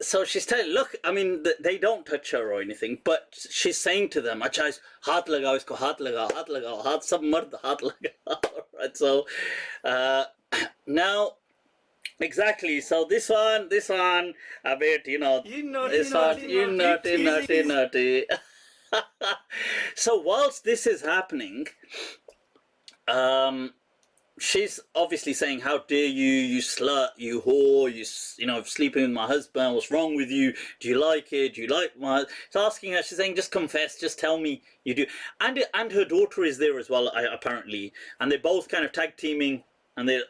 So she's telling, look, I mean, they don't touch her or anything, but she's saying to them, acha, haath lagao, isko haath lagao, haath sab mard, haath lagao. Right, so now, exactly, so this one, a bit, you naughty. So whilst this is happening, she's obviously saying, how dare you slut, you whore, you sleeping with my husband, what's wrong with you, do you like it, do you like my... She's asking her, she's saying, just confess, just tell me you do. And her daughter is there as well, apparently, and they're both kind of tag teaming, and they're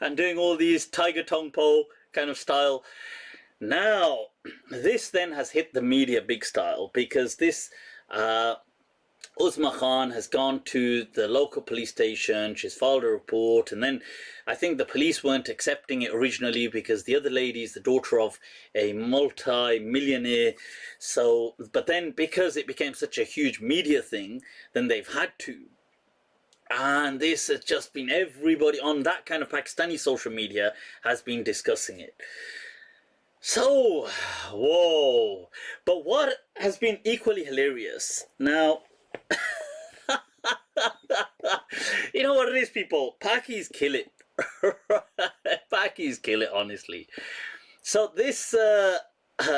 and doing all these tiger tongue po kind of style. Now, this then has hit the media big style, because this Uzma Khan has gone to the local police station, she's filed a report, and then I think the police weren't accepting it originally because the other lady is the daughter of a multi-millionaire. So, but then because it became such a huge media thing, then they've had to. And this has just been, everybody on that kind of Pakistani social media has been discussing it. So, whoa. But what has been equally hilarious now, you know what it is, people? Pakis kill it. Pakis kill it, honestly. So this,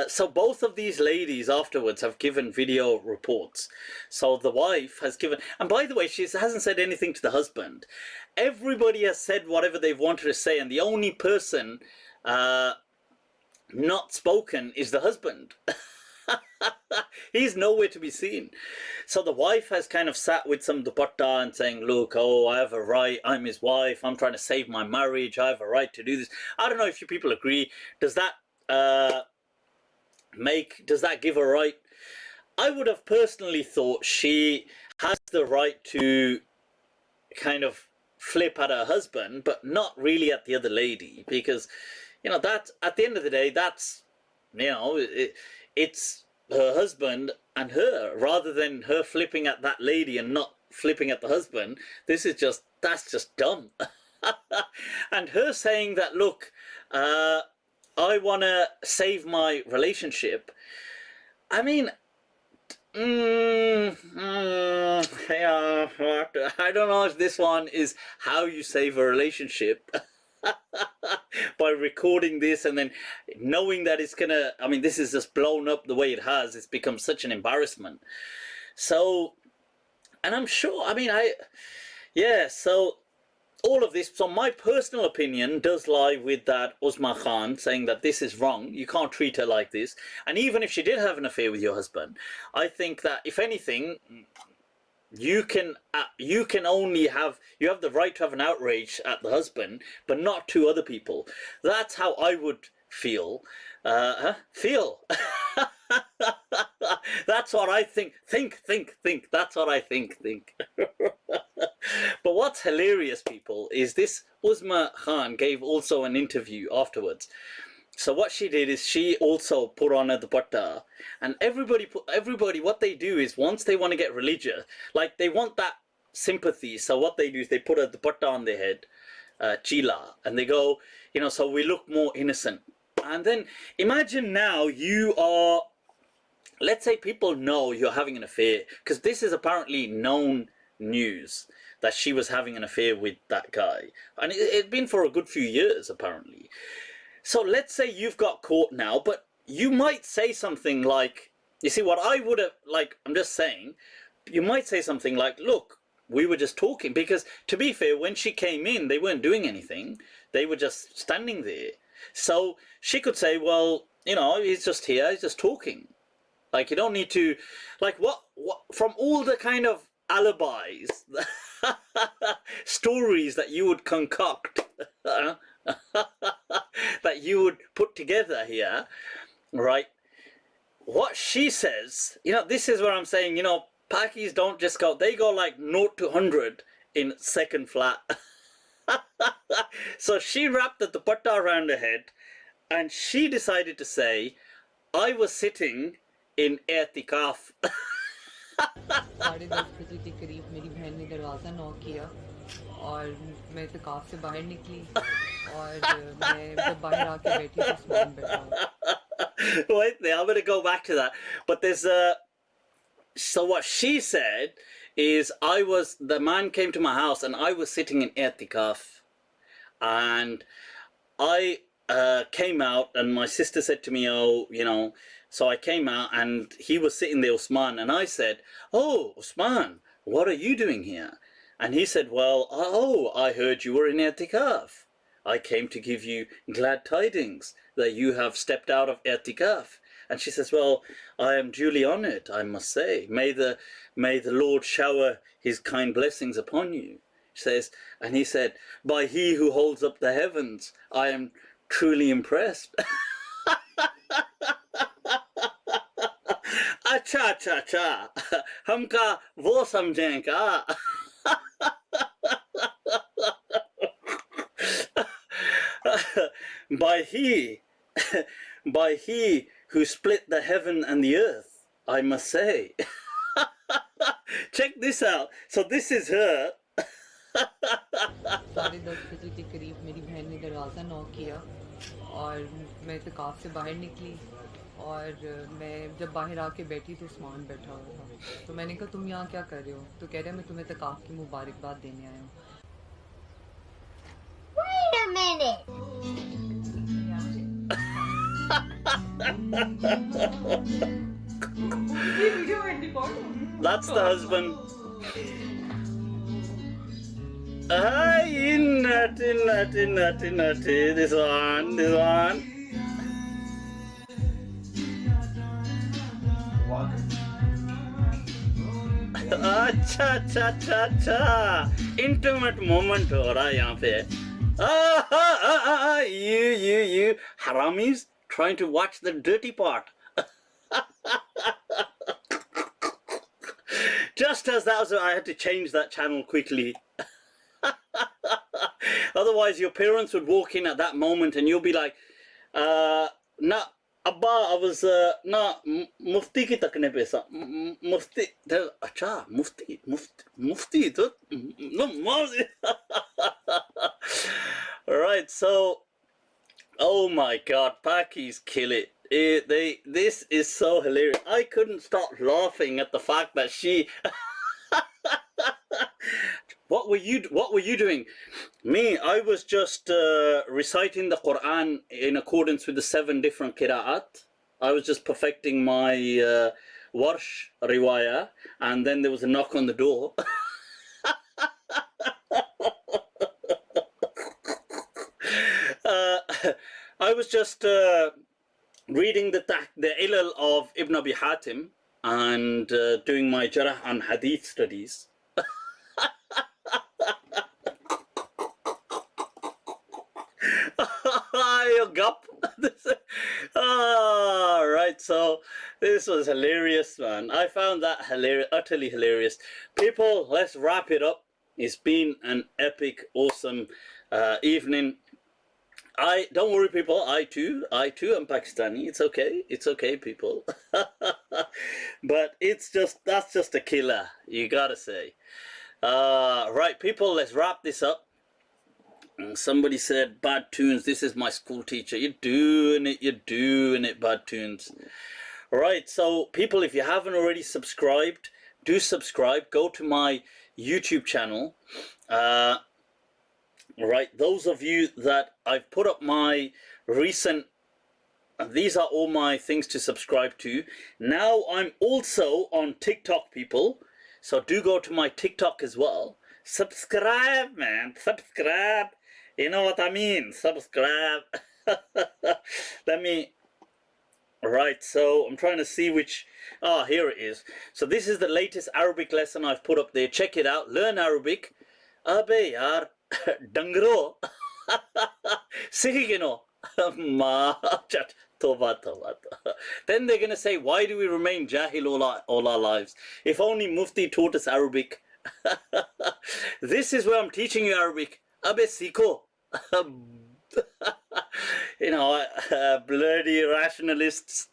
so both of these ladies afterwards have given video reports. So the wife has given, and by the way, she hasn't said anything to the husband. Everybody has said whatever they've wanted to say, and the only person not spoken is the husband. He's nowhere to be seen. So the wife has kind of sat with some dupatta and saying, look, oh, I have a right, I'm his wife, I'm trying to save my marriage, I have a right to do this. I don't know if you people agree. Does that does that give a right? I would have personally thought she has the right to kind of flip at her husband, but not really at the other lady, because, you know, that at the end of the day, that's, you know, it's her husband and her, rather than her flipping at that lady and not flipping at the husband. This is just, that's just dumb. And her saying that, look, I want to save my relationship. I mean, yeah, I don't know if this one is how you save a relationship. By recording this and then knowing that it's gonna, I mean, this is just blown up the way it has. It's become such an embarrassment. So, and I'm sure, I mean, yeah, so all of this, so my personal opinion does lie with that Uzma Khan saying that this is wrong. You can't treat her like this. And even if she did have an affair with your husband, I think that if anything, you can only have, you have the right to have an outrage at the husband, but not to other people. That's how I would feel. Feel. That's what I think. Think. That's what I think. But what's hilarious, people, is this Uzma Khan gave also an interview afterwards. So what she did is she also put on a dupatta, and everybody, what they do is once they want to get religious, like they want that sympathy, so what they do is they put a dupatta on their head, chila, and they go, you know, so we look more innocent. And then imagine now you are, let's say people know you're having an affair, because this is apparently known news that she was having an affair with that guy, and it'd been for a good few years apparently. So let's say you've got caught now, but you might say something like, you see what I would have, like, I'm just saying, you might say something like, look, we were just talking, because to be fair, when she came in, they weren't doing anything. They were just standing there. So she could say, well, you know, he's just here, he's just talking. Like, you don't need to, like, what from all the kind of alibis, stories that you would concoct, that you would put together here, right? What she says, you know, this is where I'm saying, you know, Pakis don't just go, they go like 0 to 100 in second flat. So she wrapped the dupatta around her head and she decided to say, I was sitting in i'tikaf. 10:30 बजे के करीब मेरी बहन ने दरवाज़ा knock किया और मैं इत्तिकाफ से बाहर निकली और मैं जब बाहर आके बैठी तो उस्मान बैठा। Wait there, I'm going to go back to that. But there's so what she said is, the man came to my house and I was sitting in i'tikaf, and I came out and my sister said to me, oh, you know, so I came out and he was sitting there, Usman, and I said, oh, Usman, what are you doing here? And he said, well, oh, I heard you were in i'tikaf. I came to give you glad tidings that you have stepped out of i'tikaf. And she says, well, I am duly honored, I must say. May the Lord shower his kind blessings upon you. She says, and he said, by he who holds up the heavens, I am truly impressed. अच्छा अच्छा अच्छा हमका वो समझें का by he by he who split the heaven and the earth, I must say. Check this out. So this is her. 10:30 बजे के करीब मेरी बहन ने दरवाज़ा नॉक किया और मैं इत्काफ से बाहर निकली और मैं जब बाहर आके बैठी तो उस्मान बैठा हुआ था तो मैंने कहा तुम यहाँ क्या कर रहे हो तो कह रहा है मैं तुम्हें इत्काफ की मुबारकबाद देने आया हूँ Wait a minute. That's the husband. Nutty. This one. अच्छा इंटीमेट मोमेंट हो रहा है यहाँ पे you haramis trying to watch the dirty part. Just as that was, I had to change that channel quickly. Otherwise your parents would walk in at that moment and you'll be like nah Abba, I was Mufti ki takne pe sa Mufti acha Mufti to no right, so oh my god, Pakis kill it. This is so hilarious. I couldn't stop laughing at the fact that she What were you doing? Me, I was just reciting the Quran in accordance with the 7 different qira'at. I was just perfecting my warsh riwayah, and then there was a knock on the door. I was just reading the ilal of Ibn Abi Hatim and doing my jarah and hadith studies. Right, so this was hilarious, man. I found that hilarious, utterly hilarious. People, let's wrap it up. It's been an epic, awesome evening. Don't worry, people. I too am Pakistani. It's okay, people. But that's just a killer. You gotta say. Right, people. Let's wrap this up. Somebody said bad tunes. This is my school teacher. You're doing it, bad tunes. Right, so people, if you haven't already subscribed, do subscribe. Go to my YouTube channel. Right, those of you that I've put up my recent, these are all my things to subscribe to. Now I'm also on TikTok, people, so do go to my TikTok as well. Subscribe, man, subscribe. You know what I mean, subscribe. Right, so I'm trying to see which, here it is. So this is the latest Arabic lesson I've put up there. Check it out, learn Arabic. Abe yaar, dangro. Sikino. Toba. Then they're going to say, why do we remain jahil all our lives? If only Mufti taught us Arabic. This is where I'm teaching you Arabic. Abe siko. You know, bloody rationalists.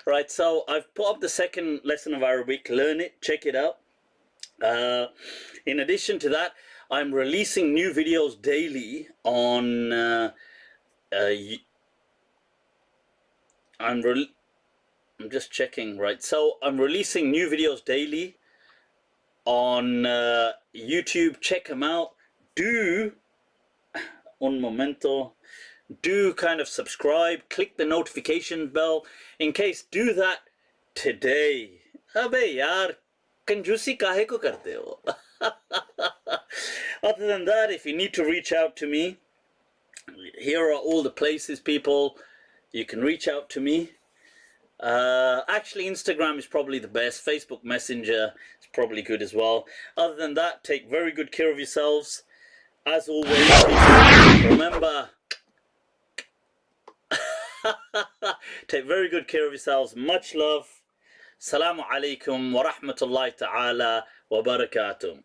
Right, so I've put up the second lesson of Arabic. Learn it, check it out. In addition to that, I'm releasing new videos daily on I'm just checking, right? So I'm releasing new videos daily on YouTube. Check them out. Un momento. Do kind of subscribe, click the notification bell. In case, do that today. Abe yaar, kanjusi kahe ko karte ho? Other than that, if you need to reach out to me, here are all the places, people. You can reach out to me. Actually, Instagram is probably the best. Facebook Messenger is probably good as well. Other than that, take very good care of yourselves. As always, remember, Take very good care of yourselves. Much love. Assalamu alaikum wa rahmatullahi ta'ala wa barakatuh.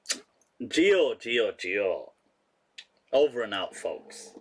Gio. Over and out, folks.